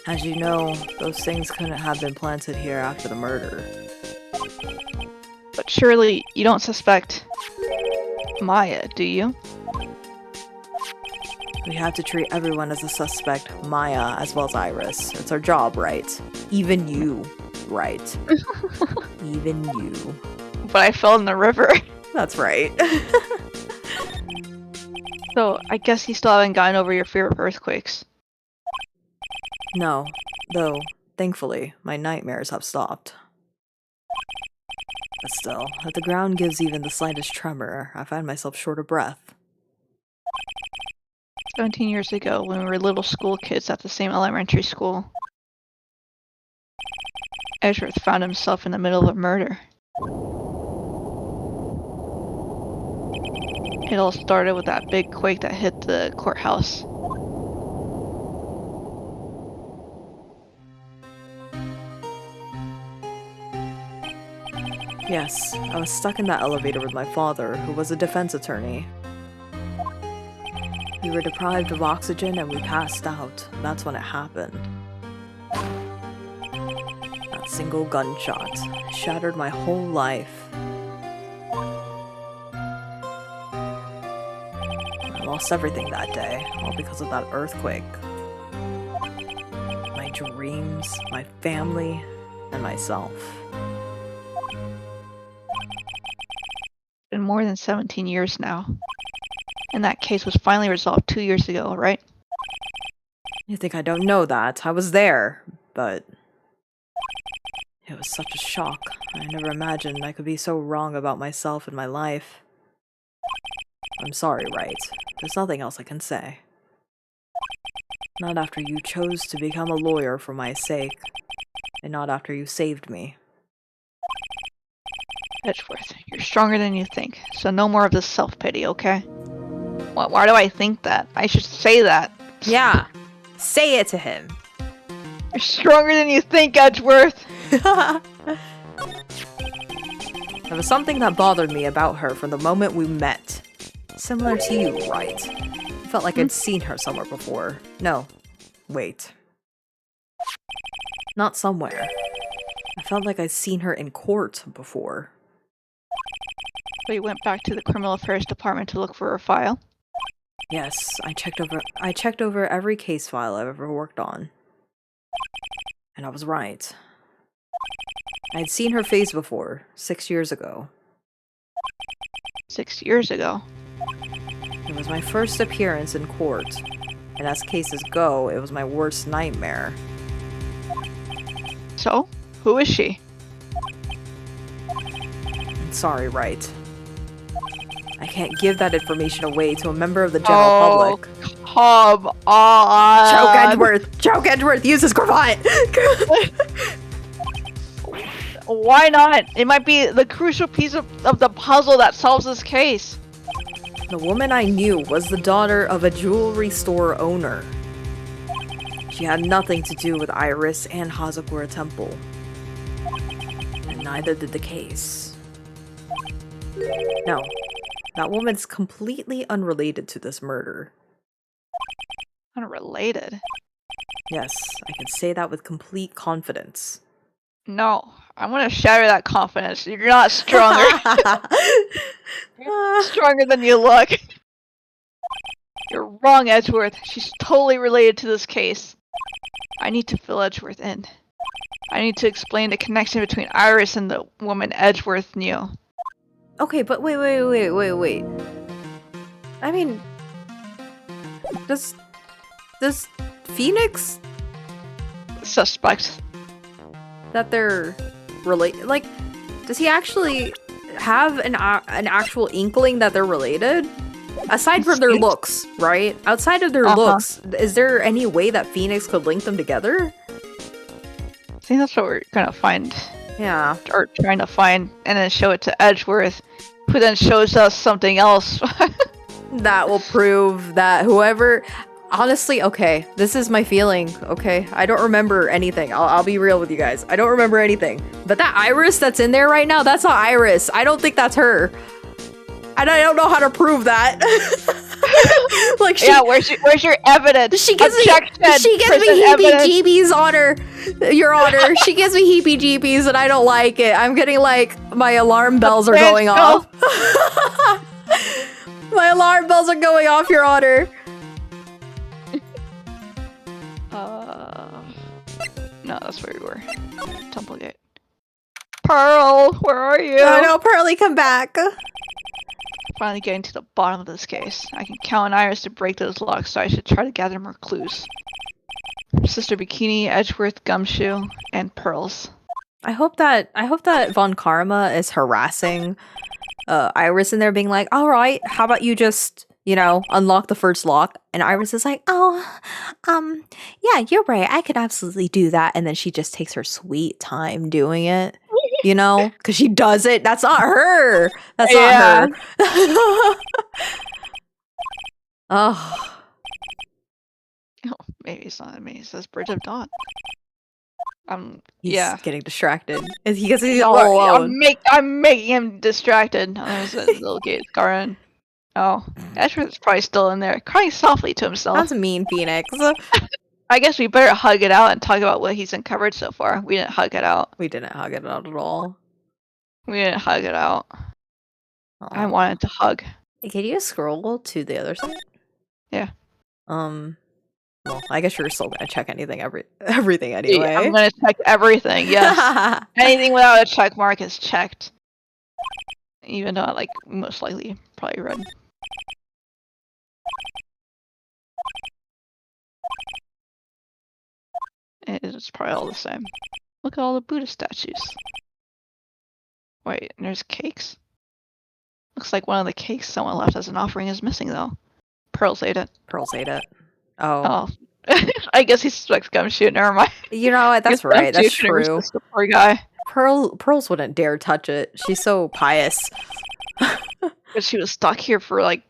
As you know, those things couldn't have been planted here after the murder. But surely you don't suspect Maya, do you? We have to treat everyone as a suspect, Maya as well as Iris. It's our job, right? Even you, right? Even you. But I fell in the river. That's right. So, I guess you still haven't gotten over your fear of earthquakes. No, though, thankfully, my nightmares have stopped. But still, if the ground gives even the slightest tremor, I find myself short of breath. 17 years ago, when we were little school kids at the same elementary school, Edgeworth found himself in the middle of a murder. It all started with that big quake that hit the courthouse. Yes, I was stuck in that elevator with my father, who was a defense attorney. We were deprived of oxygen and we passed out. That's when it happened. That single gunshot shattered my whole life. I lost everything that day, all because of that earthquake. My dreams, my family, and myself. It's been more than 17 years now. And that case was finally resolved 2 years ago, right? You think I don't know that? I was there, but it was such a shock. I never imagined I could be so wrong about myself and my life. I'm sorry, right? There's nothing else I can say. Not after you chose to become a lawyer for my sake, and not after you saved me. Edgeworth, you're stronger than you think, so no more of this self-pity, okay? Why do I think that? I should say that. Yeah, say it to him. You're stronger than you think, Edgeworth! There was something that bothered me about her from the moment we met. Similar to you, right? I felt like I'd seen her somewhere before. No. Wait. Not somewhere. I felt like I'd seen her in court before. We went back to the criminal affairs department to look for her file. Yes, I checked over every case file I've ever worked on. And I was right. I'd seen her face before, 6 years ago. 6 years ago. It was my first appearance in court, and as cases go, it was my worst nightmare. So, who is she? I'm sorry, Wright. I can't give that information away to a member of the general public. Come on! Choke Edgeworth! Choke Edgeworth! Use his cravat! Why not? It might be the crucial piece of the puzzle that solves this case. The woman I knew was the daughter of a jewelry store owner. She had nothing to do with Iris and Hazakura Temple. And neither did the case. No, that woman's completely unrelated to this murder. Unrelated? Yes, I can say that with complete confidence. No, I'm gonna shatter that confidence. You're not stronger. You're stronger than you look. You're wrong, Edgeworth. She's totally related to this case. I need to fill Edgeworth in. I need to explain the connection between Iris and the woman Edgeworth knew. Okay, but wait. I mean, does Phoenix Suspect. that they're related? Like, does he actually have an actual inkling that they're related? Aside from their looks, right? Outside of their looks, is there any way that Phoenix could link them together? I think that's what we're gonna find. Yeah. Or trying to find, and then show it to Edgeworth, who then shows us something else. That will prove that whoever... Honestly, okay, this is my feeling, okay? I don't remember anything. I'll be real with you guys. I don't remember anything. But that Iris that's in there right now, that's not Iris. I don't think that's her. And I don't know how to prove that. Like, yeah, where's your evidence? She gives me heebie-jeebies on her, Your Honor. She gives me heebie-jeebies and I don't like it. I'm getting like, my alarm bells are going off. My alarm bells are going off, Your Honor. No, that's where we were. Templegate. Pearl, where are you? Oh no, Pearly, come back. Finally getting to the bottom of this case. I can count on Iris to break those locks, so I should try to gather more clues. Sister Bikini, Edgeworth, Gumshoe, and Pearls. I hope that Von Karma is harassing Iris in there, being like, all right, how about you just, you know, unlock the first lock? And Iris is like, oh, yeah, you're right. I could absolutely do that. And then she just takes her sweet time doing it, you know, because she does it. That's not her. That's not her. Oh. Oh, maybe it's not me. It says Bridge of Dawn. He's yeah. getting distracted. Because he's all alone. I'm making him distracted. Oh, there's a little gate Garin. Oh, Edgeworth's probably still in there, crying softly to himself. That's mean, Phoenix. I guess we better hug it out and talk about what he's uncovered so far. We didn't hug it out. We didn't hug it out at all. We didn't hug it out. Aww. I wanted to hug. Can you scroll to the other side? Yeah. Well, I guess you're still gonna check everything anyway. I'm gonna check everything, yes. Anything without a check mark is checked. Even though I, like, most likely probably read. It's probably all the same. Look at all the Buddha statues. Wait, and there's cakes? Looks like one of the cakes someone left as an offering is missing, though. Pearls ate it. Pearls ate it. Oh. I guess he suspects Gumshoe, never mind. You know what, that's right, that's true. The poor guy. Pearls wouldn't dare touch it. She's so pious. But she was stuck here for like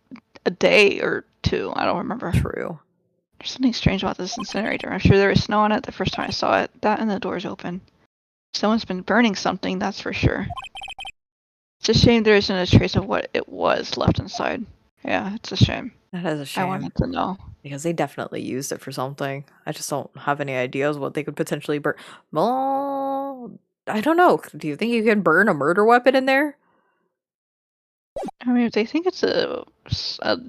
a day or two, I don't remember. True. There's something strange about this incinerator. I'm sure there was snow on it the first time I saw it. That and the door's open. Someone's been burning something, that's for sure. It's a shame there isn't a trace of what it was left inside. Yeah, it's a shame. That is a I shame. wanted to know. Because they definitely used it for something. I just don't have any ideas what they could potentially burn. Well, I don't know. Do you think you can burn a murder weapon in there? I mean, if they think it's a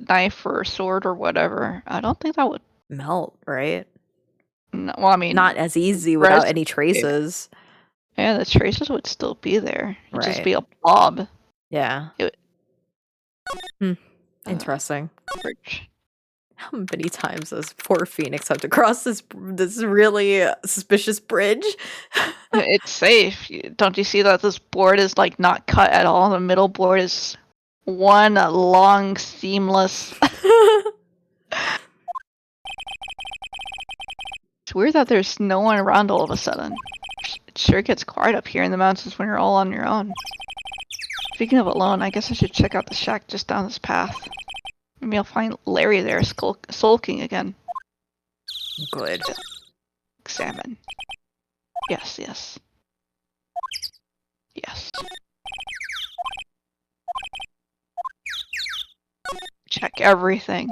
knife or a sword or whatever, I don't think that would. Melt, right? No, well, I mean, Not as easy res- without any traces. Yeah, the traces would still be there. It'd just Right. be a blob. Yeah. It Interesting. Fridge. How many times does poor Phoenix have to cross this really suspicious bridge? It's safe. Don't you see that this board is like not cut at all? The middle board is one long seamless. It's weird that there's no one around all of a sudden. It sure gets quiet up here in the mountains when you're all on your own. Speaking of alone, I guess I should check out the shack just down this path. Maybe I'll find Larry there sulking again. Good. Examine. Yes, yes. Yes. Check everything.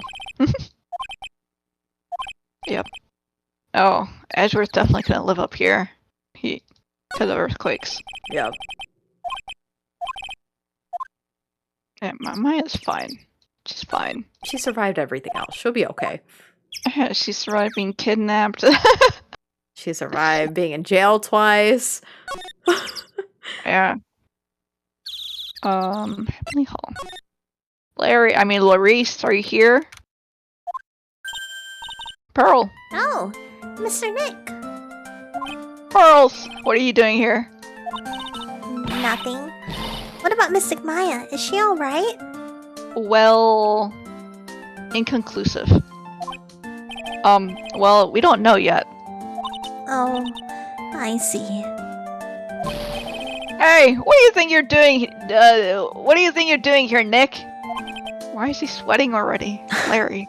Yep. Oh, Edgeworth's definitely gonna live up here. Because of earthquakes. Yep. Yeah, Maya's fine. She's fine. She survived everything else. She'll be okay. She survived being kidnapped. She survived being in jail twice. Yeah. Heavenly Hall. Larice, are you here? Pearl. Oh, Mr. Nick. Pearls, what are you doing here? Nothing. What about Mystic Maya? Is she alright? Well, inconclusive. Well, we don't know yet. Oh, I see. Hey, what do you think you're doing? What do you think you're doing here, Nick? Why is he sweating already, Larry?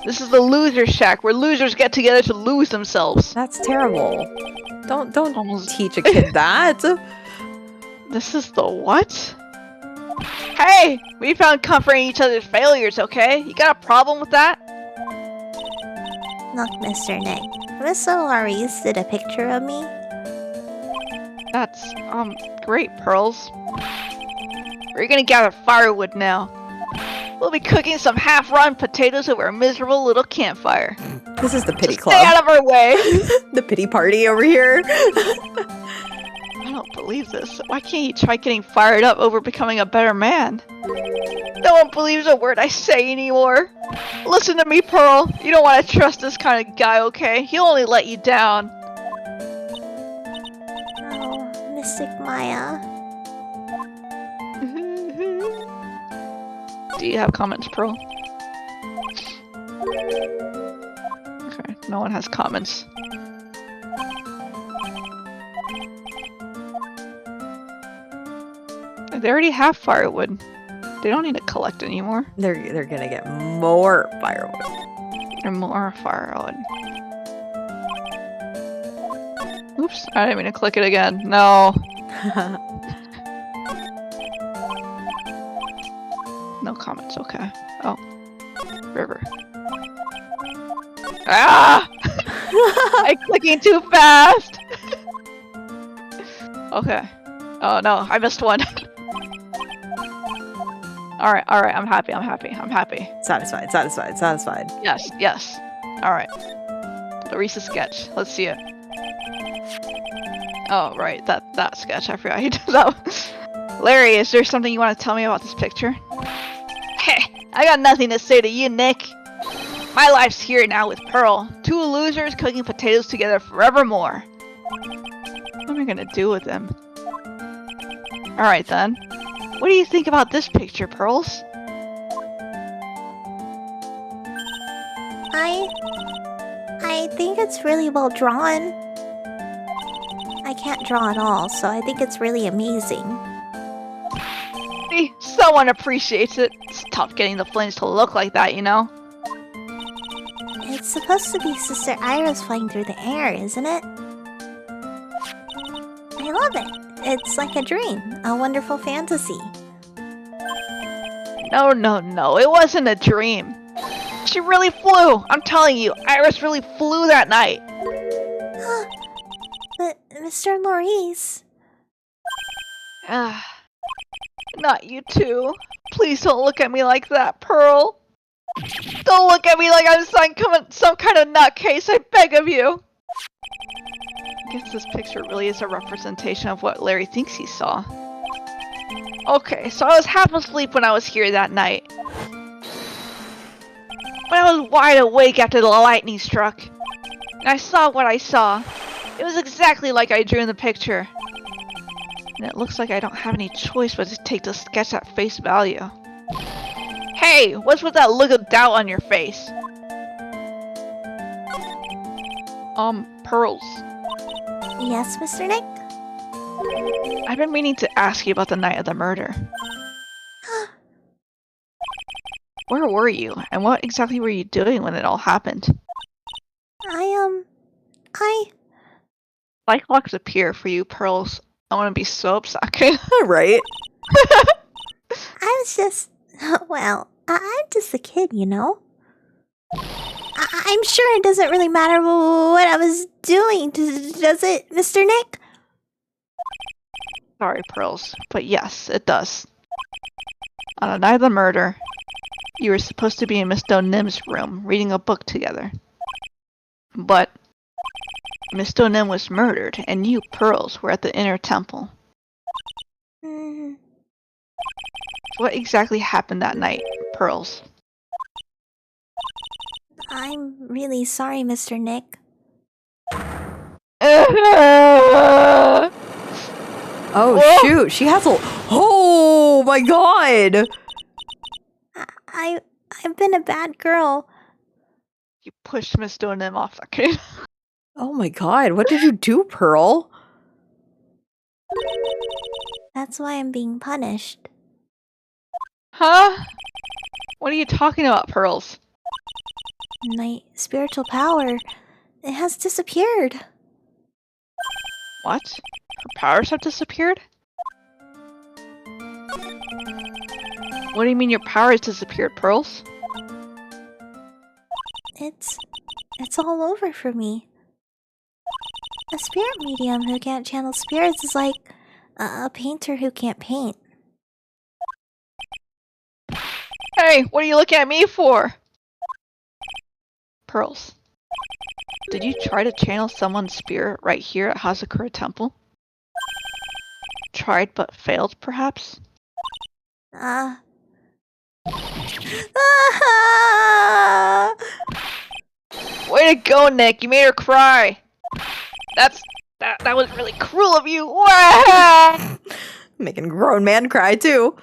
This is the loser shack where losers get together to lose themselves. That's terrible. Don't Almost. teach a kid that. This is the what? Hey, we found comfort in each other's failures, okay? You got a problem with that? Look, Mr. Nick. Miss Larice did a picture of me. That's, great, Pearls. We're gonna gather firewood now. We'll be cooking some half-rotten potatoes over a miserable little campfire. This is the pity So club. stay out of our way! The pity party over here. I don't believe this. Why can't you try getting fired up over becoming a better man? No one believes a word I say anymore. Listen to me, Pearl. You don't want to trust this kind of guy, okay? He'll only let you down. Oh, Mystic Maya. Do you have comments, Pearl? Okay, no one has comments. They already have firewood. They don't need to collect anymore. They're gonna get more firewood. Or more firewood. Oops, I didn't mean to click it again. No. No comments, okay. Oh. River. Ah! I'm clicking too fast! Okay. Oh no, I missed one. Alright, I'm happy. Satisfied. Yes. Alright. Larissa sketch. Let's see it. Oh, right, that sketch. I forgot he did that. Larry, is there something you want to tell me about this picture? Heh, I got nothing to say to you, Nick. My life's here now with Pearl. Two losers cooking potatoes together forevermore. What am I gonna do with them? Alright then. What do you think about this picture, Pearls? I think it's really well drawn. I can't draw at all, so I think it's really amazing. See, someone appreciates it. It's tough getting the flames to look like that, you know? It's supposed to be Sister Iris flying through the air, isn't it? I love it. It's like a dream, a wonderful fantasy. No, it wasn't a dream. She really flew! I'm telling you, Iris really flew that night! But, Mr. Maurice... Not you too. Please don't look at me like that, Pearl. Don't look at me like I'm some kind of nutcase, I beg of you! I guess this picture really is a representation of what Larry thinks he saw. Okay, so I was half asleep when I was here that night. But I was wide awake after the lightning struck. And I saw what I saw. It was exactly like I drew in the picture. And it looks like I don't have any choice but to take the sketch at face value. Hey, what's with that look of doubt on your face? Pearls. Yes, Mr. Nick? I've been meaning to ask you about the night of the murder. Where were you, and what exactly were you doing when it all happened? Like locks appear for you, Pearls. I want to be so upset. Right? I was just... Well, I'm just a kid, you know? I'm sure it doesn't really matter what I was doing, does it, Mr. Nick? Sorry, Pearls, but yes, it does. On the night of the murder, you were supposed to be in Miss Donim's room, reading a book together. But Miss Donim was murdered, and you, Pearls, were at the inner temple. What exactly happened that night, Pearls? I'm really sorry, Mr. Nick. Oh, Whoa. shoot. She has a... Oh, my God. I've been a bad girl. You pushed Miss Donim off the kid. Oh, my God. What did you do, Pearl? That's why I'm being punished. Huh? What are you talking about, Pearls? My spiritual power, it has disappeared. What? Her powers have disappeared? What do you mean your powers disappeared, Pearls? It's all over for me. A spirit medium who can't channel spirits is like a painter who can't paint. Hey, what are you looking at me for? Pearls, did you try to channel someone's spirit right here at Hazakura Temple? Tried but failed, perhaps? Way to go, Nick! You made her cry! That was really cruel of you! Making a grown man cry, too.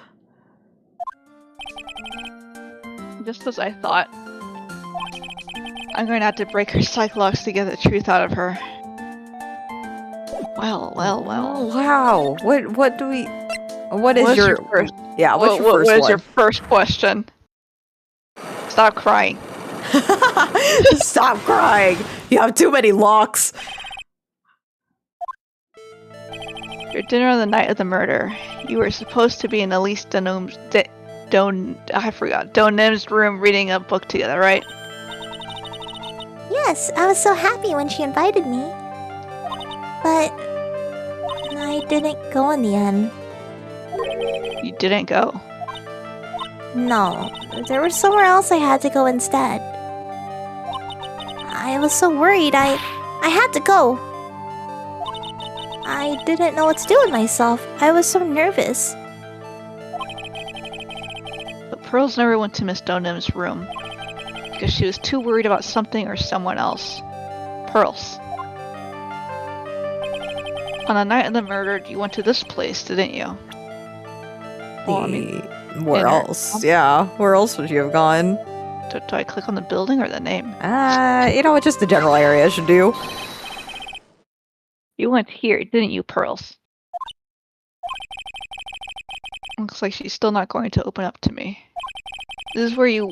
Just as I thought. I'm going to have to break her psychologs to get the truth out of her. Well. Oh, wow. What do we... What is your first? Yeah, what's your first What is one? your first question? Stop crying. Stop crying. You have too many locks. Your dinner on the night of the murder. You were supposed to be in Elise Donim's room reading a book together, right? Yes, I was so happy when she invited me. But I didn't go in the end. You didn't go. No, there was somewhere else I had to go instead. I was so worried, I had to go. I didn't know what to do with myself. I was so nervous. But Pearls never went to Miss Donim's room because she was too worried about something or someone else. Pearls. On the night of the murder, you went to this place, didn't you? Well, I mean, where else? Yeah, where else would you have gone? Do I click on the building or the name? Just the general area should do. You went here, didn't you, Pearls? Looks like she's still not going to open up to me. This is where you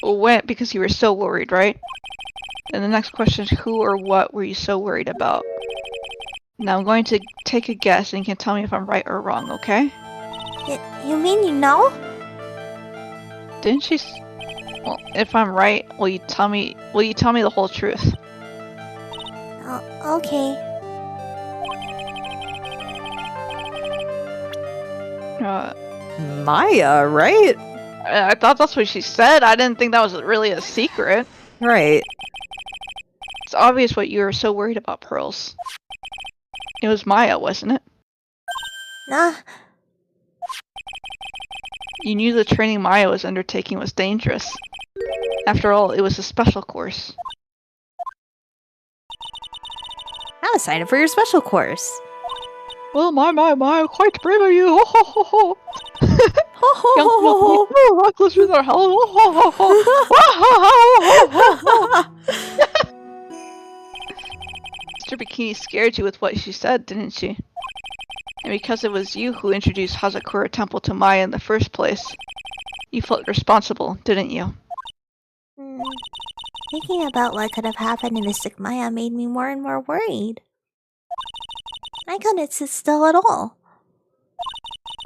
went because you were so worried, right? And the next question is, who or what were you so worried about? Now I'm going to take a guess and you can tell me if I'm right or wrong, okay? You mean you know? Didn't she? Well, if I'm right, will you tell me the whole truth? Okay. Maya, right? I thought that's what she said. I didn't think that was really a secret. Right. It's obvious what you were so worried about, Pearls. It was Maya, wasn't it? Nah. You knew the training Maya was undertaking was dangerous. After all, it was a special course. I was signing up for your special course. Well, my, quite brave of you! Ho ho ho ho! Ho ho Young ho ho people, reckless with our hell! Ho ho ho ho! Ho ho ho ho! Mr. Bikini scared you with what she said, didn't she? And because it was you who introduced Hazakura Temple to Maya in the first place, you felt responsible, didn't you? Thinking about what could have happened to Mystic Maya made me more and more worried. I couldn't sit still at all.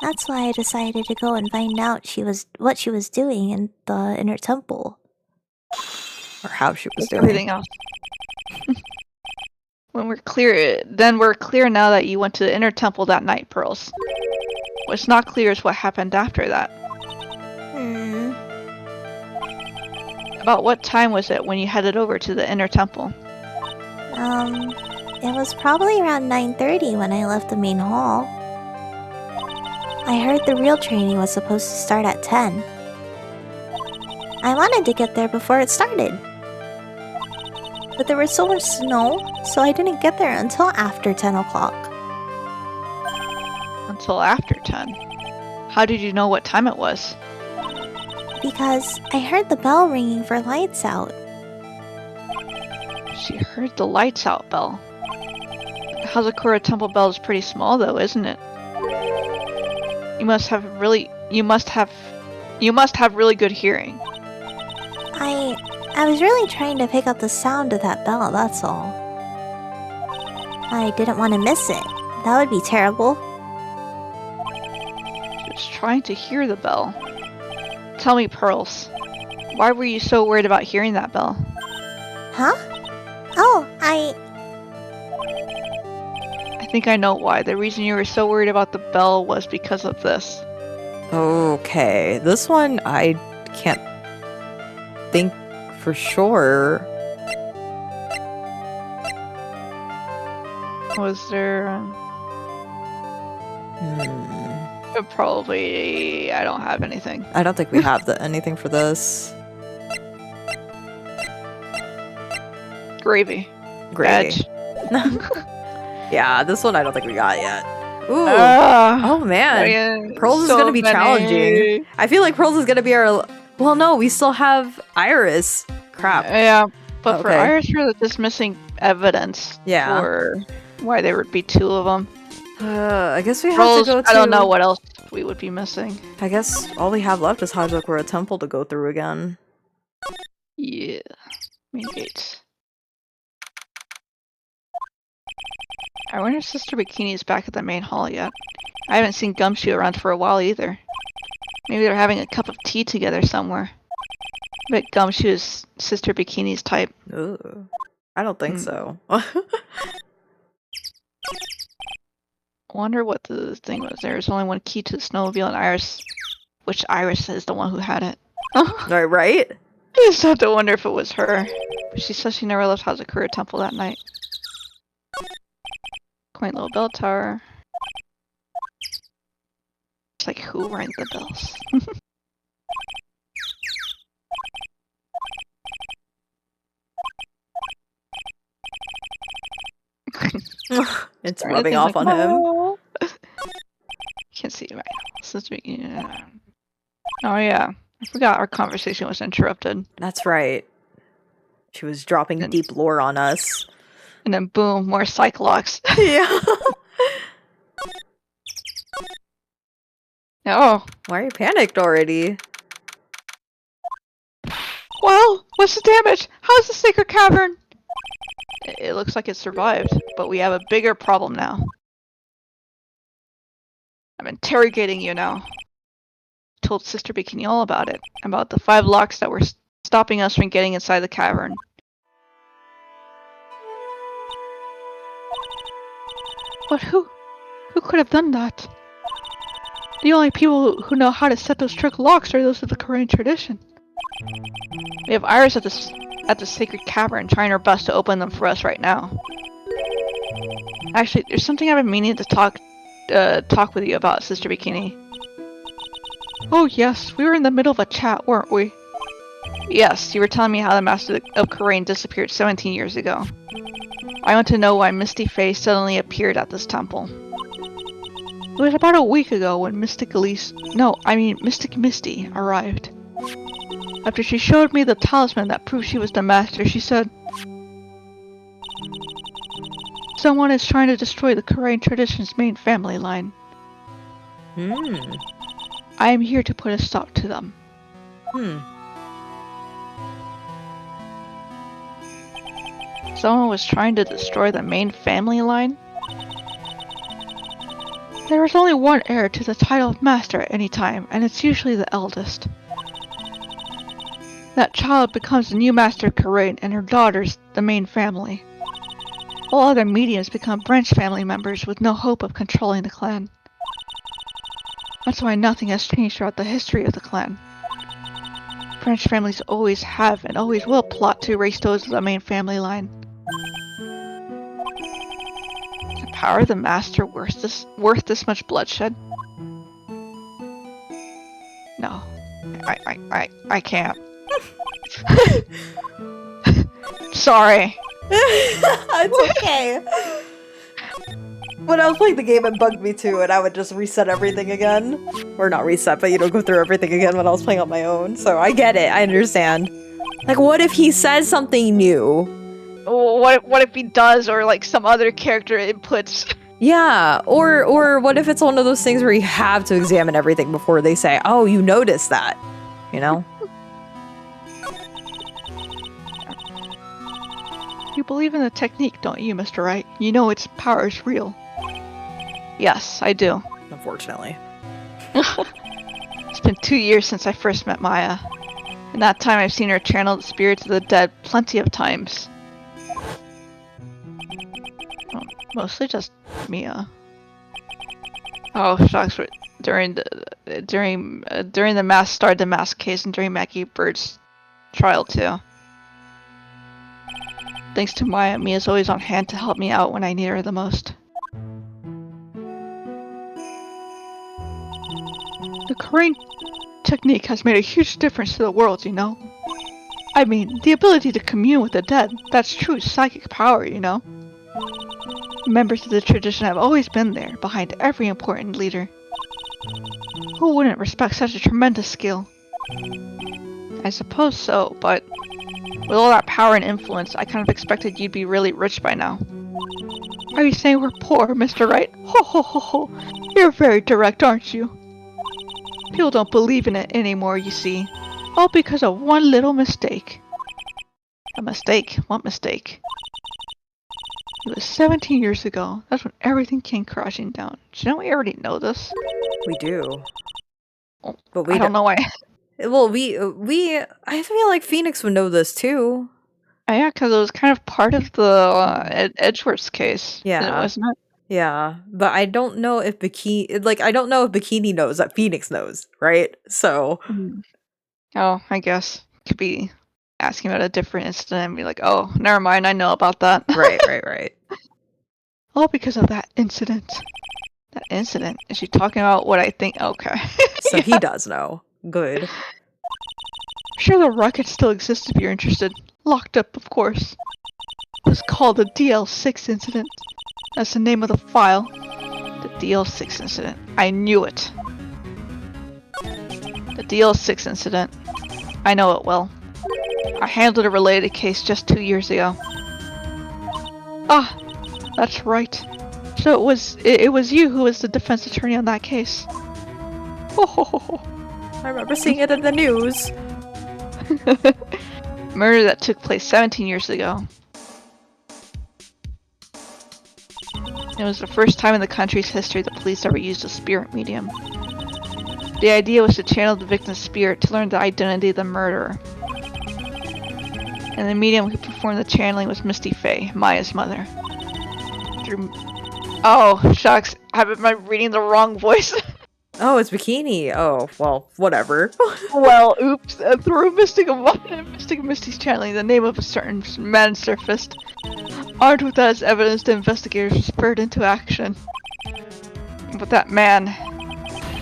That's why I decided to go and find out what she was doing in the inner temple. Or how she was doing. Everything else. Then we're clear now that you went to the inner temple that night, Pearls. What's not clear is what happened after that. About what time was it when you headed over to the inner temple? It was probably around 9:30 when I left the main hall. I heard the real training was supposed to start at 10. I wanted to get there before it started. But there was so much snow, so I didn't get there until after 10 o'clock. Until after 10? How did you know what time it was? Because I heard the bell ringing for lights out. She heard the lights out bell. Hazakura Temple bell is pretty small though, isn't it? You must have really good hearing. I was really trying to pick up the sound of that bell, that's all. I didn't want to miss it. That would be terrible. She was trying to hear the bell. Tell me, Pearls, why were you so worried about hearing that bell? Huh? Oh, I think I know why. The reason you were so worried about the bell was because of this. Okay, this one I can't think for sure. Was there... Probably... I don't have anything. I don't think we have anything for this. Gravy. Gravy. Yeah, this one I don't think we got yet. Ooh. Oh man. Pearls is gonna be challenging. I feel like Pearls is gonna be our... Well, no, we still have Iris. Crap. Yeah, but for Iris, we're just missing evidence for why there would be two of them. I guess we have to go to... I don't know what else we would be missing. I guess all we have left is Hazakura Temple to go through again. Yeah. Main gates. I wonder if Sister Bikini is back at the main hall yet. I haven't seen Gumshoe around for a while either. Maybe they're having a cup of tea together somewhere. I bet Gumshoe is Sister Bikini's type. Ooh. I don't think so. Wonder what the thing was. There's only one key to the snowmobile and Iris. Which Iris is the one who had it. Right? I just have to wonder if it was her. But she says she never left Hazakura Temple that night. Quaint little bell tower. It's like, who rang the bells? It's rubbing off on him. Can't see it right now. Oh yeah. I forgot our conversation was interrupted. That's right. She was dropping deep lore on us. And then boom, more Cyclops. Yeah. Oh. Why are you panicked already? Well, what's the damage? How's the sacred cavern? It looks like it survived, but we have a bigger problem now. I'm interrogating you now. told Sister Bikini all about it. About the 5 locks that were stopping us from getting inside the cavern. But who could have done that? The only people who know how to set those trick locks are those of the Korean tradition. We have Iris at the sacred cavern trying her best to open them for us right now. Actually, there's something I've been meaning to talk with you about, Sister Bikini. Oh yes, we were in the middle of a chat, weren't we? Yes, you were telling me how the Master of Korean disappeared 17 years ago. I want to know why Misty Face suddenly appeared at this temple. It was about a week ago when Mystic Misty arrived. After she showed me the talisman that proved she was the Master, she said, "Someone is trying to destroy the Korean tradition's main family line. I am here to put a stop to them." Someone was trying to destroy the main family line? There is only one heir to the title of Master at any time, and it's usually the eldest. That child becomes the new Master of Korean, and her daughters the main family. All other mediums become branch family members with no hope of controlling the clan. That's why nothing has changed throughout the history of the clan. Branch families always have and always will plot to erase those of the main family line. The power of the Master worth this much bloodshed? No. I can't. Sorry. It's okay. When I was playing the game, it bugged me too, and I would just reset everything again. Or not reset, but go through everything again when I was playing on my own. So I get it, I understand. Like, what if he says something new? What if he does, or like some other character inputs? Yeah, or what if it's one of those things where you have to examine everything before they say, "Oh, you noticed that," you know? You believe in the technique, don't you, Mr. Wright? You know its power is real. Yes, I do. Unfortunately. It's been 2 years since I first met Maya. In that time, I've seen her channel the spirits of the dead plenty of times. Well, mostly just Mia. Oh, shucks! During the mass case and during Mackie Bird's trial too. Thanks to Maya, Mia's always on hand to help me out when I need her the most. The Korean technique has made a huge difference to the world, you know? I mean, the ability to commune with the dead, that's true psychic power, you know? Members of the tradition have always been there, behind every important leader. Who wouldn't respect such a tremendous skill? I suppose so, but with all that power and influence, I kind of expected you'd be really rich by now. Are you saying we're poor, Mr. Wright? Ho ho ho ho! You're very direct, aren't you? People don't believe in it anymore, you see. All because of one little mistake. A mistake? What mistake? It was 17 years ago. That's when everything came crashing down. Do you know we already know this? We do. Well, But we I don't know why. Well, I feel like Phoenix would know this too. Yeah, because it was kind of part of the Edgeworth's case. Yeah. Wasn't it? Yeah, but I don't know if I don't know if Bikini knows that Phoenix knows, right? So. Oh, I guess. Could be asking about a different incident and be like, oh, never mind, I know about that. Right. All because of that incident. That incident? Is she talking about what I think? Okay. So he does know. Good. Sure, the rocket still exists if you're interested. Locked up, of course. It was called the DL6 incident. That's the name of the file. The DL6 incident. I knew it. The DL6 incident. I know it well. I handled a related case just 2 years ago. Ah, that's right. So it was you who was the defense attorney on that case. Oh. I remember seeing it in the news. Murder that took place 17 years ago. It was the first time in the country's history the police ever used a spirit medium. The idea was to channel the victim's spirit to learn the identity of the murderer. And the medium who performed the channeling was Misty Faye, Maya's mother. Oh, shucks. Am I reading the wrong voice? Oh, it's Bikini. Oh, well, whatever. Well, oops. Through Mystic Misty's channeling, the name of a certain man surfaced. Armed with that as evidence, the investigators were spurred into action. But that man,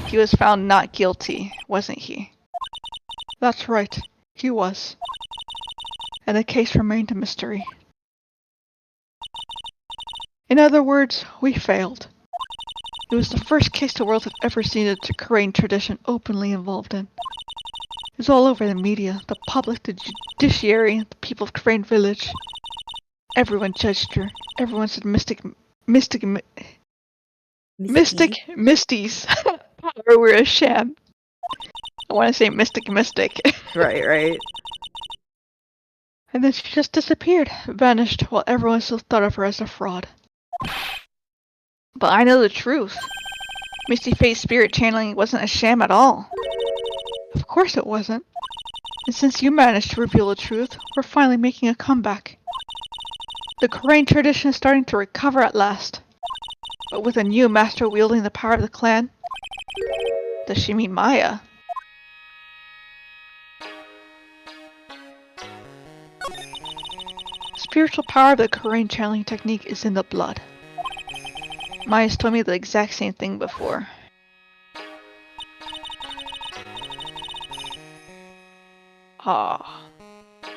he was found not guilty, wasn't he? That's right, he was. And the case remained a mystery. In other words, we failed. It was the first case the world had ever seen a Korean tradition openly involved in. It was all over the media, the public, the judiciary, the people of Korean village. Everyone judged her. Everyone said Misty's power were a sham. I want to say mystic. Right. And then she just disappeared, vanished, while everyone still thought of her as a fraud. But I know the truth. Misty Faye's spirit channeling wasn't a sham at all. Of course it wasn't. And since you managed to reveal the truth, we're finally making a comeback. The Korean tradition is starting to recover at last. But with a new master wielding the power of the clan. Does she mean Maya? Spiritual power of the Korean channeling technique is in the blood. Maya's told me the exact same thing before.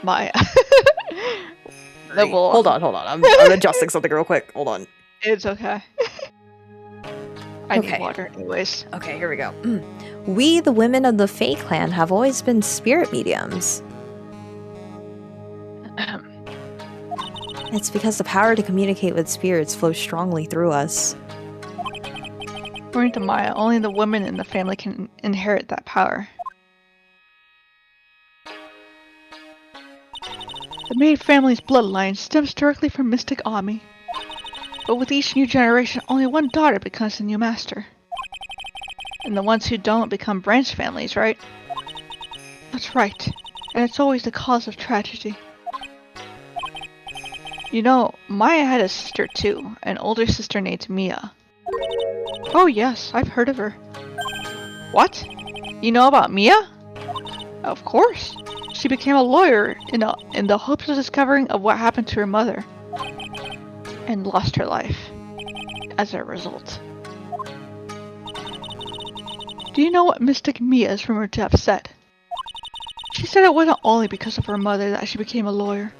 Maya. Hold on. I'm adjusting something real quick. Hold on. It's okay. I need water anyways. Okay, here we go. We, the women of the Fae clan, have always been spirit mediums. It's because the power to communicate with spirits flows strongly through us. According to Maya, only the women in the family can inherit that power. The main family's bloodline stems directly from Mystic Ami. But with each new generation, only one daughter becomes the new master. And the ones who don't become branch families, right? That's right. And it's always the cause of tragedy. You know, Maya had a sister too, an older sister named Mia. Oh yes, I've heard of her. What? You know about Mia? Of course. She became a lawyer in the hopes of discovering of what happened to her mother. And lost her life as a result. Do you know what Mystic Mia is rumored to have said? She said it wasn't only because of her mother that she became a lawyer.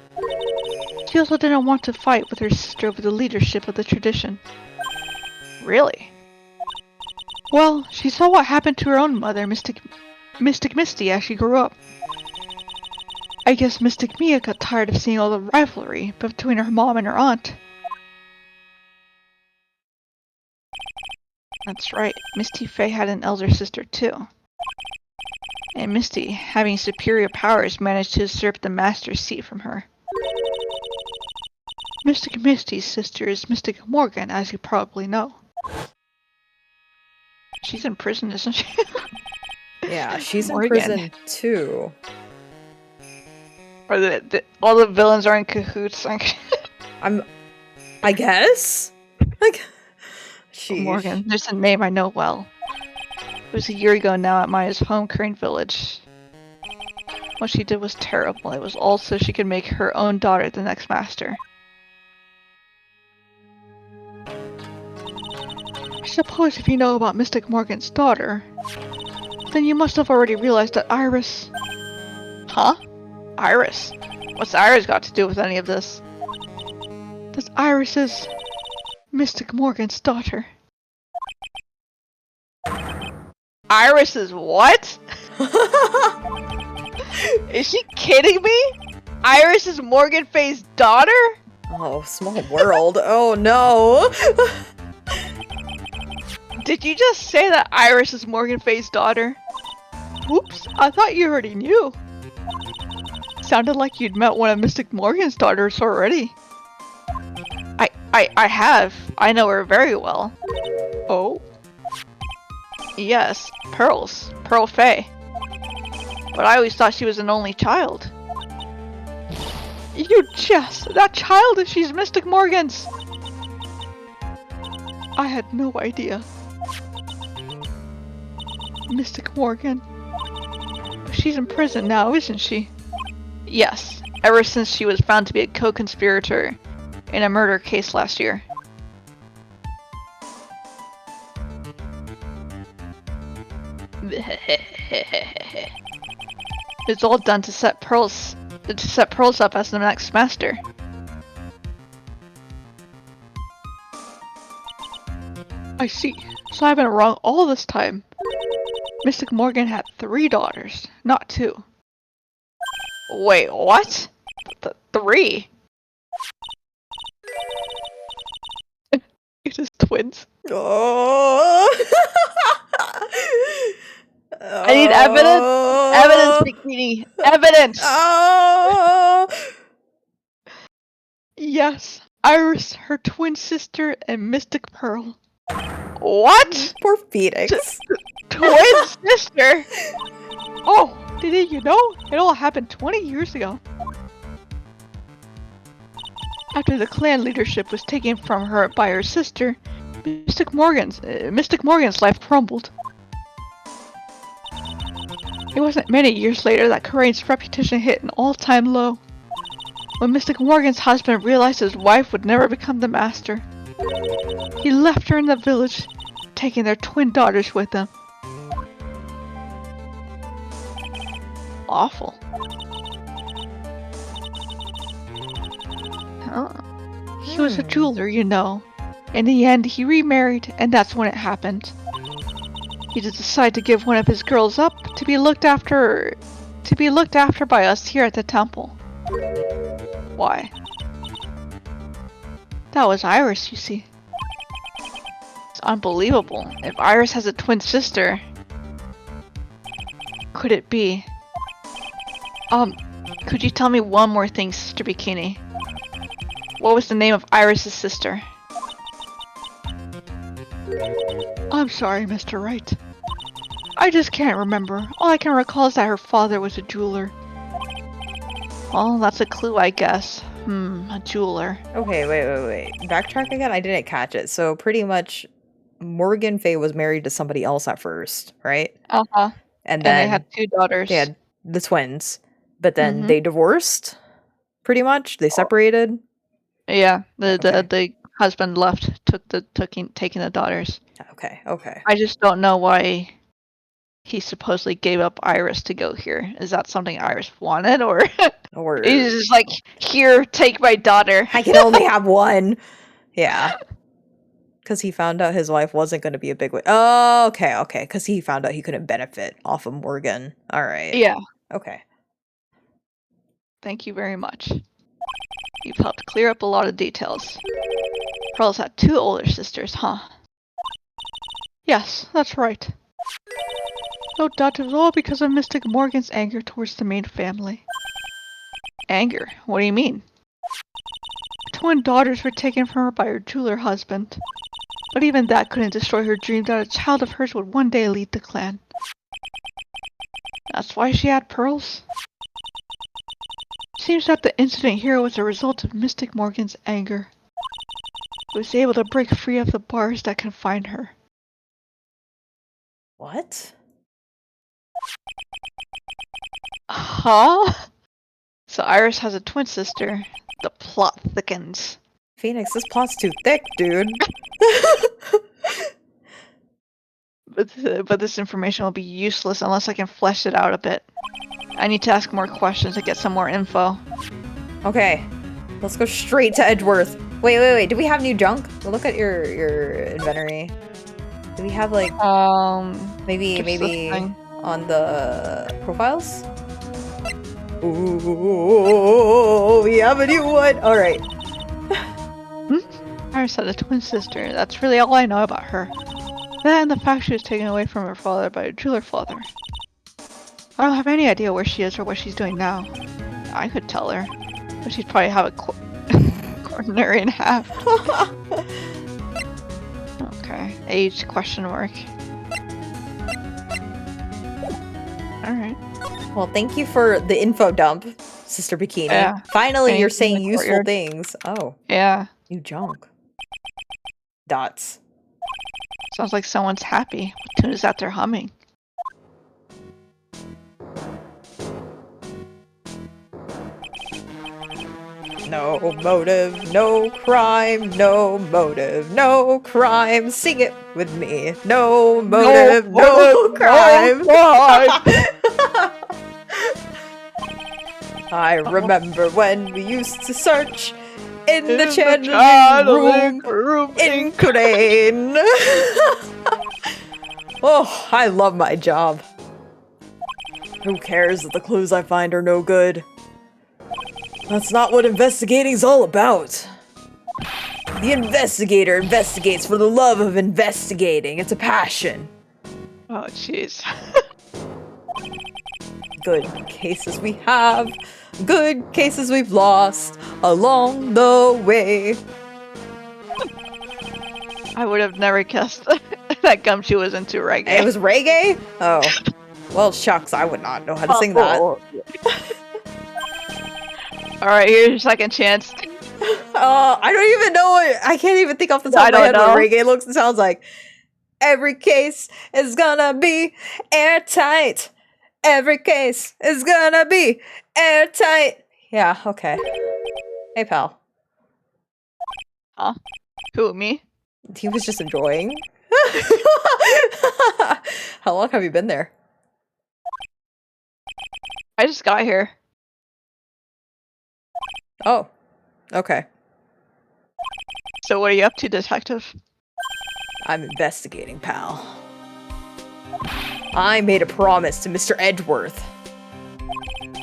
She also didn't want to fight with her sister over the leadership of the tradition. Really? Well, she saw what happened to her own mother, Mystic Misty, as she grew up. I guess Mystic Mia got tired of seeing all the rivalry between her mom and her aunt. That's right, Misty Faye had an elder sister too. And Misty, having superior powers, managed to usurp the master's seat from her. Mystic Misty's sister is Mystic Morgan, as you probably know. She's in prison, isn't she? Yeah, she's Morgan. in prison too. Or all the villains are in cahoots. I guess? Like, sheesh. Morgan, there's a name I know well. It was a year ago now at Maya's home Korean village. What she did was terrible. It was all so she could make her own daughter the next master. I suppose if you know about Mystic Morgan's daughter, then you must have already realized that Iris... Huh? Iris? What's Iris got to do with any of this? That Iris is Mystic Morgan's daughter. Iris is what? Is she kidding me? Iris is Morgan Faye's daughter? Oh, small world. Oh no. Did you just say that Iris is Morgan Faye's daughter? Oops, I thought you already knew. Sounded like you'd met one of Mystic Morgan's daughters already. I have. I know her very well. Oh? Yes, Pearl's. Pearl Faye. But I always thought she was an only child. You jest! That child, she's Mystic Morgan's! I had no idea. Mystic Morgan. She's in prison now, isn't she? Yes, ever since she was found to be a co-conspirator in a murder case last year. It's all done to set Pearls up as the next master. I see. So I've been wrong all this time. Mystic Morgan had 3 daughters, not 2. Wait, what? 3? It is twins. Oh. I need evidence! Evidence, Bikini! Evidence! Oh. Yes, Iris, her twin sister, and Mystic Pearl. What? Poor Phoenix. Twin sister? Oh, didn't you know? It all happened 20 years ago. After the clan leadership was taken from her by her sister, Mystic Morgan's life crumbled. It wasn't many years later that Corain's reputation hit an all-time low. When Mystic Morgan's husband realized his wife would never become the master, he left her in the village, taking their twin daughters with him. Awful. He was a jeweler, you know. In the end, he remarried, and that's when it happened. He decided to give one of his girls up to be looked after by us here at the temple. Why? That was Iris, you see. It's unbelievable. If Iris has a twin sister, could it be? Could you tell me one more thing, Sister Bikini? What was the name of Iris's sister? I'm sorry, Mr. Wright. I just can't remember. All I can recall is that her father was a jeweler. Well, that's a clue, I guess. A jeweler. Okay, wait. Backtrack again? I didn't catch it. So pretty much Morgan Faye was married to somebody else at first, right? Uh-huh. And then they had 2 daughters. They had the twins. But then they divorced, pretty much. They separated. Yeah, the husband left, taking the daughters. Okay. I just don't know why he supposedly gave up Iris to go here. Is that something Iris wanted, or he's just like, here, take my daughter. I can only have one. Yeah. Because he found out his wife wasn't going to be a big... Oh, okay. Because he found out he couldn't benefit off of Morgan. All right. Yeah. Okay. Thank you very much. You've helped clear up a lot of details. Pearl's had 2 older sisters, huh? Yes, that's right. No doubt it was all because of Mystic Morgan's anger towards the main family. Anger? What do you mean? Twin daughters were taken from her by her jeweler husband. But even that couldn't destroy her dream that a child of hers would one day lead the clan. That's why she had pearls? Seems that the incident here was a result of Mystic Morgan's anger. He was able to break free of the bars that confined her. What? Huh? So Iris has a twin sister. The plot thickens. Phoenix, this plot's too thick, dude. But this information will be useless unless I can flesh it out a bit. I need to ask more questions to get some more info. Okay, let's go straight to Edgeworth. Wait. Do we have new junk? Look at your inventory. Do we have like maybe on the profiles? Ooh, we have a new one. All right. Iris had a twin sister. That's really all I know about her. That and the fact she was taken away from her father by a jeweler father. I don't have any idea where she is or what she's doing now. I could tell her, but she'd probably have a coronary in half. Okay, age question mark. Alright. Well, thank you for the info dump, Sister Bikini. Yeah. Finally, you're Anything in saying the useful courtyard? things. Oh, Yeah. you junk. Dots. Sounds like someone's happy. What tune is that they're humming? No motive, no crime, no motive, no crime. Sing it with me. No motive, no crime. I remember when we used to search in the channeling room in Crane. Oh, I love my job. Who cares if the clues I find are no good? That's not what investigating's all about. The investigator investigates for the love of investigating. It's a passion. Oh, jeez. Good cases we have, good cases we've lost along the way. I would have never guessed that Gumshoe was into reggae. It was reggae? Oh. Well, shucks, I would not know how to sing that. Alright, here's your second chance. I don't even know what- I can't even think off the top of my head what reggae looks and sounds like. Every case is gonna be airtight. Every case is gonna be airtight. Yeah, okay. Hey, pal. Huh? Who, me? He was just enjoying. How long have you been there? I just got here. Oh, okay. So what are you up to, detective? I'm investigating, pal. I made a promise to Mr. Edgeworth.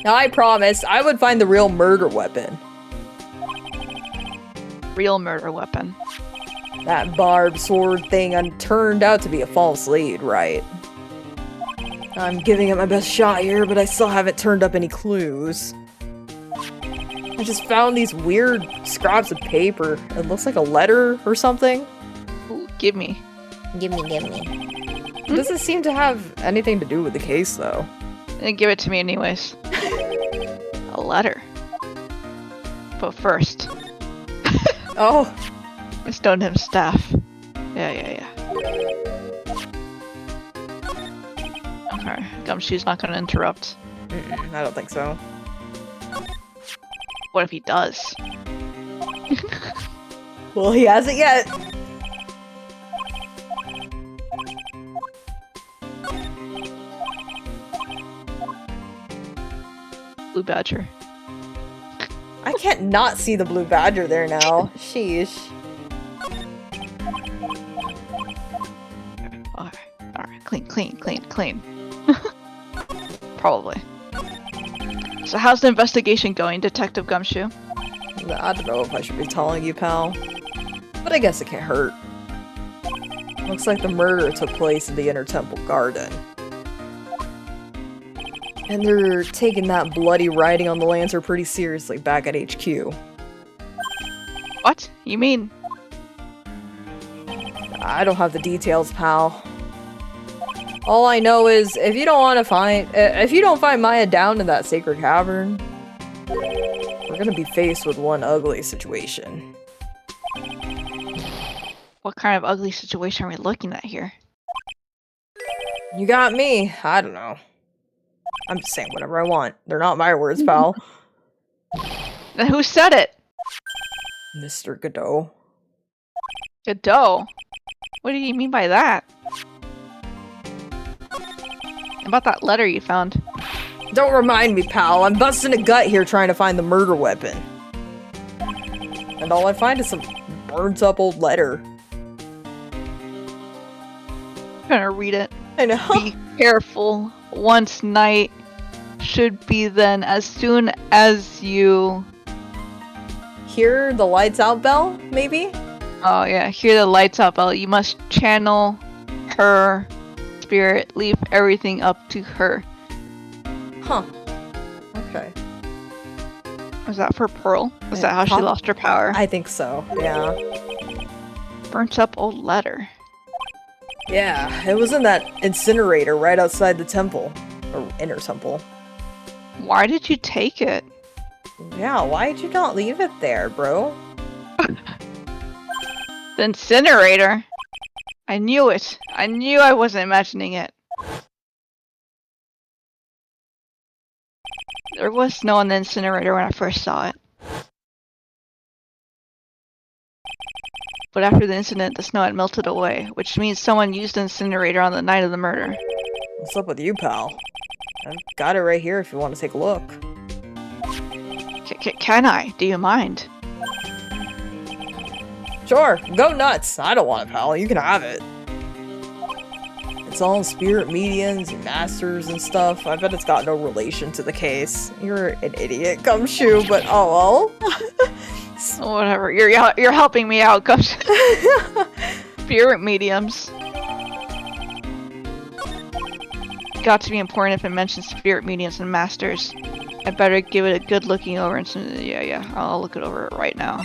I promised I would find the real murder weapon. Real murder weapon. That barbed sword thing turned out to be a false lead, right? I'm giving it my best shot here, but I still haven't turned up any clues. I just found these weird scraps of paper. It looks like a letter or something. Ooh, give me. Gimme. It doesn't seem to have anything to do with the case, though. And give it to me anyways. A letter. But first, Oh, I stoned him staff. Yeah. Okay, Gumshoe's not gonna interrupt. I don't think so. What if he does? Well, he hasn't yet. Blue Badger. I can't not see the blue badger there now. Sheesh. Alright, clean. Probably. So how's the investigation going, Detective Gumshoe? I don't know if I should be telling you, pal. But I guess it can't hurt. Looks like the murder took place in the Inner Temple Garden. And they're taking that bloody writing on the lantern pretty seriously back at HQ. What? You mean? I don't have the details, pal. All I know is, if you don't find Maya down in that sacred cavern, we're gonna be faced with one ugly situation. What kind of ugly situation are we looking at here? You got me. I don't know. I'm just saying whatever I want. They're not my words, pal. Then who said it? Mr. Godot. Godot? What do you mean by that? About that letter you found. Don't remind me, pal. I'm busting a gut here trying to find the murder weapon. And all I find is some burnt up old letter. I'm gonna read it. I know. Be careful. Once night should be then as soon as you... Hear the lights out bell, maybe? Oh yeah, hear the lights out bell. You must channel her spirit. Leave everything up to her. Huh. Okay. Was that for Pearl? Was that how she lost her power? I think so, yeah. Burnt up old letter. Yeah, it was in that incinerator right outside the temple. Or inner temple. Why did you take it? Yeah, why did you not leave it there, bro? The incinerator? I knew it. I knew I wasn't imagining it. There was snow on the incinerator when I first saw it. But after the incident, the snow had melted away, which means someone used the incinerator on the night of the murder. What's up with you, pal? I've got it right here if you want to take a look. Can I? Do you mind? Sure, go nuts. I don't want it, pal. You can have it. It's all spirit mediums and masters and stuff. I bet it's got no relation to the case. You're an idiot, Gumshoe, but oh well. Whatever. You're helping me out, Gumshoe. Spirit mediums. Got to be important if it mentions spirit mediums and masters. I better give it a good looking over and yeah, I'll look it over right now.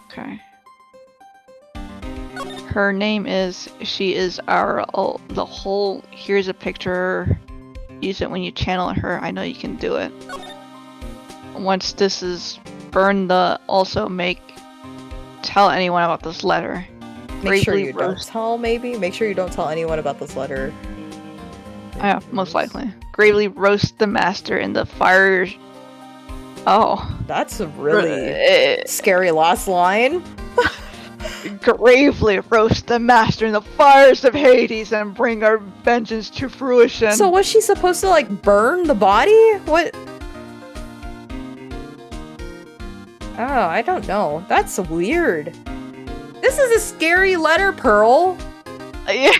Okay. Her name is, she is our, the whole, here's a picture, use it when you channel her, I know you can do it. Once this is burned, also tell anyone about this letter. Make sure you don't tell, maybe? Make sure you don't tell anyone about this letter. Yeah, most likely. Gravely roast the master in the fire. Oh. That's a really scary last line. Gravely roast the master in the fires of Hades and bring our vengeance to fruition. So was she supposed to, like, burn the body? What? Oh, I don't know. That's weird. This is a scary letter, Pearl. Yeah.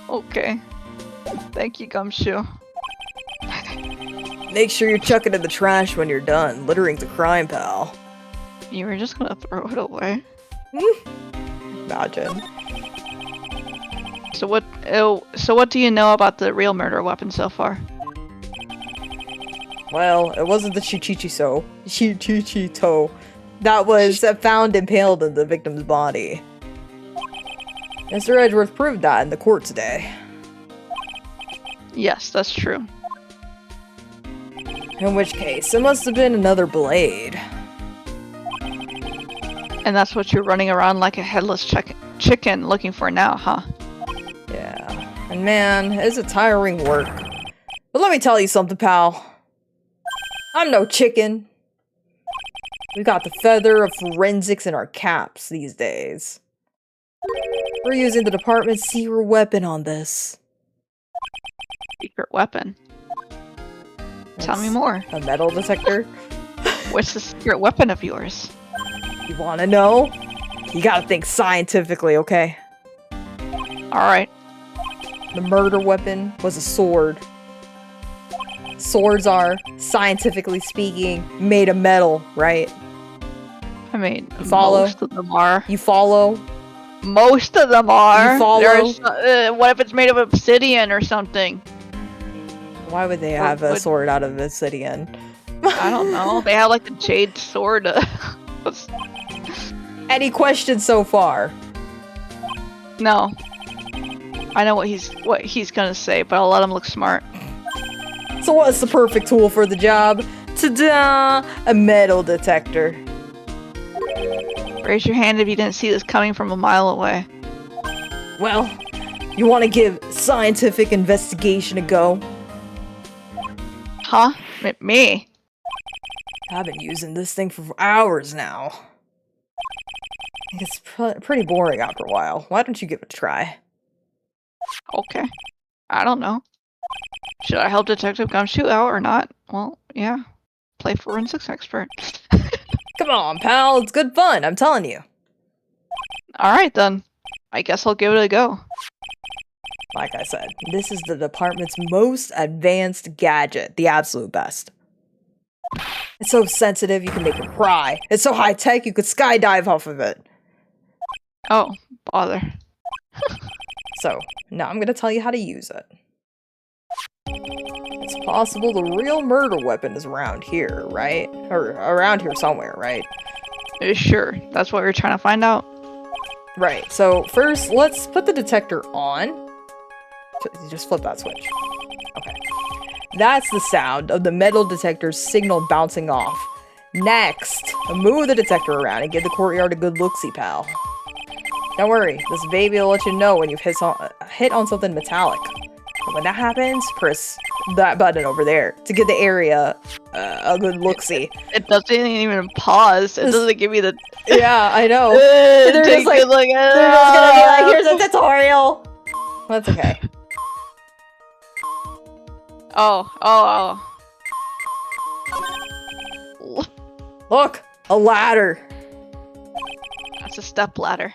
Okay. Thank you, Gumshoe. Make sure you chuck it in the trash when you're done. Littering's a crime, pal. You were just gonna throw it away? Imagine. So what do you know about the real murder weapon so far? Well, it wasn't the Shichichito that was found impaled in the victim's body. Mr. Edgeworth proved that in the court today. Yes, that's true. In which case, it must have been another blade. And that's what you're running around like a headless chicken looking for now, huh? Yeah. And man, it's a tiring work. But let me tell you something, pal. I'm no chicken. We got the feather of forensics in our caps these days. We're using the department's secret weapon on this. Secret weapon? Tell me more. A metal detector? What's the secret weapon of yours? You wanna know? You gotta think scientifically, okay? Alright. The murder weapon was a sword. Swords are, scientifically speaking, made of metal, right? I mean, follow? Most of them are. You follow? Most of them are. You follow? What if it's made of obsidian or something? Why would they have a sword out of obsidian? I don't know. They have like the jade sword. Any questions so far? No. I know what he's gonna say, but I'll let him look smart. So what's the perfect tool for the job? Ta-da! A metal detector. Raise your hand if you didn't see this coming from a mile away. Well, you want to give scientific investigation a go? Huh? Me? I've been using this thing for hours now. It's pretty boring after a while. Why don't you give it a try? Okay. I don't know. Should I help Detective Gumshoe out or not? Well, yeah. Play forensics expert. Come on, pal. It's good fun, I'm telling you. Alright then. I guess I'll give it a go. Like I said, this is the department's most advanced gadget. The absolute best. It's so sensitive you can make it cry. It's so high-tech you could skydive off of it. Oh, bother. So, now I'm gonna tell you how to use it. It's possible the real murder weapon is around here, right? Or around here somewhere, right? Sure, that's what we're trying to find out. Right, so first, let's put the detector on. Just flip that switch. Okay. That's the sound of the metal detector's signal bouncing off. Next, move the detector around and give the courtyard a good look-see, pal. Don't worry, this baby will let you know when you've hit on something metallic. And when that happens, press that button over there to give the area a good look-see. It doesn't even pause. It doesn't give you the... Yeah, I know. They're just like, they're just gonna be like, here's a tutorial. That's okay. Oh. Look, a ladder. That's a step ladder.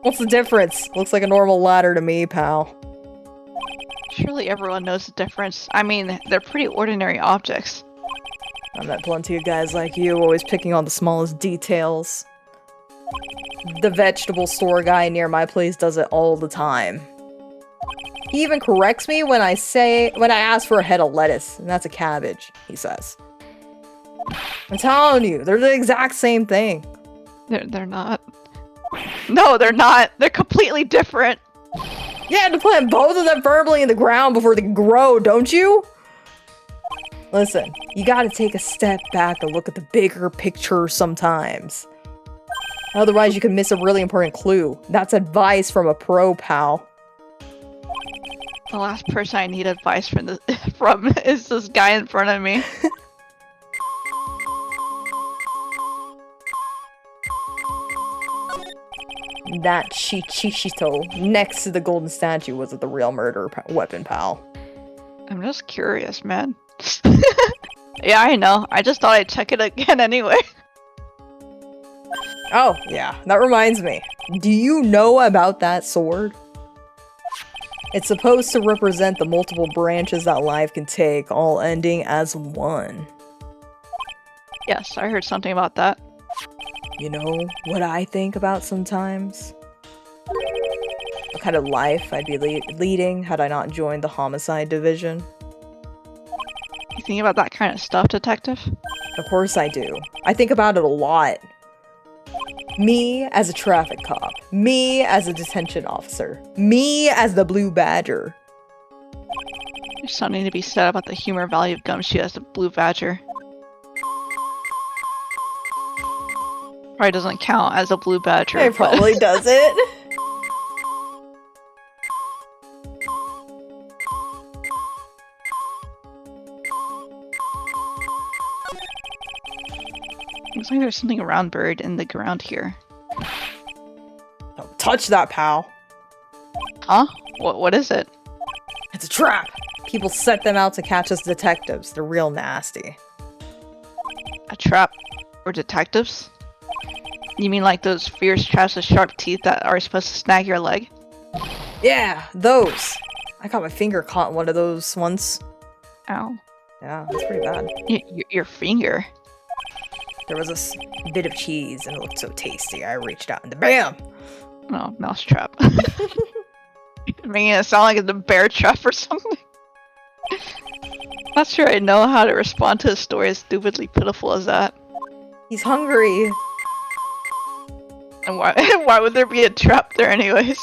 What's the difference? Looks like a normal ladder to me, pal. Surely everyone knows the difference. I mean, they're pretty ordinary objects. I met plenty of guys like you, always picking on the smallest details. The vegetable store guy near my place does it all the time. He even corrects me when I ask for a head of lettuce, and that's a cabbage, he says. I'm telling you, they're the exact same thing. They're not. No, they're not. They're completely different. You had to plant both of them firmly in the ground before they grow, don't you? Listen, you gotta take a step back and look at the bigger picture sometimes. Otherwise, you could miss a really important clue. That's advice from a pro, pal. The last person I need advice from is this guy in front of me. That Chichito next to the golden statue was the real murder weapon, pal. I'm just curious, man. Yeah, I know. I just thought I'd check it again anyway. Oh, yeah. That reminds me. Do you know about that sword? It's supposed to represent the multiple branches that life can take, all ending as one. Yes, I heard something about that. You know what I think about sometimes? What kind of life I'd be leading had I not joined the homicide division? You think about that kind of stuff, detective? Of course I do. I think about it a lot. Me as a traffic cop. Me as a detention officer. Me as the Blue Badger. There's something to be said about the humor value of Gumshoe as the Blue Badger. Probably doesn't count as a Blue Badger. It probably doesn't. Looks like there's something round buried in the ground here. Don't touch that, pal. Huh? What is it? It's a trap. People set them out to catch us detectives. They're real nasty. A trap for detectives? You mean like those fierce traps with sharp teeth that are supposed to snag your leg? Yeah, those. I got my finger caught in one of those once. Ow. Yeah, that's pretty bad. Your finger? There was this bit of cheese and it looked so tasty. I reached out and BAM! Oh, mousetrap. Making it sound like it's a bear trap or something. Not sure I know how to respond to a story as stupidly pitiful as that. He's hungry. And why would there be a trap there anyways?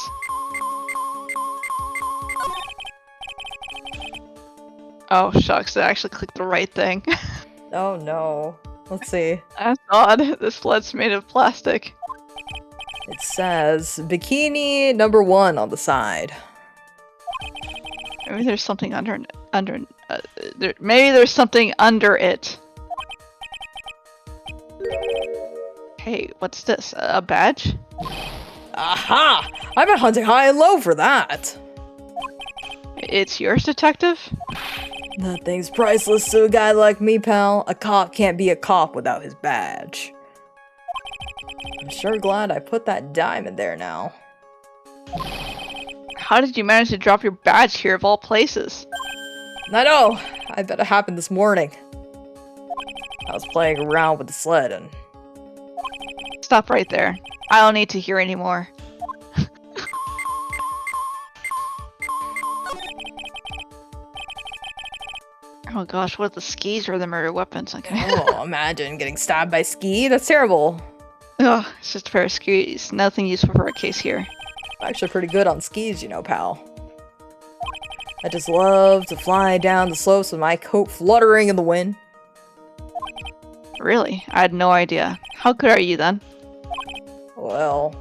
Oh shucks, I actually clicked the right thing. Oh no. Let's see. That's odd. This lead's made of plastic. It says bikini number 1 on the side. Maybe there's something maybe there's something under it. Hey, what's this? A badge? Aha! I've been hunting high and low for that. It's yours, detective? Nothing's priceless to a guy like me, pal. A cop can't be a cop without his badge. I'm sure glad I put that diamond there now. How did you manage to drop your badge here of all places? I know! I bet it happened this morning. I was playing around with the sled and... Stop right there. I don't need to hear anymore. Oh gosh, what if the skis are the murder weapons? Okay. Oh, imagine getting stabbed by Ski. That's terrible. Ugh, it's just a pair of skis. Nothing useful for a case here. I'm actually pretty good on skis, you know, pal. I just love to fly down the slopes with my coat fluttering in the wind. Really? I had no idea. How good are you then? Well,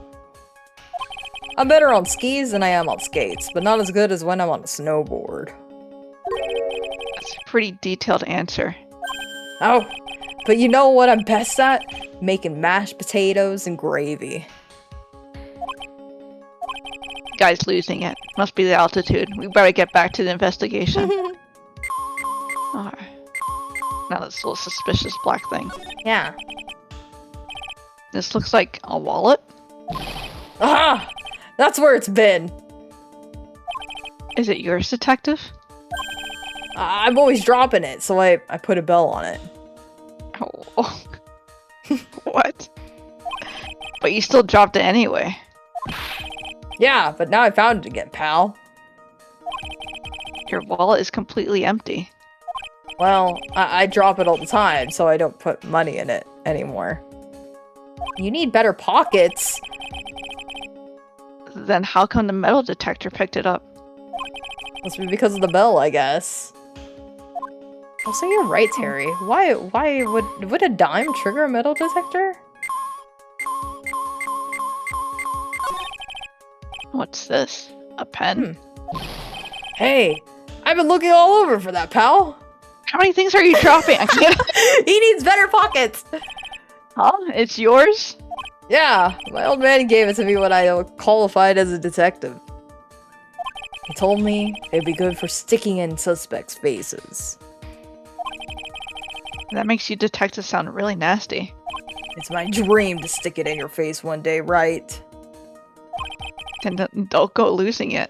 I'm better on skis than I am on skates, but not as good as when I'm on a snowboard. That's a pretty detailed answer. Oh, but you know what I'm best at? Making mashed potatoes and gravy. Guy's losing it. Must be the altitude. We better get back to the investigation. Alright. Now this little suspicious black thing. Yeah. This looks like a wallet? Ah! That's where it's been. Is it yours, detective? I'm always dropping it, so I put a bell on it. Oh. What? But you still dropped it anyway. Yeah, but now I found it again, pal. Your wallet is completely empty. Well, I drop it all the time, so I don't put money in it anymore. You need better pockets. Then how come the metal detector picked it up? Must be because of the bell, I guess. Also, you're right, Terry. Why would a dime trigger a metal detector? What's this? A pen? Hey, I've been looking all over for that, pal. How many things are you dropping? I can't... He needs better pockets. Huh? It's yours? Yeah, my old man gave it to me when I qualified as a detective. He told me it'd be good for sticking in suspects' faces. That makes you detectives sound really nasty. It's my dream to stick it in your face one day, right? Then don't go losing it.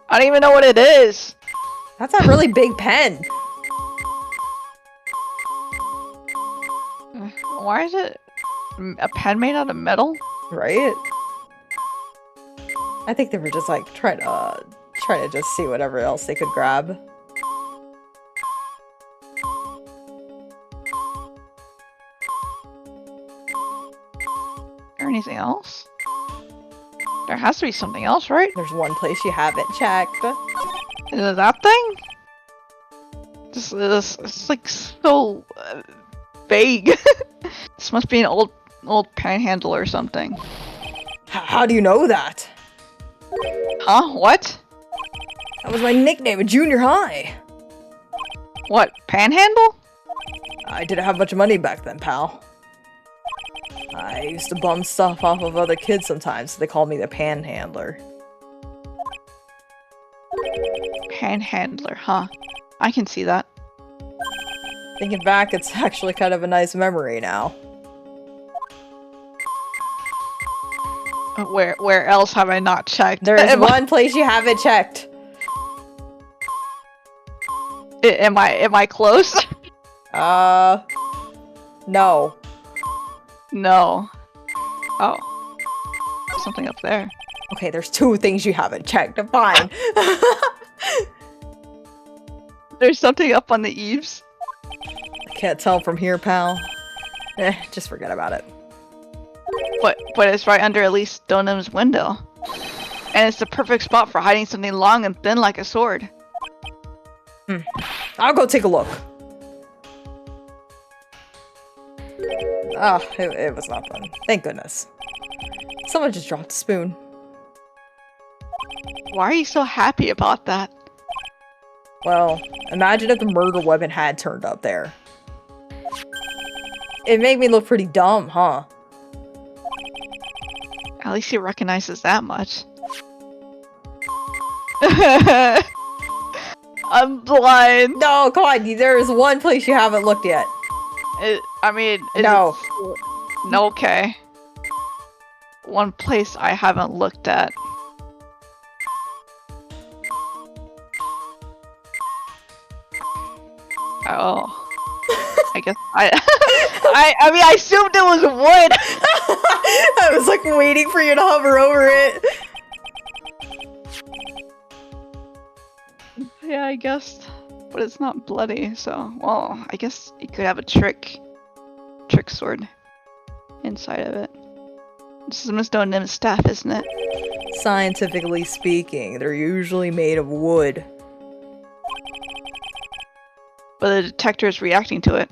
I don't even know what it is! That's a really big pen. Why is it a pen made out of metal? Right? I think they were just like trying to just see whatever else they could grab. Or anything else? There has to be something else, right? There's one place you haven't checked. Is it that thing? It's like so vague. This must be an old panhandle or something. How do you know that? Huh? What? That was my nickname in junior high. What? Panhandle? I didn't have much money back then, pal. I used to bum stuff off of other kids sometimes, so they called me the panhandler. Panhandler, huh? I can see that. Thinking back, it's actually kind of a nice memory now. Where else have I not checked? There's one place you haven't checked. Am I close? No. No. Oh. Something up there. Okay, there's two things you haven't checked. Fine. There's something up on the eaves. I can't tell from here, pal. Just forget about it. But it's right under Elise Stonham's window. And it's the perfect spot for hiding something long and thin like a sword. I'll go take a look. Oh, it was nothing. Thank goodness. Someone just dropped a spoon. Why are you so happy about that? Well, imagine if the murder weapon had turned up there. It made me look pretty dumb, huh? At least he recognizes that much. I'm blind. No, come on. There is one place you haven't looked yet. No. No, okay. One place I haven't looked at. Oh. I guess I mean, I assumed it was wood! I was like waiting for you to hover over it. Yeah, I guess. But it's not bloody, so... Well, I guess it could have a trick sword. inside of it. This is Miss Nim's staff, isn't it? Scientifically speaking, they're usually made of wood. But the detector is reacting to it.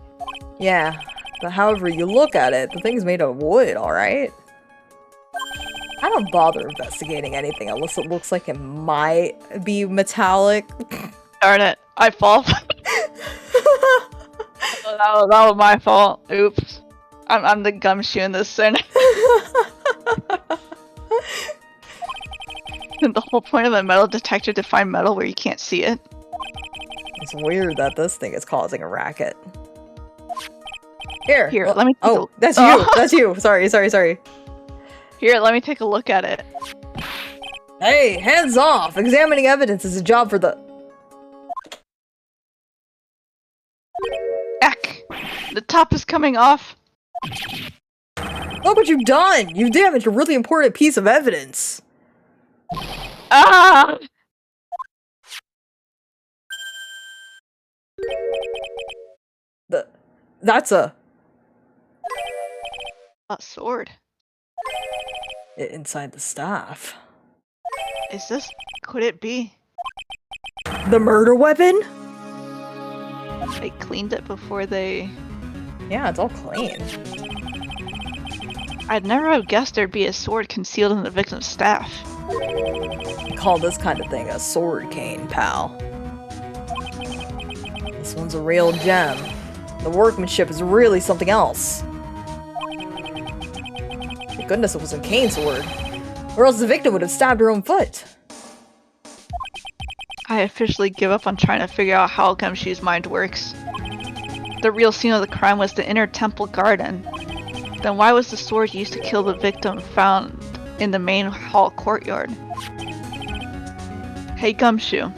Yeah, but however you look at it, the thing's made of wood, alright? I don't bother investigating anything unless it looks like it might be metallic. Darn it, I fall. that was my fault. Oops. I'm the gumshoe in this sin. The whole point of a metal detector to find metal where you can't see it. It's weird that this thing is causing a racket. Here, let me. Oh, that's you. That's you. Sorry. Here, let me take a look at it. Hey, hands off! Examining evidence is a job for the. Eck! The top is coming off. Look what you've done! You've damaged a really important piece of evidence. Ah! That's a sword. inside the staff. Is this? Could it be? The murder weapon? They cleaned it before they. Yeah, it's all clean. I'd never have guessed there'd be a sword concealed in the victim's staff. We call this kind of thing a sword cane, pal. This one's a real gem. The workmanship is really something else. Thank goodness it wasn't Kane's sword, or else the victim would have stabbed her own foot. I officially give up on trying to figure out how Gumshoe's mind works. The real scene of the crime was the inner temple garden. Then why was the sword used to kill the victim found in the main hall courtyard? Hey Gumshoe,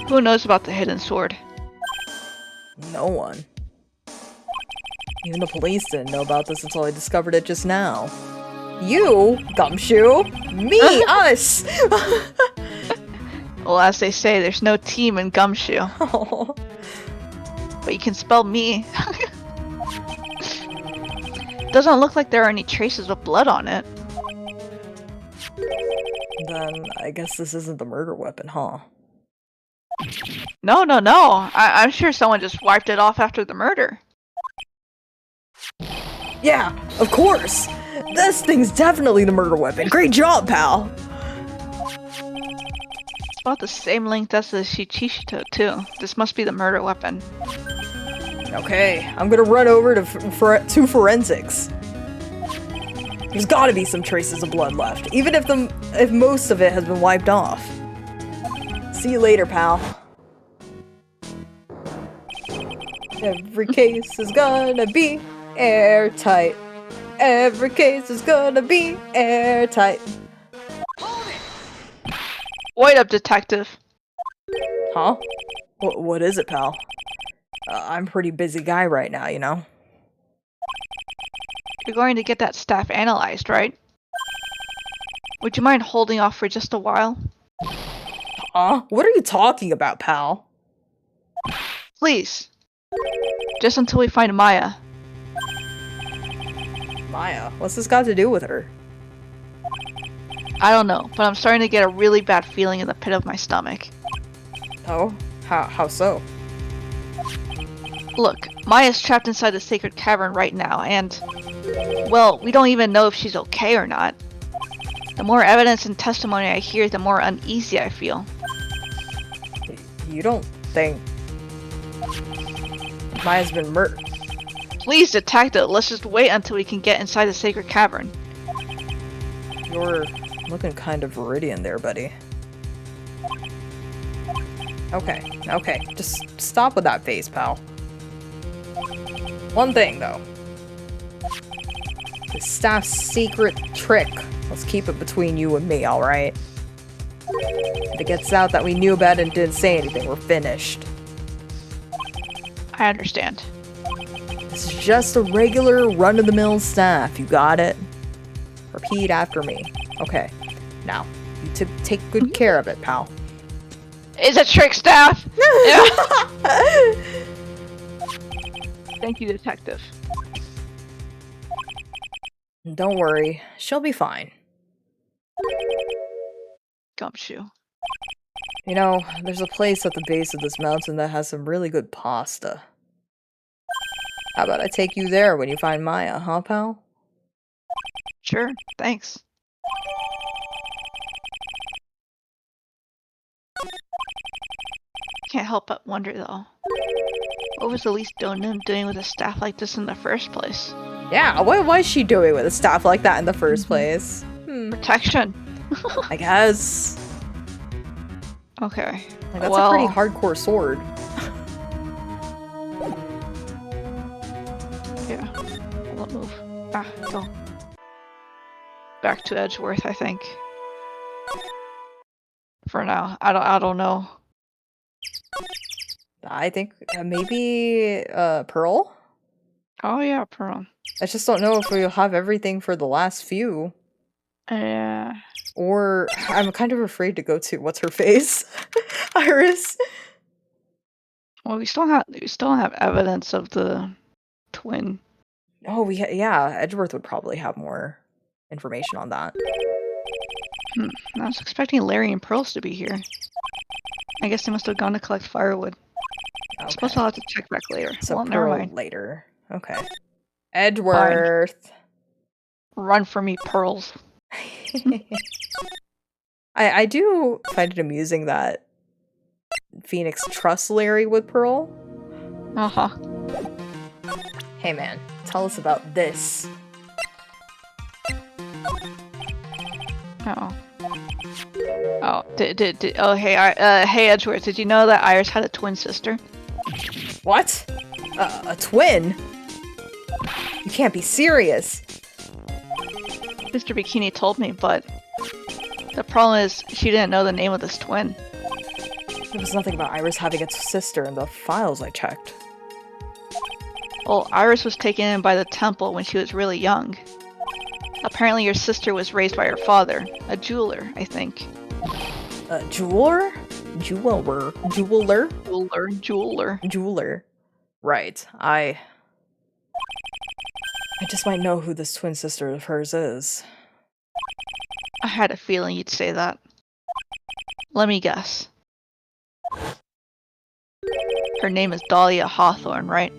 who knows about the hidden sword? No one. Even the police didn't know about this until I discovered it just now. You, Gumshoe? Me, us! Well, as they say, there's no team in Gumshoe. Oh. But you can spell me. Doesn't look like there are any traces of blood on it. Then I guess this isn't the murder weapon, huh? No. I'm sure someone just wiped it off after the murder. Yeah, of course! This thing's definitely the murder weapon. Great job, pal! It's about the same length as the Shichishito, too. This must be the murder weapon. Okay, I'm gonna run over to forensics. There's gotta be some traces of blood left, even if most of it has been wiped off. See you later, pal. Every case is gonna be airtight. Every case is gonna be airtight. Wait up, detective. Huh? What is it, pal? I'm a pretty busy guy right now, you know? You're going to get that staff analyzed, right? Would you mind holding off for just a while? Huh? What are you talking about, pal? Please. Just until we find Maya. Maya? What's this got to do with her? I don't know, but I'm starting to get a really bad feeling in the pit of my stomach. Oh? How so? Look, Maya's trapped inside the sacred cavern right now, and... well, we don't even know if she's okay or not. The more evidence and testimony I hear, the more uneasy I feel. You don't think... Maya's been murdered? Please, detective, let's just wait until we can get inside the sacred cavern. You're looking kind of Viridian there, buddy. Okay. Just stop with that face, pal. One thing, though. The staff's secret trick. Let's keep it between you and me, alright? If it gets out that we knew about it and didn't say anything, we're finished. I understand. This is just a regular run-of-the-mill staff, you got it? Repeat after me. Okay. Now, you take good care of it, pal. It's a trick staff! Thank you, detective. Don't worry, she'll be fine. Gumshoe. You know, there's a place at the base of this mountain that has some really good pasta. How about I take you there when you find Maya, huh, pal? Sure, thanks. Can't help but wonder, though. What was Elise doing with a staff like this in the first place? Yeah, what was she doing with a staff like that in the first place? Protection. I guess. Okay. Like, that's well, a pretty hardcore sword. Yeah. Don't move. Go. Back to Edgeworth, I think. For now. I don't know. I think maybe Pearl? Oh yeah, Pearl. I just don't know if we'll have everything for the last few. Yeah. Or I'm kind of afraid to go to what's her face? Iris. Well, we still have evidence of the twin. Oh, yeah, Edgeworth would probably have more information on that. I was expecting Larry and Pearls to be here. I guess they must have gone to collect firewood. I suppose I'll have to check back later. So well, never Pearl mind. later. Okay. Edgeworth. Run for me, Pearls. I do find it amusing that Phoenix trusts Larry with Pearl. Uh-huh. Hey man, tell us about this. Oh. Oh, hey Edgeworth, did you know that Iris had a twin sister? What? A twin? You can't be serious. Mr. Bikini told me, but the problem is she didn't know the name of this twin. There was nothing about Iris having a sister in the files I checked. Well, Iris was taken in by the temple when she was really young. Apparently your sister was raised by her father, a jeweler, I think. A jeweler? Jeweler. Right. I just might know who this twin sister of hers is. I had a feeling you'd say that. Let me guess. Her name is Dahlia Hawthorne, right?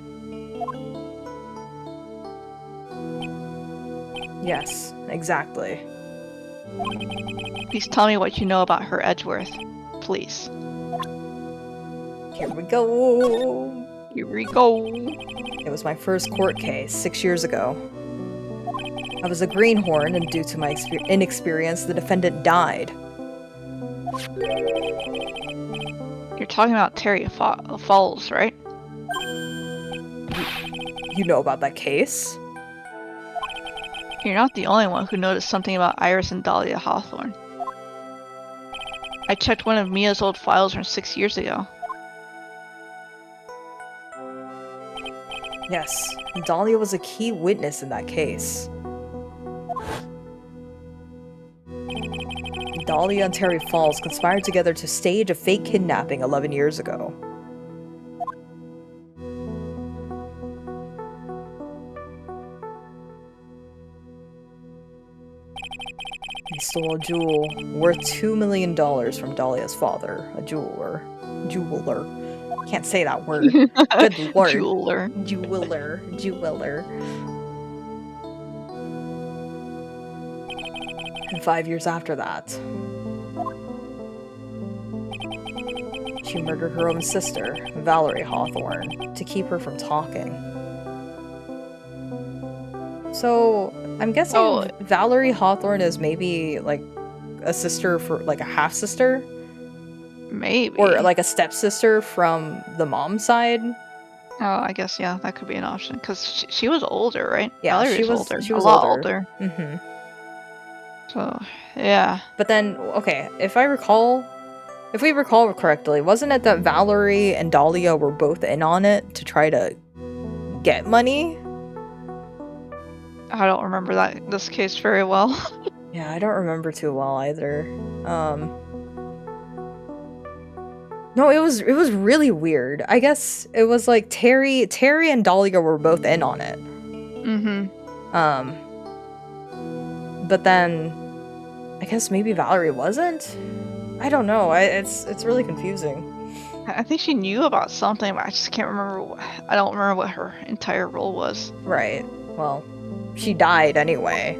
Yes, exactly. Please tell me what you know about her, Edgeworth. Please. Here we go. Here we go. It was my first court case 6 years ago. I was a greenhorn, and due to my inexperience, the defendant died. You're talking about Terry Falls, right? You know about that case? You're not the only one who noticed something about Iris and Dahlia Hawthorne. I checked one of Mia's old files from 6 years ago. Yes, Dahlia was a key witness in that case. Dahlia and Terry Falls conspired together to stage a fake kidnapping 11 years ago. They stole a jewel worth $2 million from Dahlia's father, a jeweler. Can't say that word. Good lord. Jeweler. And 5 years after that, she murdered her own sister, Valerie Hawthorne, to keep her from talking. So, I'm guessing Valerie Hawthorne is maybe, like, a sister for, like, a half-sister? Maybe. Or, like, a stepsister from the mom's side? Oh, I guess, yeah, that could be an option. Because she was older, right? Yeah, Valerie she was older. She was a lot older. Mm-hmm. So, yeah. But then, okay, if we recall correctly, wasn't it that Valerie and Dahlia were both in on it to try to get money? I don't remember this case very well. Yeah, I don't remember too well either. No, it was really weird. I guess it was like Terry and Dahlia were both in on it. Mm-hmm. But then, I guess maybe Valerie wasn't? I don't know, it's really confusing. I think she knew about something, but I just can't remember. I don't remember what her entire role was. Right. Well, she died anyway.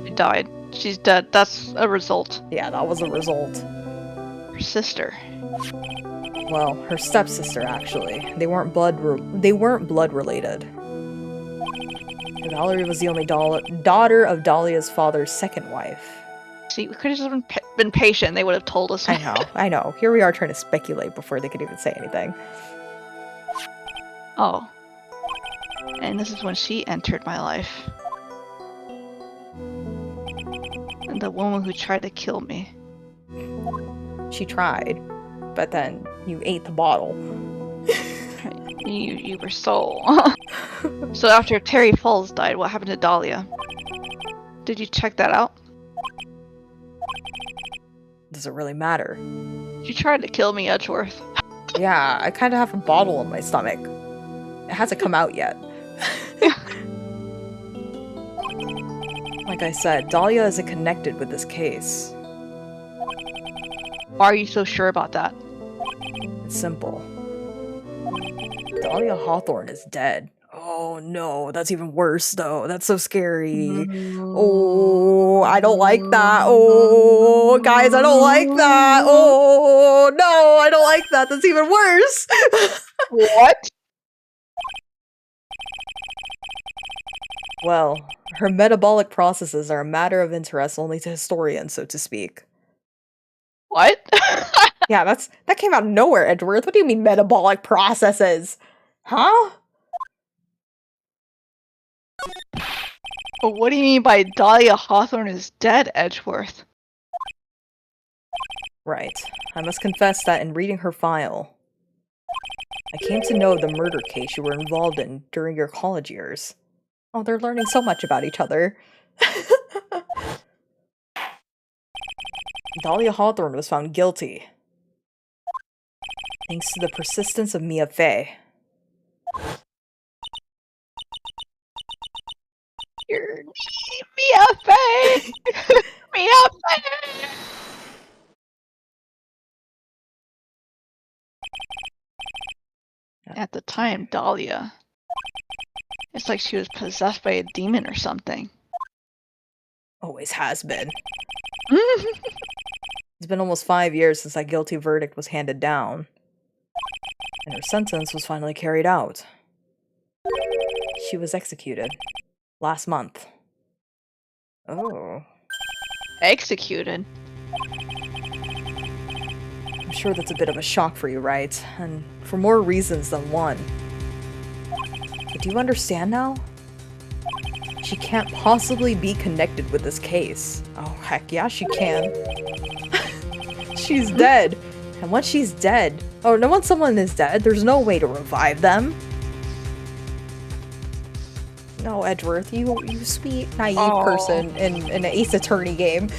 She died. She's dead. That's a result. Yeah, that was a result. Her sister. Well, her stepsister, actually. They weren't blood related. Valerie was the only daughter of Dahlia's father's second wife. See, we could have just been patient. They would have told us. I know. Here we are trying to speculate before they could even say anything. Oh. And this is when she entered my life. And the woman who tried to kill me. She tried, but then you ate the bottle. You were so... So after Terry Falls died, what happened to Dahlia? Did you check that out? Does it really matter? She tried to kill me, Edgeworth. Yeah, I kind of have a bottle in my stomach. It hasn't come out yet. Like I said, Dahlia isn't connected with this case. Why are you so sure about that? It's simple. Dahlia Hawthorne is dead. Oh no, that's even worse though. That's so scary. Oh, I don't like that. Oh, guys, I don't like that. Oh, no, I don't like that. That's even worse. What? Well, her metabolic processes are a matter of interest only to historians, so to speak. What? Yeah, that came out of nowhere, Edgeworth. What do you mean metabolic processes? Huh? What do you mean by Dahlia Hawthorne is dead, Edgeworth? Right. I must confess that in reading her file, I came to know the murder case you were involved in during your college years. Oh, they're learning so much about each other. Dahlia Hawthorne was found guilty. Thanks to the persistence of Mia Fey. You're Mia Fey! Mia Fey! At the time, Dahlia. It's like she was possessed by a demon or something. Always has been. It's been almost 5 years since that guilty verdict was handed down. And her sentence was finally carried out. She was executed. Last month. Oh. Executed? I'm sure that's a bit of a shock for you, right? And for more reasons than one. But do you understand now? She can't possibly be connected with this case. Oh, heck yeah, she can. She's dead. And once she's dead... Oh, no, once someone is dead, there's no way to revive them. No, Edgeworth, you sweet, naive person in an Ace Attorney game.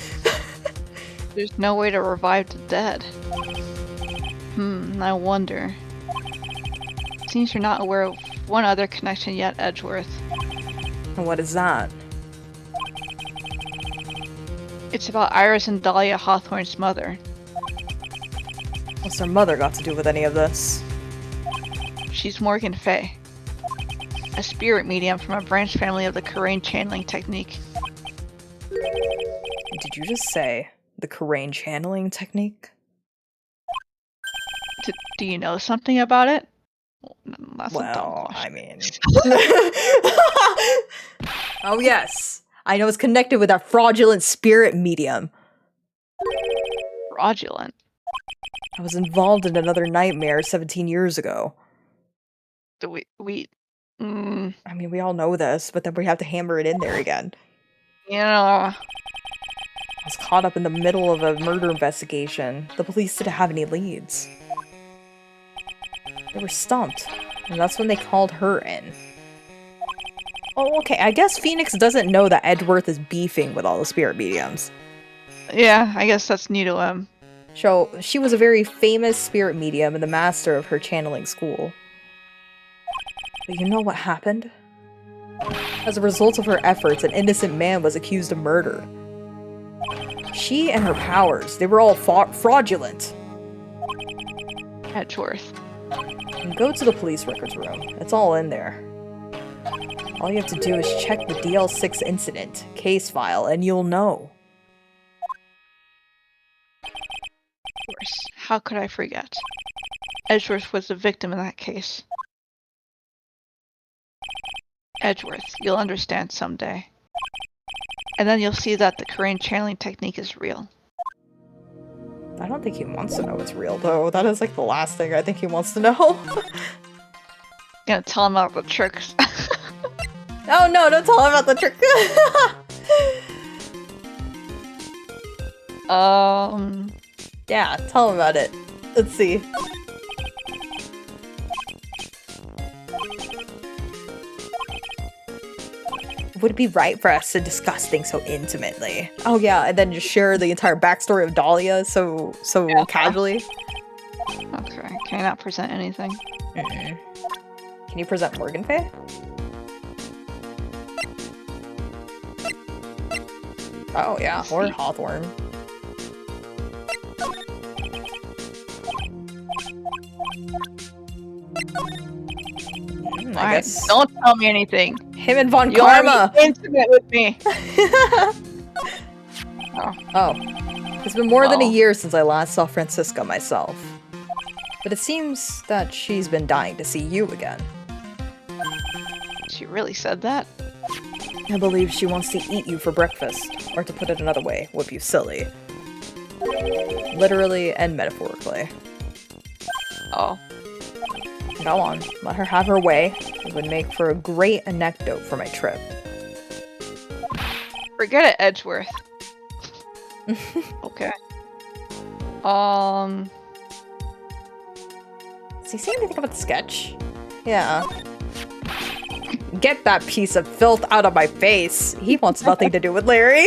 There's no way to revive the dead. I wonder. Seems you're not aware of one other connection yet, Edgeworth. And what is that? It's about Iris and Dahlia Hawthorne's mother. What's their mother got to do with any of this? She's Morgan Fey. A spirit medium from a branch family of the Karain channeling technique. Did you just say the Karain channeling technique? Do you know something about it? That's a dumb Well, question. I mean... Oh yes! I know it's connected with that fraudulent spirit medium. Fraudulent? I was involved in another nightmare 17 years ago. I mean, we all know this, but then we have to hammer it in there again. Yeah. I was caught up in the middle of a murder investigation. The police didn't have any leads. They were stumped, and that's when they called her in. Oh, okay, I guess Phoenix doesn't know that Edgeworth is beefing with all the spirit mediums. Yeah, I guess that's new to him. So, she was a very famous spirit medium and the master of her channeling school. But you know what happened? As a result of her efforts, an innocent man was accused of murder. She and her powers, they were all fraudulent. Edgeworth. And go to the police records room. It's all in there. All you have to do is check the DL6 incident case file and you'll know. Of course. How could I forget? Edgeworth was the victim in that case. Edgeworth, you'll understand someday. And then you'll see that the Korean channeling technique is real. I don't think he wants to know it's real, though. That is like the last thing I think he wants to know. Gonna tell him about the tricks. Oh no, don't tell him about the trick. Yeah, tell him about it. Let's see. Would it be right for us to discuss things so intimately? Oh yeah, and then just share the entire backstory of Dahlia so casually? Okay, can I not present anything? Mm-mm. Can you present Morgan Faye? Oh yeah, or Hawthorne. I guess. Don't tell me anything. Him and Von You Karma. are intimate with me. Oh. It's been more than a year since I last saw Francisca myself. But it seems that she's been dying to see you again. She really said that? I believe she wants to eat you for breakfast. Or to put it another way, whip you silly. Literally and metaphorically. Oh. Go on, let her have her way. It would make for a great anecdote for my trip. Forget it, Edgeworth. Okay. Does he say anything about the sketch? Yeah. Get that piece of filth out of my face. He wants nothing to do with Larry.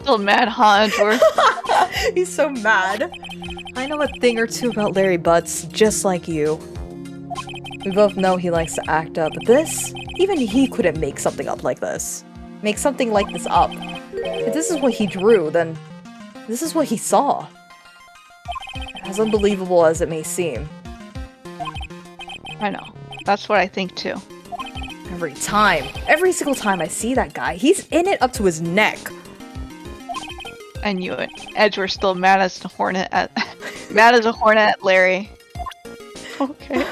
Still mad, huh, Edgeworth? He's so mad. I know a thing or two about Larry Butts, just like you. We both know he likes to act up, but this? Even he couldn't make something up like this. Make something like this up. If this is what he drew, then this is what he saw. As unbelievable as it may seem. I know. That's what I think too. Every single time I see that guy, he's in it up to his neck. I knew it. Edgeworth's still mad as a hornet at Larry. Okay.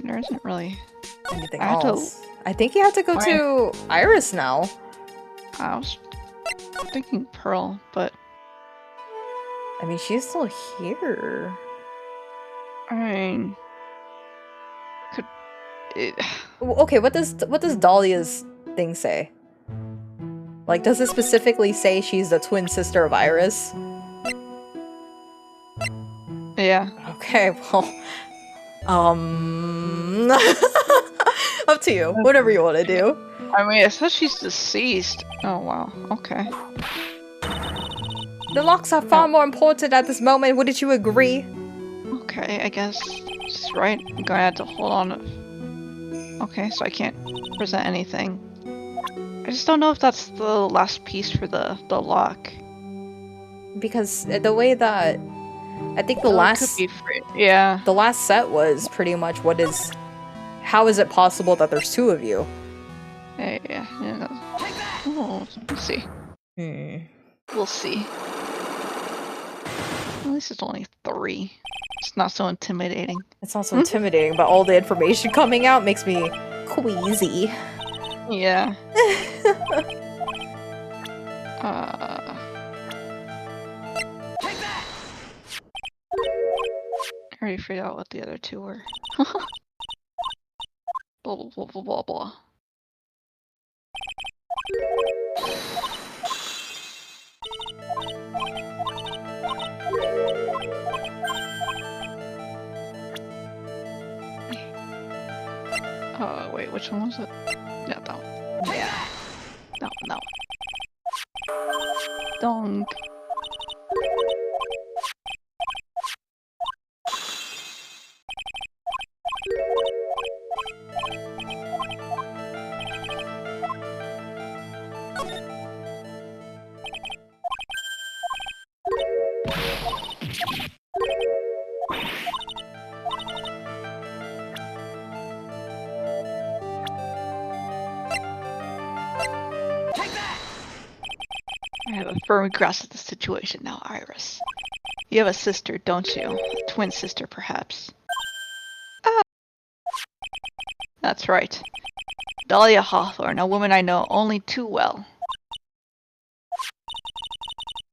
There isn't really anything else. I think you have to go to Iris now. I was thinking Pearl, but I mean, she's still here. I mean, okay, what does Dahlia's thing say? Like, does it specifically say she's the twin sister of Iris? Yeah. Okay, well, up to you. Whatever you want to do. I mean, it says she's deceased. Oh wow. Okay. The locks are far more important at this moment. Wouldn't you agree? Okay, I guess she's right. I'm gonna have to hold on. Okay, so I can't present anything. I just don't know if that's the last piece for the lock. Because the way that I think the last could be free. Yeah. The last set was pretty much how is it possible that there's two of you? Yeah. Oh, we'll see. We'll see. At least it's only 3. It's not so intimidating. It's not so intimidating, but all the information coming out makes me queasy. Yeah. I already figured out what the other 2 were. Blah blah blah blah blah blah. Wait, which one was it? Yeah, that one. Yeah. No. Dong. a firm grasp of the situation now, Iris. You have a sister, don't you? A twin sister, perhaps. Ah, that's right. Dahlia Hawthorne, a woman I know only too well.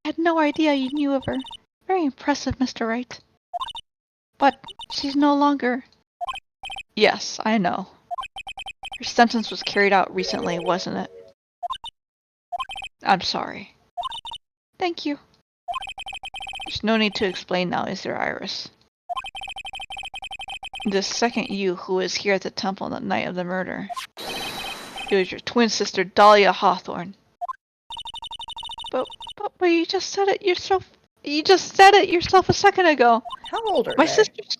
I had no idea you knew of her. Very impressive, Mr. Wright. But she's no longer... Yes, I know. Her sentence was carried out recently, wasn't it? I'm sorry. Thank you. There's no need to explain now, is there, Iris? The second you who was here at the temple on the night of the murder. It was your twin sister, Dahlia Hawthorne. But you just said it yourself. You just said it yourself a second ago. How old are My they? sister's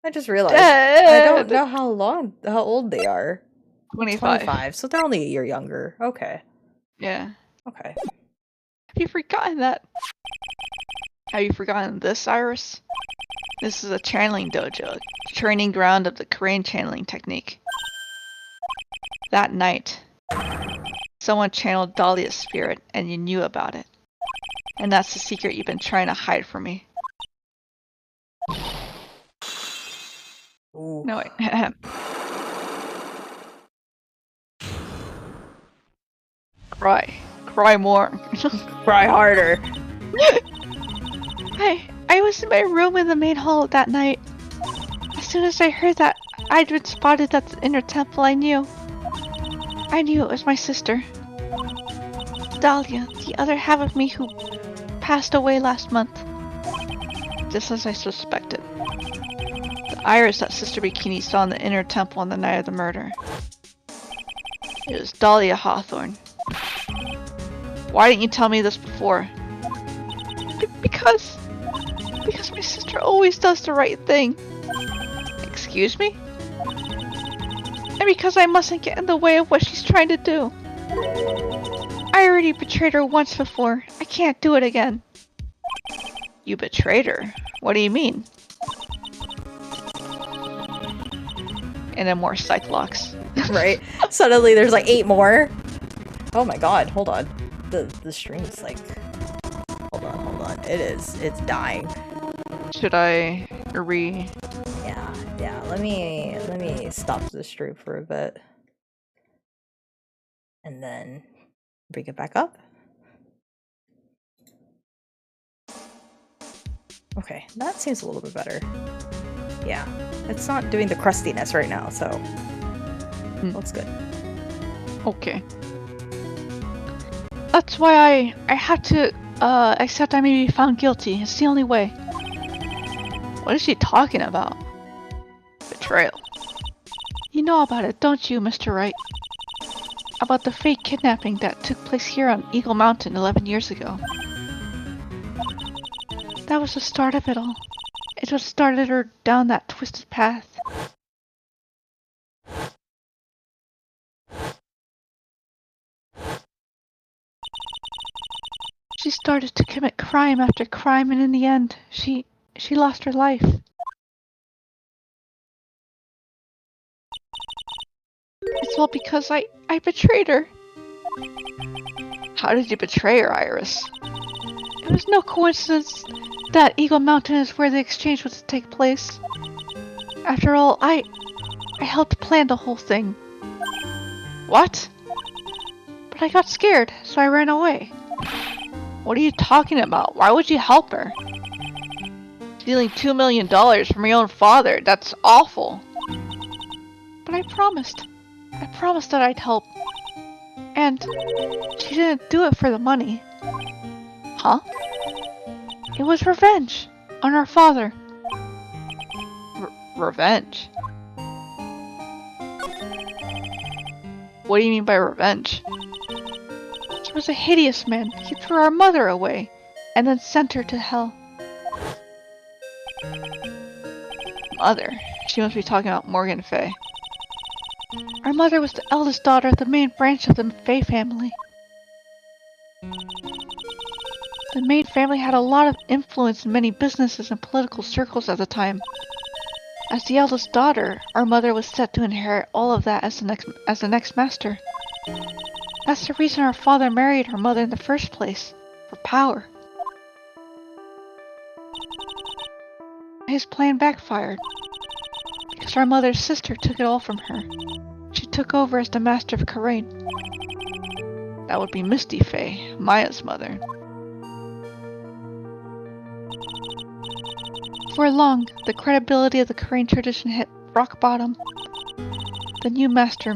I just realized. dead. I don't know how old they are. 25. 25, so they're only a year younger. Okay. Yeah. Okay. Have you forgotten that? Have you forgotten this, Iris? This is a channeling dojo, a training ground of the Korean channeling technique. That night, someone channeled Dahlia's spirit, and you knew about it. And that's the secret you've been trying to hide from me. Ooh. No, wait. Cry. Cry more. Cry harder. I was in my room in the main hall that night. As soon as I heard that I'd been spotted at the inner temple, I knew. I knew it was my sister. Dahlia, the other half of me who passed away last month. Just as I suspected. The Iris that Sister Bikini saw in the inner temple on the night of the murder. It was Dahlia Hawthorne. Why didn't you tell me this before? Because my sister always does the right thing. Excuse me? And because I mustn't get in the way of what she's trying to do. I already betrayed her once before. I can't do it again. You betrayed her? What do you mean? And then more psych locks. Right? Suddenly there's like 8 more. Oh my god, hold on. The stream's like... Hold on. It's dying. Should I Yeah, let me stop the stream for a bit. And then bring it back up. Okay, that seems a little bit better. Yeah, it's not doing the crustiness right now, so looks good. Okay. That's why I had to accept I may be found guilty. It's the only way. What is she talking about? Betrayal. You know about it, don't you, Mr. Wright? About the fake kidnapping that took place here on Eagle Mountain 11 years ago. That was the start of it all. It what started her down that twisted path. She started to commit crime after crime, and in the end, she lost her life. It's all because I betrayed her. How did you betray her, Iris? It was no coincidence that Eagle Mountain is where the exchange was to take place. After all, I helped plan the whole thing. What? But I got scared, so I ran away. What are you talking about? Why would you help her? Stealing $2 million from your own father, that's awful. But I promised that I'd help. And she didn't do it for the money. Huh? It was revenge on her father. Revenge? What do you mean by revenge? He was a hideous man. He threw our mother away and then sent her to hell. Mother? She must be talking about Morgan Fay. Our mother was the eldest daughter of the main branch of the Fay family. The main family had a lot of influence in many businesses and political circles at the time. As the eldest daughter, our mother was set to inherit all of that as the next master. That's the reason our father married her mother in the first place. For power. His plan backfired. Because our mother's sister took it all from her. She took over as the master of Karain. That would be Misty Faye, Maya's mother. For long, the credibility of the Karain tradition hit rock bottom. The new master,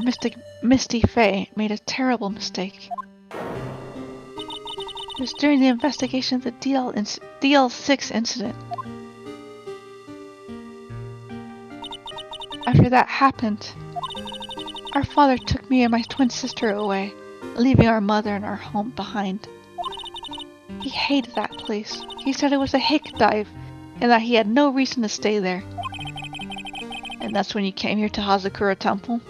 Misty Faye, made a terrible mistake. It was during the investigation of the DL6 incident. After that happened, our father took me and my twin sister away, leaving our mother and our home behind. He hated that place. He said it was a hick dive, and that he had no reason to stay there. And that's when you came here to Hazakura Temple?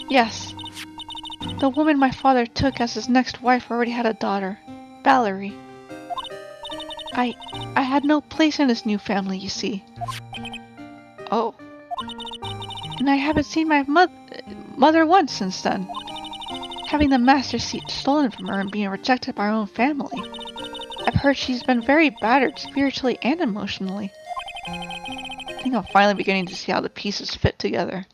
Yes. The woman my father took as his next wife already had a daughter, Valerie. I had no place in this new family, you see. Oh. And I haven't seen my mother once since then. Having the master seat stolen from her and being rejected by her own family. I've heard she's been very battered spiritually and emotionally. I think I'm finally beginning to see how the pieces fit together.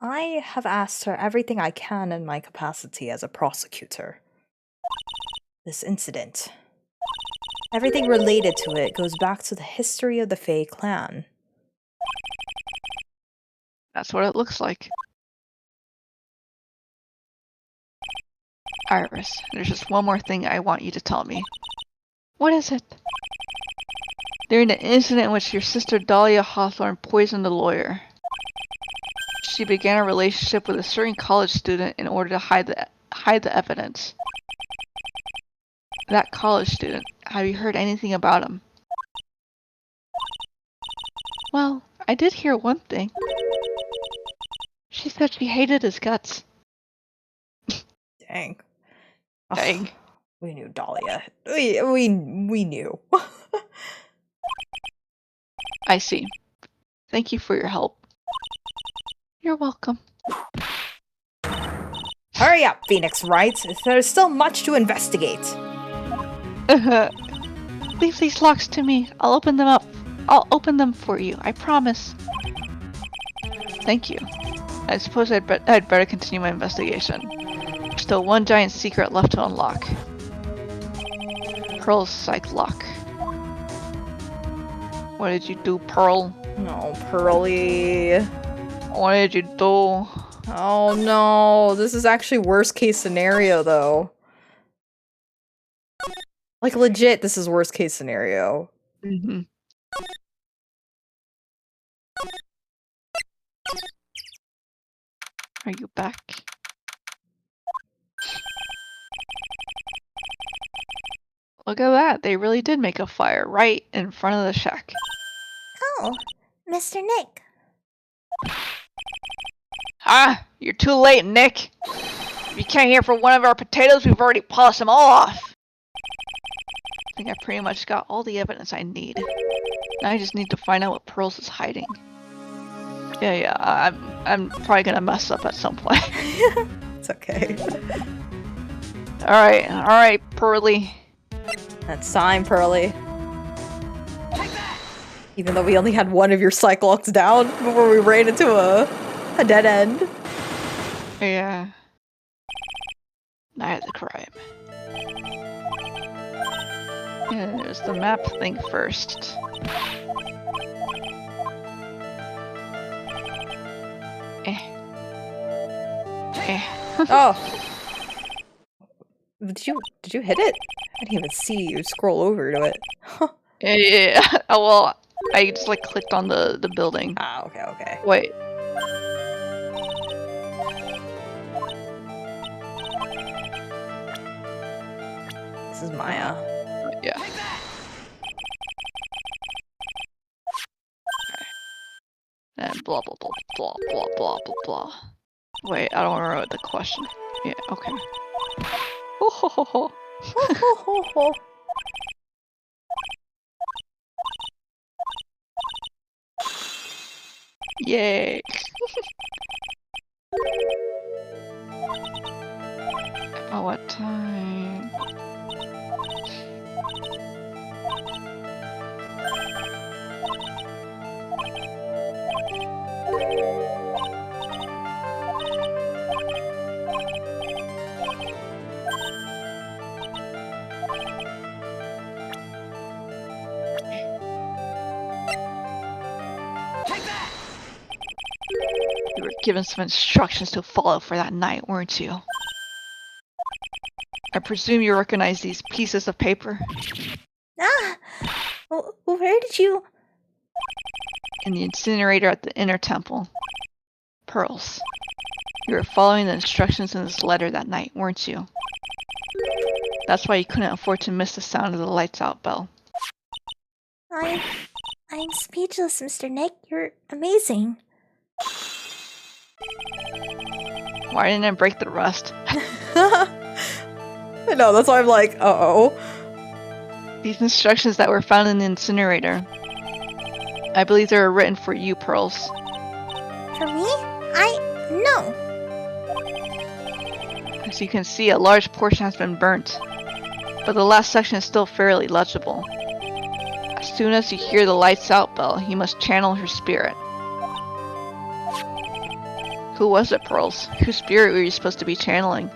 I have asked her everything I can in my capacity as a prosecutor. This incident. Everything related to it goes back to the history of the Fae clan. That's what it looks like. Iris, there's just one more thing I want you to tell me. What is it? During the incident in which your sister Dahlia Hawthorne poisoned the lawyer, she began a relationship with a certain college student in order to hide the evidence. That college student, have you heard anything about him? Well, I did hear one thing. She said she hated his guts. Dang. Dang. Oh, we knew Dahlia. We knew. I see. Thank you for your help. You're welcome. Hurry up, Phoenix Wright. There's still much to investigate. Leave these locks to me. I'll open them up. I'll open them for you. I promise. Thank you. I suppose I'd better continue my investigation. There's still one giant secret left to unlock. Pearl's psych lock. What did you do, Pearl? No, Pearly. What did you do? Oh no, this is actually worst case scenario though. Like legit, this is worst case scenario. Mm-hmm. Are you back? Look at that, they really did make a fire right in front of the shack. Oh, Mr. Nick. Ah, you're too late, Nick. If you came here for one of our potatoes, we've already polished them all off. I think I pretty much got all the evidence I need. Now I just need to find out what Pearls is hiding. Yeah, I'm probably gonna mess up at some point. It's okay. Alright, Pearly. That's time, Pearly. Even though we only had one of your Cyclops down before we ran into a dead end. Yeah. Night of the crime. Yeah, there's the map thing first. Oh. Did you hit it? I didn't even see you scroll over to it. Yeah. Oh well, I just like clicked on the building. Ah, okay. Wait. This is Maya. Yeah. And blah blah blah blah blah blah blah blah. Wait, I don't remember the question. Yeah, okay. Ho ho ho ho. Ho, ho, ho. Yay. About what time? You were given some instructions to follow for that night, weren't you? I presume you recognize these pieces of paper? Ah! Where did you... In the incinerator at the inner temple. Pearls. You were following the instructions in this letter that night, weren't you? That's why you couldn't afford to miss the sound of the lights out bell. I'm speechless, Mr. Nick. You're amazing. Why didn't I break the rust? I know, that's why I'm like, uh-oh. These instructions that were found in the incinerator. I believe they were written for you, Pearls. For me? No. As you can see, a large portion has been burnt, but the last section is still fairly legible. As soon as you hear the lights out bell, you must channel her spirit. Who was it, Pearls? Whose spirit were you supposed to be channeling?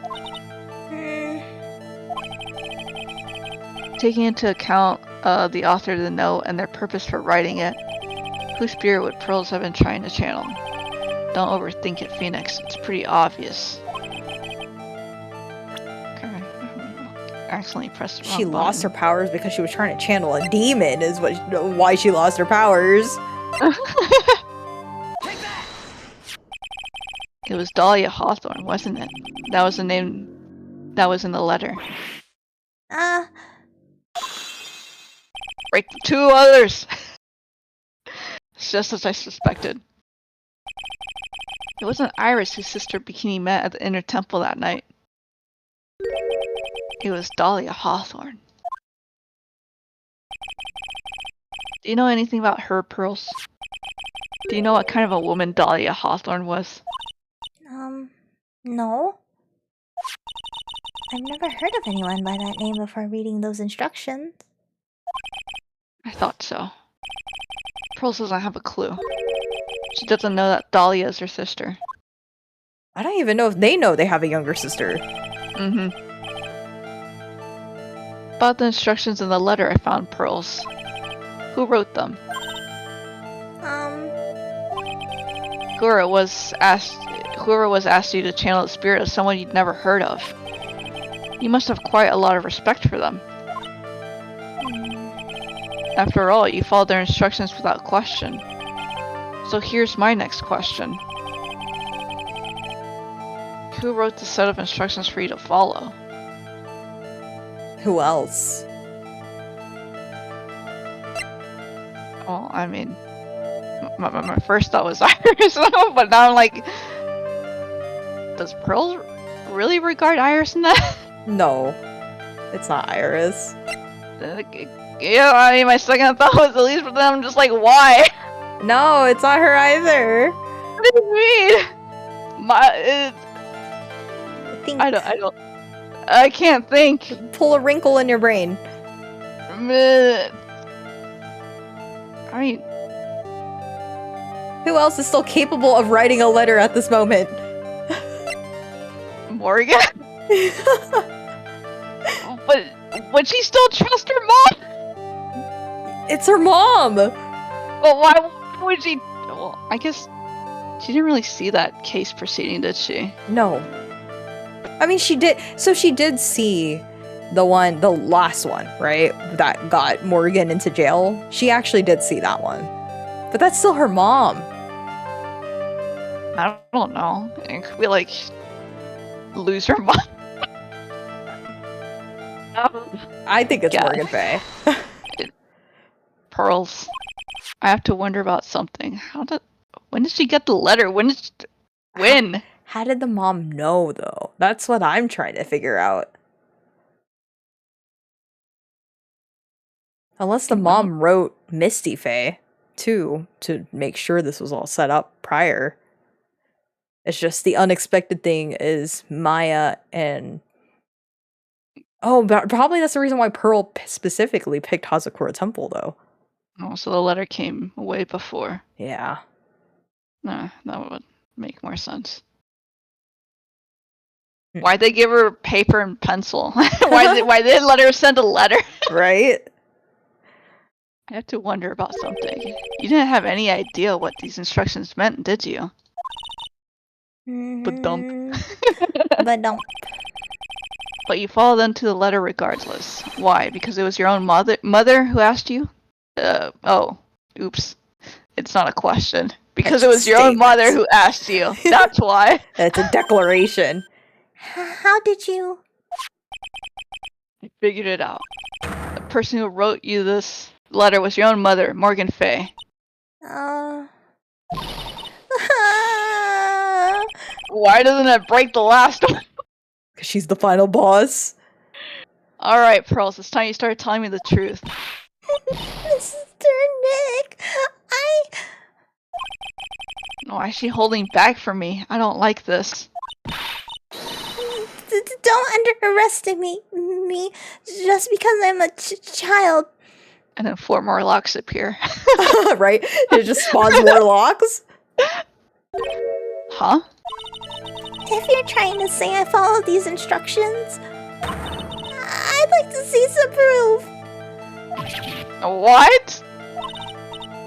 Taking into account the author of the note and their purpose for writing it, whose spirit would Pearls have been trying to channel? Don't overthink it, Phoenix. It's pretty obvious. Okay. Accidentally pressed the wrong She lost her button. powers because she was trying to channel a demon is why she lost her powers. It was Dahlia Hawthorne, wasn't it? That was the name that was in the letter. Break the two others! It's just as I suspected. It wasn't Iris whose sister Bikini met at the inner temple that night. It was Dahlia Hawthorne. Do you know anything about her, Pearls? Do you know what kind of a woman Dahlia Hawthorne was? No. I've never heard of anyone by that name before reading those instructions. I thought so. Pearls doesn't have a clue. She doesn't know that Dahlia is her sister. I don't even know if they know they have a younger sister. Mm-hmm. About the instructions in the letter I found, Pearls. Who wrote them? Whoever was asked you to channel the spirit of someone you'd never heard of. You must have quite a lot of respect for them. After all, you followed their instructions without question. So here's my next question. Who wrote the set of instructions for you to follow? Who else? Well, I mean, my first thought was Iris, but now I'm like, does Pearl really regard Iris in that? No. It's not Iris. Yeah, I mean, my second thought was at least, but then I'm just like, why? No, it's not her either. What do you mean? I can't think. Pull a wrinkle in your brain. I mean, who else is still capable of writing a letter at this moment? Morgan? But would she still trust her mom? It's her mom! But why would she? Well, I guess she didn't really see that case proceeding, did she? No. I mean, she did. So she did see the last one, right? That got Morgan into jail. She actually did see that one. But that's still her mom. I don't know. It could be like lose her mom. I think it's Morgan Faye. Pearls. I have to wonder about something. When did she get the letter? When? How did the mom know, though? That's what I'm trying to figure out. Unless the mom wrote Misty Faye, too, to make sure this was all set up prior. It's just the unexpected thing is Maya and... Oh, but probably that's the reason why Pearl specifically picked Hazakura Temple, though. Oh, so the letter came way before. Yeah. Nah, that would make more sense. Why'd they give her paper and pencil? why did they let her send a letter? Right? I have to wonder about something. You didn't have any idea what these instructions meant, did you? But dump. But don't. But you followed them to the letter regardless. Why? Because it was your own mother who asked you? Oh. Oops. It's not a question. Because it was your own mother who asked you. That's why. It's a declaration. How did you... I figured it out. The person who wrote you this letter was your own mother, Morgan Fay. Why Why doesn't it break the last one? Because she's the final boss. Alright, Pearls, it's time you started telling me the truth. Mr. Nick, Why is she holding back from me? I don't like this. Don't underestimate me just because I'm a child. And then 4 more locks appear. Right? It just spawns more locks? Huh? If you're trying to say I followed these instructions, I'd like to see some proof. What?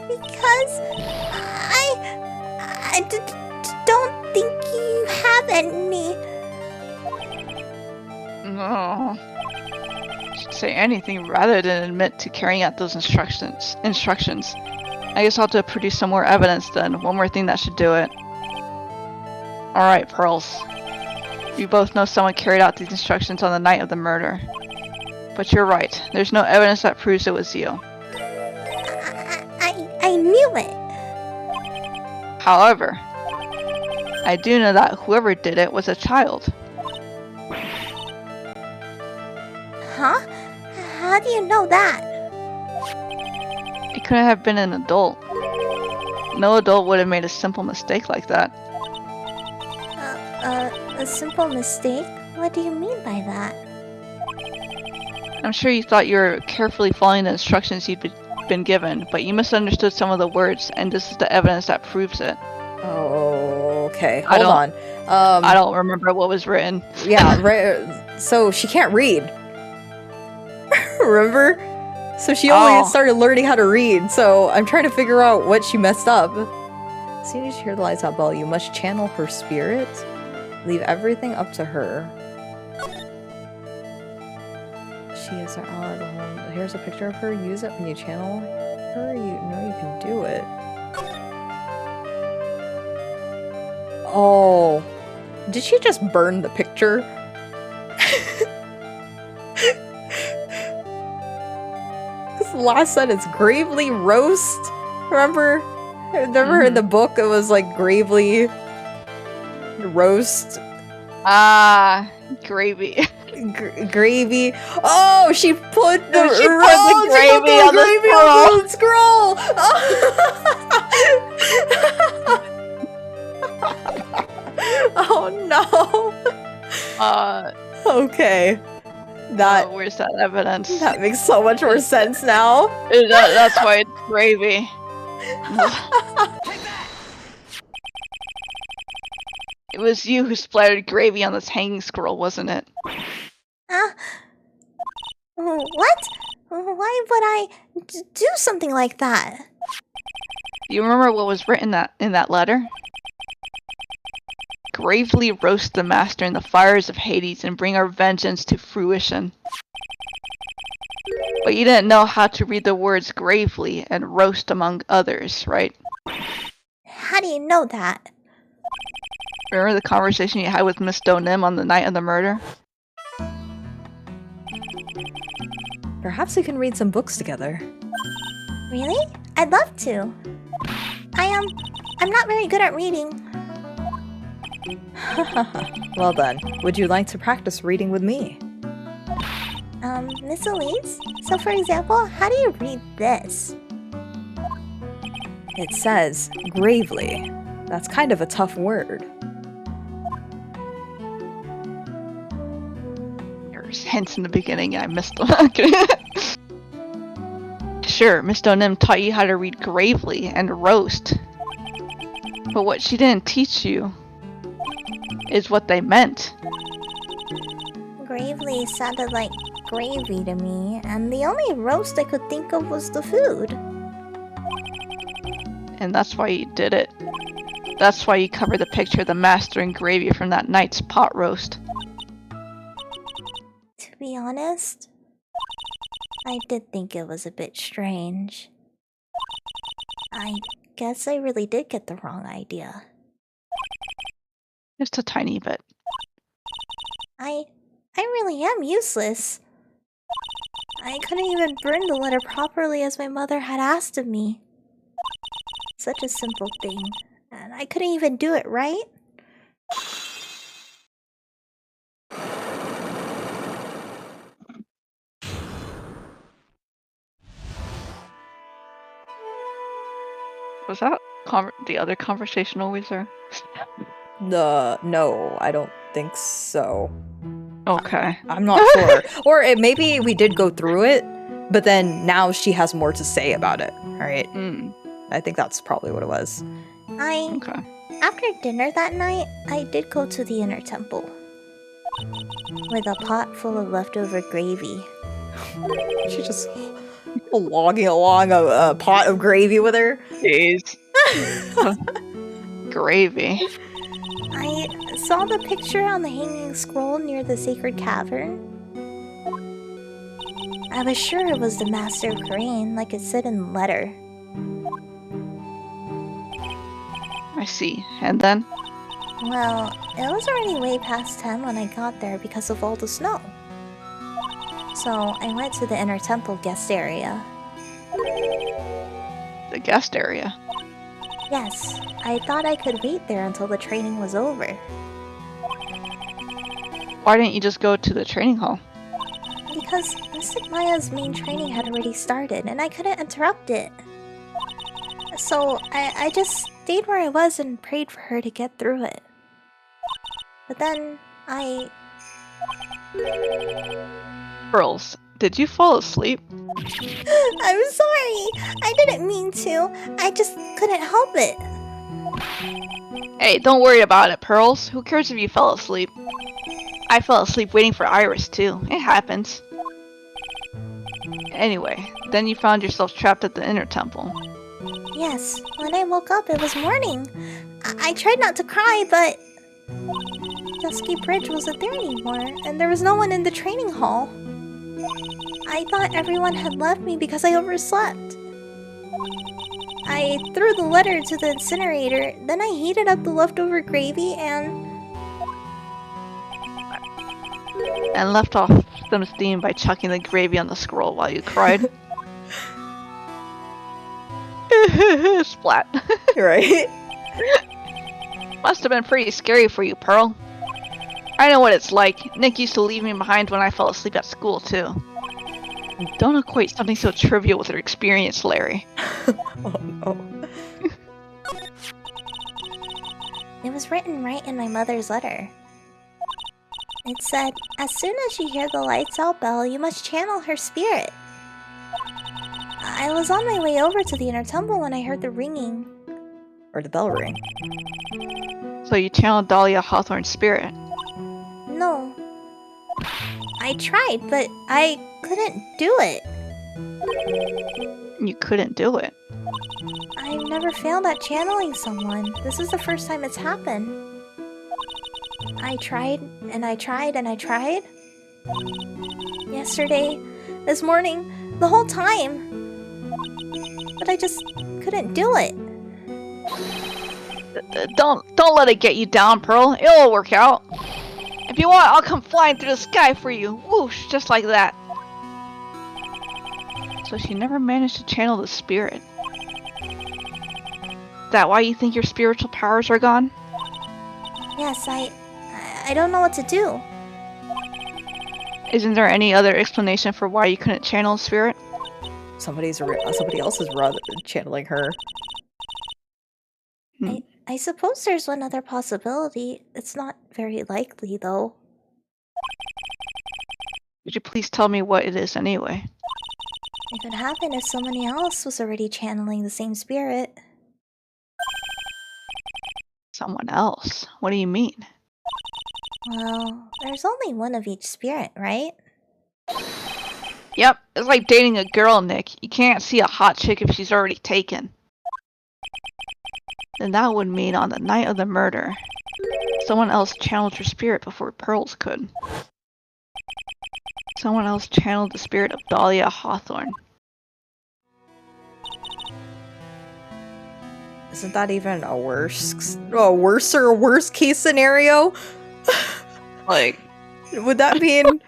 Because don't think you have any. No. Should say anything rather than admit to carrying out those instructions. I guess I'll have to produce some more evidence then. One more thing that should do it. Alright, Pearls. We both know someone carried out these instructions on the night of the murder. But you're right. There's no evidence that proves it was you. I knew it. However, I do know that whoever did it was a child. Huh? How do you know that? It couldn't have been an adult. No adult would have made a simple mistake like that. A simple mistake? What do you mean by that? I'm sure you thought you were carefully following the instructions you'd been given, but you misunderstood some of the words, and this is the evidence that proves it. Oh, okay. Hold on. I don't remember what was written. Yeah, right. So she can't read. Remember? So she only started learning how to read, so I'm trying to figure out what she messed up. As soon as you hear the lights out bell, you must channel her spirit. Leave everything up to her. She is our ally. Here's a picture of her. Use it when you channel her. You know you can do it. Oh. Did she just burn the picture? This last sentence, gravely roast. Remember in the book it was like gravely roast. Ah, gravy. Gravy. Oh, she put the gravy on the scroll. Oh no. Okay. Where's that evidence? That makes so much more sense now. That's why it's gravy. It was you who splattered gravy on this hanging scroll, wasn't it? What? Why would I do something like that? Do you remember what was written in that letter? Gravely roast the master in the fires of Hades and bring our vengeance to fruition. But you didn't know how to read the words gravely and roast among others, right? How do you know that? Remember the conversation you had with Miss Donim on the night of the murder? Perhaps we can read some books together. Really? I'd love to. I'm not very good at reading. Well then, would you like to practice reading with me? Miss Elise? So for example, how do you read this? It says, gravely. That's kind of a tough word. hints in the beginning and I missed them. Sure, Miss Donim taught you how to read gravely and roast. But what she didn't teach you is what they meant. Gravely sounded like gravy to me, and the only roast I could think of was the food. And that's why you did it. That's why you covered the picture of the master in gravy from that night's pot roast. To be honest, I did think it was a bit strange. I guess I really did get the wrong idea. Just a tiny bit. I really am useless. I couldn't even burn the letter properly as my mother had asked of me. Such a simple thing, and I couldn't even do it right. Was that the other conversational wizard? No, I don't think so. Okay. I'm not sure. Or maybe we did go through it, but then now she has more to say about it. All right. I think that's probably what it was. Okay. After dinner that night, I did go to the inner temple with a pot full of leftover gravy. She just logging along a pot of gravy with her. Jeez. Gravy. I saw the picture on the hanging scroll near the sacred cavern. I was sure it was the Master of Grain, like it said in the letter. I see. And then? Well, it was already way past 10 when I got there because of all the snow. So I went to the inner temple guest area. The guest area? Yes, I thought I could wait there until the training was over. Why didn't you just go to the training hall? Because Mystic Maya's main training had already started and I couldn't interrupt it. So I just stayed where I was and prayed for her to get through it. But then Pearls, did you fall asleep? I'm sorry! I didn't mean to. I just couldn't help it. Hey, don't worry about it, Pearls. Who cares if you fell asleep? I fell asleep waiting for Iris, too. It happens. Anyway, then you found yourself trapped at the inner temple. Yes, when I woke up it was morning. I tried not to cry, but Dusky Bridge wasn't there anymore, and there was no one in the training hall. I thought everyone had left me because I overslept. I threw the letter to the incinerator, then I heated up the leftover gravy and left off some steam by chucking the gravy on the scroll while you cried. Splat. Right? Must have been pretty scary for you, Pearl. I know what it's like. Nick used to leave me behind when I fell asleep at school, too. Don't equate something so trivial with her experience, Larry. Oh no. it was written right in my mother's letter. It said, as soon as you hear the lights out bell, you must channel her spirit. I was on my way over to the inner temple when I heard the ringing. Or the bell ring. So you channeled Dahlia Hawthorne's spirit. No. I tried, but I couldn't do it. You couldn't do it. I've never failed at channeling someone. This is the first time it's happened. I tried, and I tried, and I tried. Yesterday, this morning, the whole time. But I just couldn't do it. Don't let it get you down, Pearl. It'll work out. If you want, I'll come flying through the sky for you. Whoosh, just like that. So she never managed to channel the spirit. Is that why you think your spiritual powers are gone? Yes, I don't know what to do. Isn't there any other explanation for why you couldn't channel a spirit? Somebody else is rather channeling her. I suppose there's one other possibility. It's not very likely, though. Could you please tell me what it is anyway? It could happen if somebody else was already channeling the same spirit. Someone else? What do you mean? Well, there's only one of each spirit, right? Yep, it's like dating a girl, Nick. You can't see a hot chick if she's already taken. Then that would mean on the night of the murder, someone else channeled her spirit before Pearls could. Someone else channeled the spirit of Dahlia Hawthorne. Isn't that even a worse case scenario? Like, Would that mean...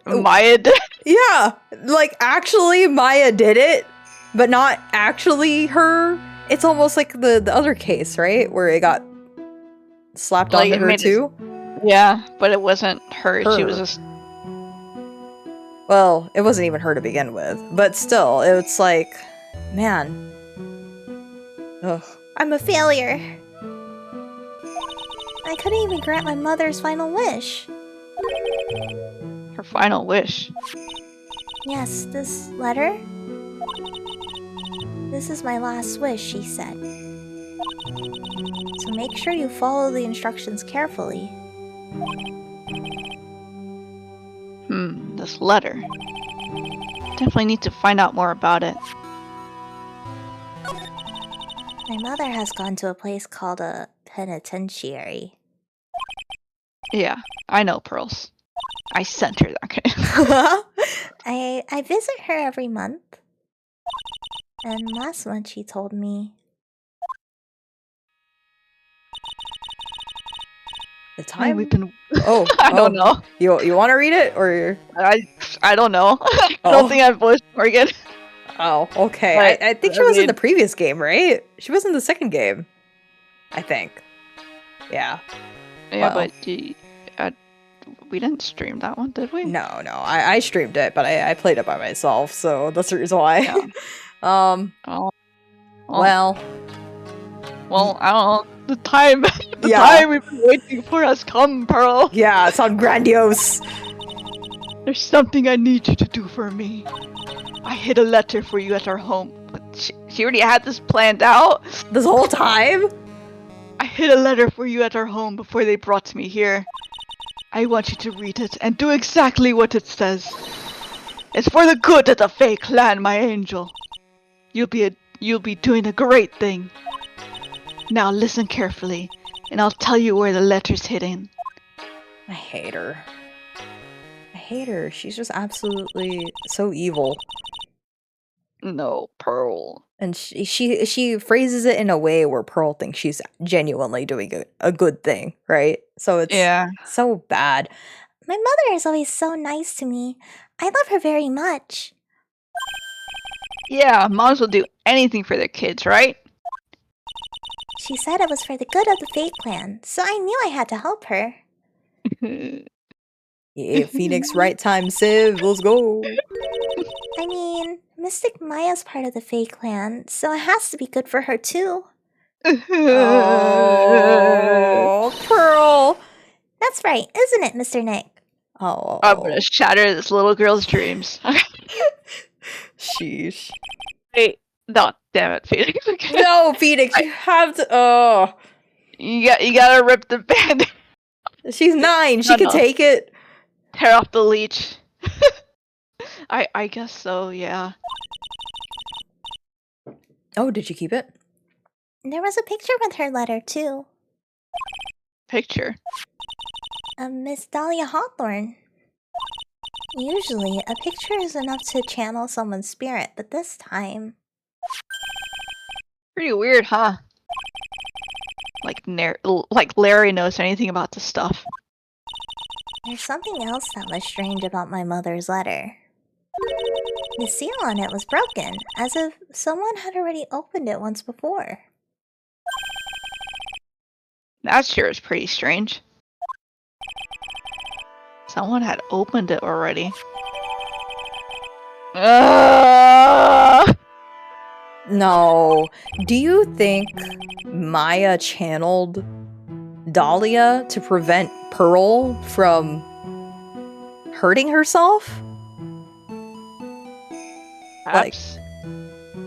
Maya did? Yeah, like actually Maya did it, but not actually her. It's almost like the other case, right? Where it got slapped Like, onto her too. Yeah, but it wasn't her. She was just... Well, it wasn't even her to begin with, but still, it's like, man. Ugh. I'm a failure. I couldn't even grant my mother's final wish. Her final wish. Yes, this letter? This is my last wish, she said. So make sure you follow the instructions carefully. This letter. Definitely need to find out more about it. My mother has gone to a place called a penitentiary. Yeah, I know, Pearls. I sent her that. I visit her every month. And last month she told me... The time we've been... Oh, I don't know. You want to read it or? I don't know. I don't think I've voiced Morgan. Oh, okay. But, I think she was in the previous game, right? She was in the second game. I think. Yeah. Yeah, but we didn't stream that one, did we? No. I streamed it, but I played it by myself, so that's the reason why. Yeah. Well, I don't know. The time we've been waiting for has come, Pearl. Yeah, it sounds grandiose. There's something I need you to do for me. I hid a letter for you at our home, but she already had this planned out. This whole time? I hid a letter for you at our home before they brought me here. I want you to read it and do exactly what it says. It's for the good of the Fae clan, my angel. You'll be doing a great thing. Now listen carefully, and I'll tell you where the letter's hidden. I hate her. She's just absolutely so evil. No, Pearl. And she phrases it in a way where Pearl thinks she's genuinely doing a good thing, right? So it's so bad. My mother is always so nice to me. I love her very much. Yeah, moms will do anything for their kids, right? She said it was for the good of the Fate Clan, so I knew I had to help her. Yeah, Phoenix, right time, Civ, let's go. I mean, Mystic Maya's part of the Fate Clan, so it has to be good for her too. Oh, Pearl. That's right, isn't it, Mr. Nick? Oh. I'm gonna shatter this little girl's dreams. Sheesh. Wait, no, damn it, Phoenix. No, Phoenix, you have to. Oh. You gotta rip the band. She's 9. She can take it. Tear off the leech. I guess so, yeah. Oh, did you keep it? There was a picture with her letter, too. Picture? Miss Dahlia Hawthorne. Usually, a picture is enough to channel someone's spirit, but this time... Pretty weird, huh? Like Larry knows anything about this stuff. There's something else that was strange about my mother's letter. The seal on it was broken, as if someone had already opened it once before. That sure is pretty strange. Someone had opened it already. No. Do you think Maya channeled Dahlia to prevent Pearl from hurting herself? Perhaps.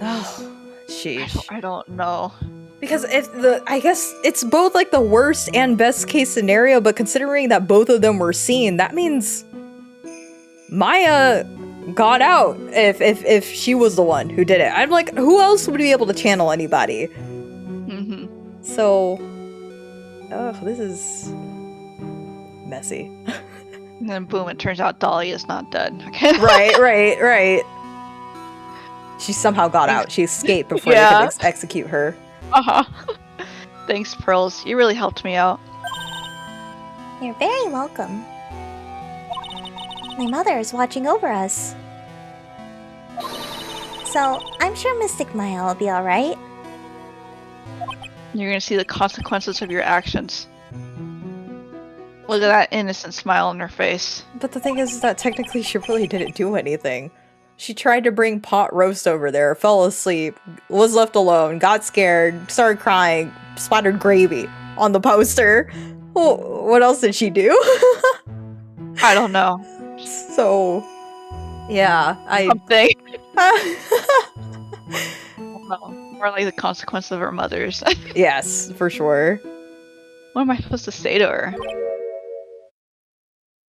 Oh, sheesh. I don't know. Because I guess it's both like the worst and best case scenario, but considering that both of them were seen, that means Maya got out if she was the one who did it. I'm like, who else would be able to channel anybody? Mm-hmm. So, this is messy. And then boom, it turns out Dolly is not dead. Okay. Right. She somehow got out. She escaped before they could execute her. Uh-huh. Thanks, Pearls. You really helped me out. You're very welcome. My mother is watching over us. So, I'm sure Mystic Maya will be alright. You're gonna see the consequences of your actions. Look at that innocent smile on her face. But the thing is that technically she really didn't do anything. She tried to bring pot roast over there, fell asleep, was left alone, got scared, started crying, splattered gravy on the poster. Well, what else did she do? I don't know. So, yeah, Something. Well, more like the consequence of her mother's. Yes, for sure. What am I supposed to say to her?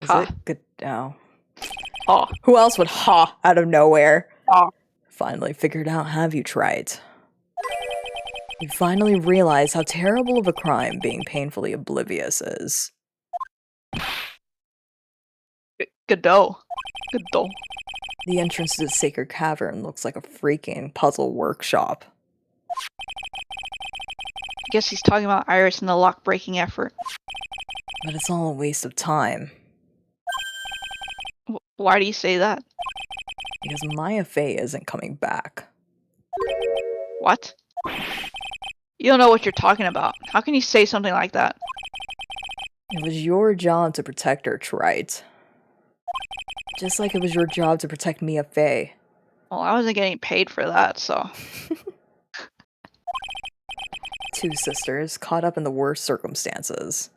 Is Ha. it good? No. Oh. Who else would ha out of nowhere? Oh. Finally figured out, have you tried? You finally realize how terrible of a crime being painfully oblivious is. Godot. The entrance to the sacred cavern looks like a freaking puzzle workshop. I guess he's talking about Iris and the lock-breaking effort. But it's all a waste of time. Why do you say that? Because Maya Fey isn't coming back. What? You don't know what you're talking about. How can you say something like that? It was your job to protect her, Trite. Just like it was your job to protect Mia Fey. Well, I wasn't getting paid for that, so... Two sisters caught up in the worst circumstances.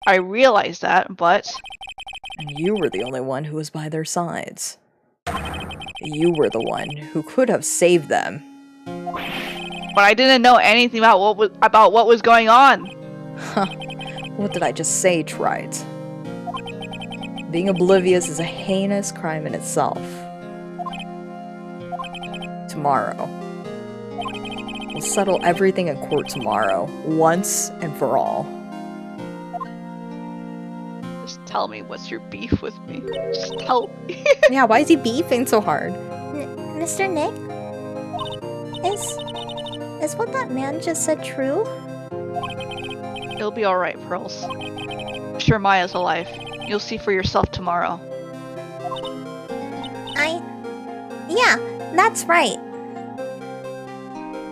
I realize that, but... And you were the only one who was by their sides. You were the one who could have saved them. But I didn't know anything about what was going on. Huh. What did I just say, Trite? Being oblivious is a heinous crime in itself. Tomorrow. We'll settle everything in court tomorrow, once and for all. Just tell me what's your beef with me. Just tell me. Yeah, why is he beefing so hard? Mr. Nick? Is what that man just said true? It'll be alright, Pearls. I'm sure Maya's alive. You'll see for yourself tomorrow. Yeah, that's right.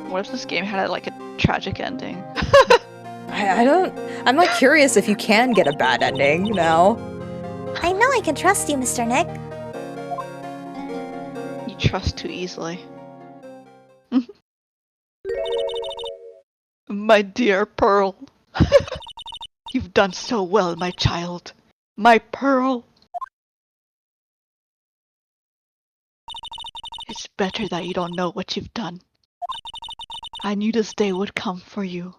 What if this game had like a tragic ending? I'm like curious if you can get a bad ending now. I know I can trust you, Mr. Nick. You trust too easily. My dear Pearl. You've done so well, my child. My Pearl. It's better that you don't know what you've done. I knew this day would come for you.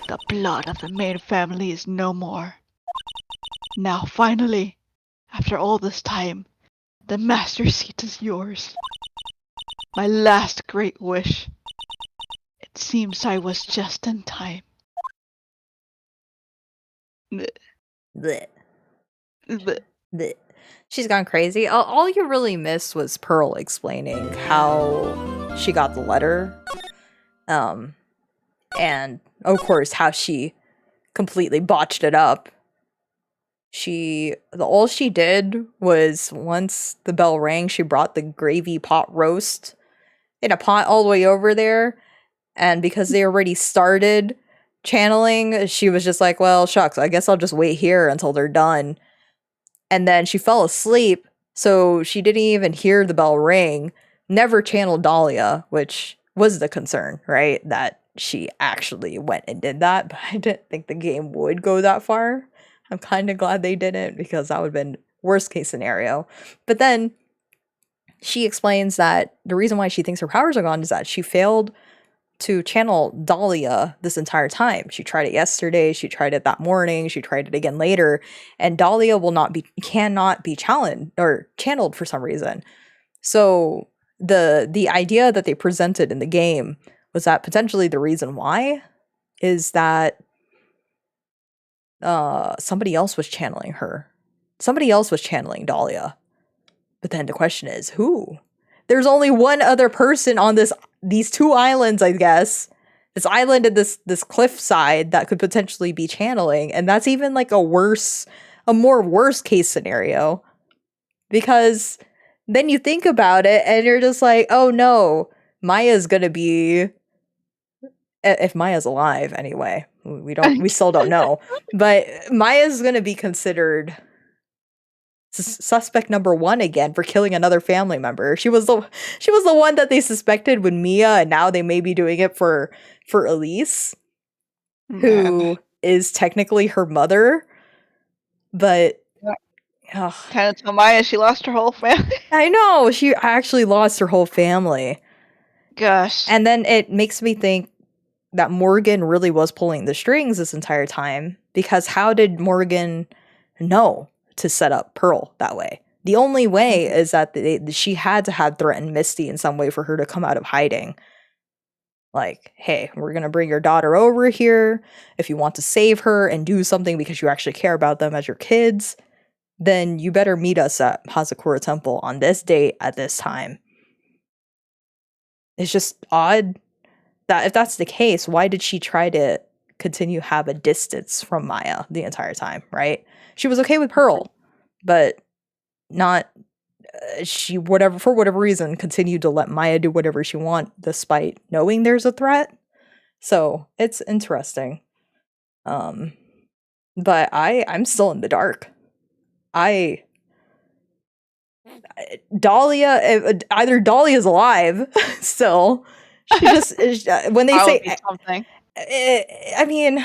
The blood of the main family is no more. Now, finally, after all this time, the master seat is yours. My last great wish. It seems I was just in time. Blech. Blech. Blech. She's gone crazy. All you really missed was Pearl explaining how she got the letter. And of course how she completely botched it up. All she did was once the bell rang, she brought the gravy pot roast in a pot all the way over there. And because they already started channeling, she was just like, well, shucks, I guess I'll just wait here until they're done. And then she fell asleep, so she didn't even hear the bell ring, never channeled Dahlia, which was the concern, right? That she actually went and did that, but I didn't think the game would go that far. I'm kind of glad they didn't, because that would have been worst case scenario. But then she explains that the reason why she thinks her powers are gone is that she failed to channel Dahlia this entire time. She tried it yesterday, she tried it that morning, she tried it again later, and Dahlia cannot be channeled for some reason. So the idea that they presented in the game was that potentially the reason why is that somebody else was channeling her. Somebody else was channeling Dahlia. But then the question is, who? There's only one other person on these two islands, I guess. This island and this cliff side that could potentially be channeling, and that's even like a more worst case scenario. Because then you think about it and you're just like, oh no, Maya's gonna be, if Maya's alive anyway. We still don't know. But Maya's gonna be considered suspect number 1 again for killing another family member. She was the one that they suspected with Mia, and now they may be doing it for Elise, who is technically her mother. But kind of tell Maya she lost her whole family. I know, she actually lost her whole family. Gosh. And then it makes me think that Morgan really was pulling the strings this entire time, because how did Morgan know to set up Pearl that way? The only way is that she had to have threatened Misty in some way for her to come out of hiding. Like, hey, we're going to bring your daughter over here. If you want to save her and do something because you actually care about them as your kids, then you better meet us at Hazakura Temple on this date at this time. It's just odd that if that's the case, why did she try to continue have a distance from Maya the entire time, right? She was okay with Pearl, but not for whatever reason continued to let Maya do whatever she want despite knowing there's a threat. So it's interesting. But I'm still in the dark. Dahlia, either Dahlia's alive still. She just when they say something. I mean,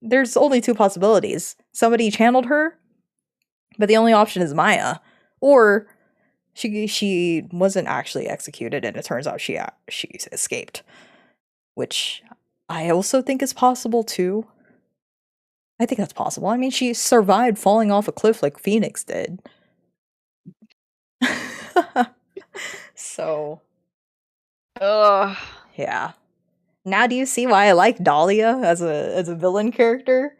there's only two possibilities. Somebody channeled her, but the only option is Maya, or she wasn't actually executed, and it turns out she escaped, which I also think is possible too. I think that's possible. I mean, she survived falling off a cliff like Phoenix did. So, yeah. Now, do you see why I like Dahlia as a villain character?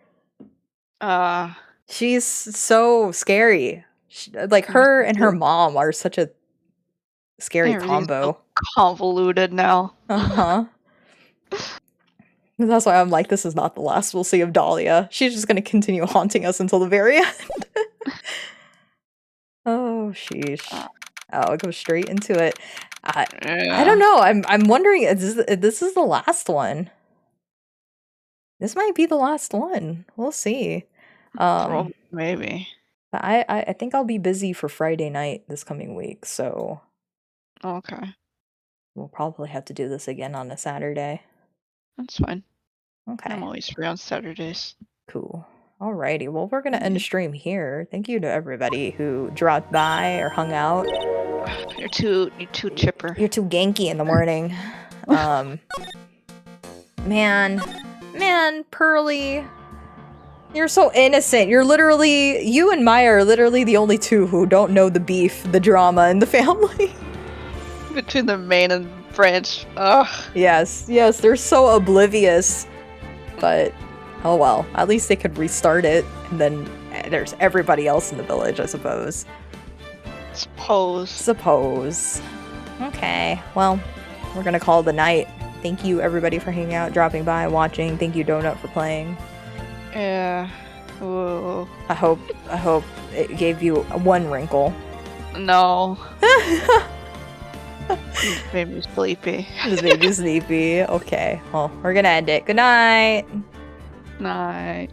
She's so scary. Her and her mom are such a scary combo. So convoluted now. That's why I'm like, this is not the last we'll see of Dahlia. She's just gonna continue haunting us until the very end. Oh, sheesh. I'll go straight into it. I don't know. I'm wondering, this is the last one. This might be the last one. We'll see. Maybe. But I think I'll be busy for Friday night this coming week, so okay. We'll probably have to do this again on a Saturday. That's fine. Okay. I'm always free on Saturdays. Cool. Alrighty, well, we're gonna end the stream here. Thank you to everybody who dropped by or hung out. You're too chipper. You're too ganky in the morning. Man, Pearly, you're so innocent. You and Maya are literally the only two who don't know the beef, the drama in the family. Between the main and branch. Ugh. Yes, they're so oblivious. But oh well, at least they could restart it, and then there's everybody else in the village, I suppose. Suppose. Okay, well, we're gonna call it a night. Thank you everybody for hanging out, dropping by, watching. Thank you Donut for playing. Yeah. Ooh. I hope it gave you one wrinkle. No. Just made me sleepy. Just made you sleepy. Okay, well, we're gonna end it. Good night. Night.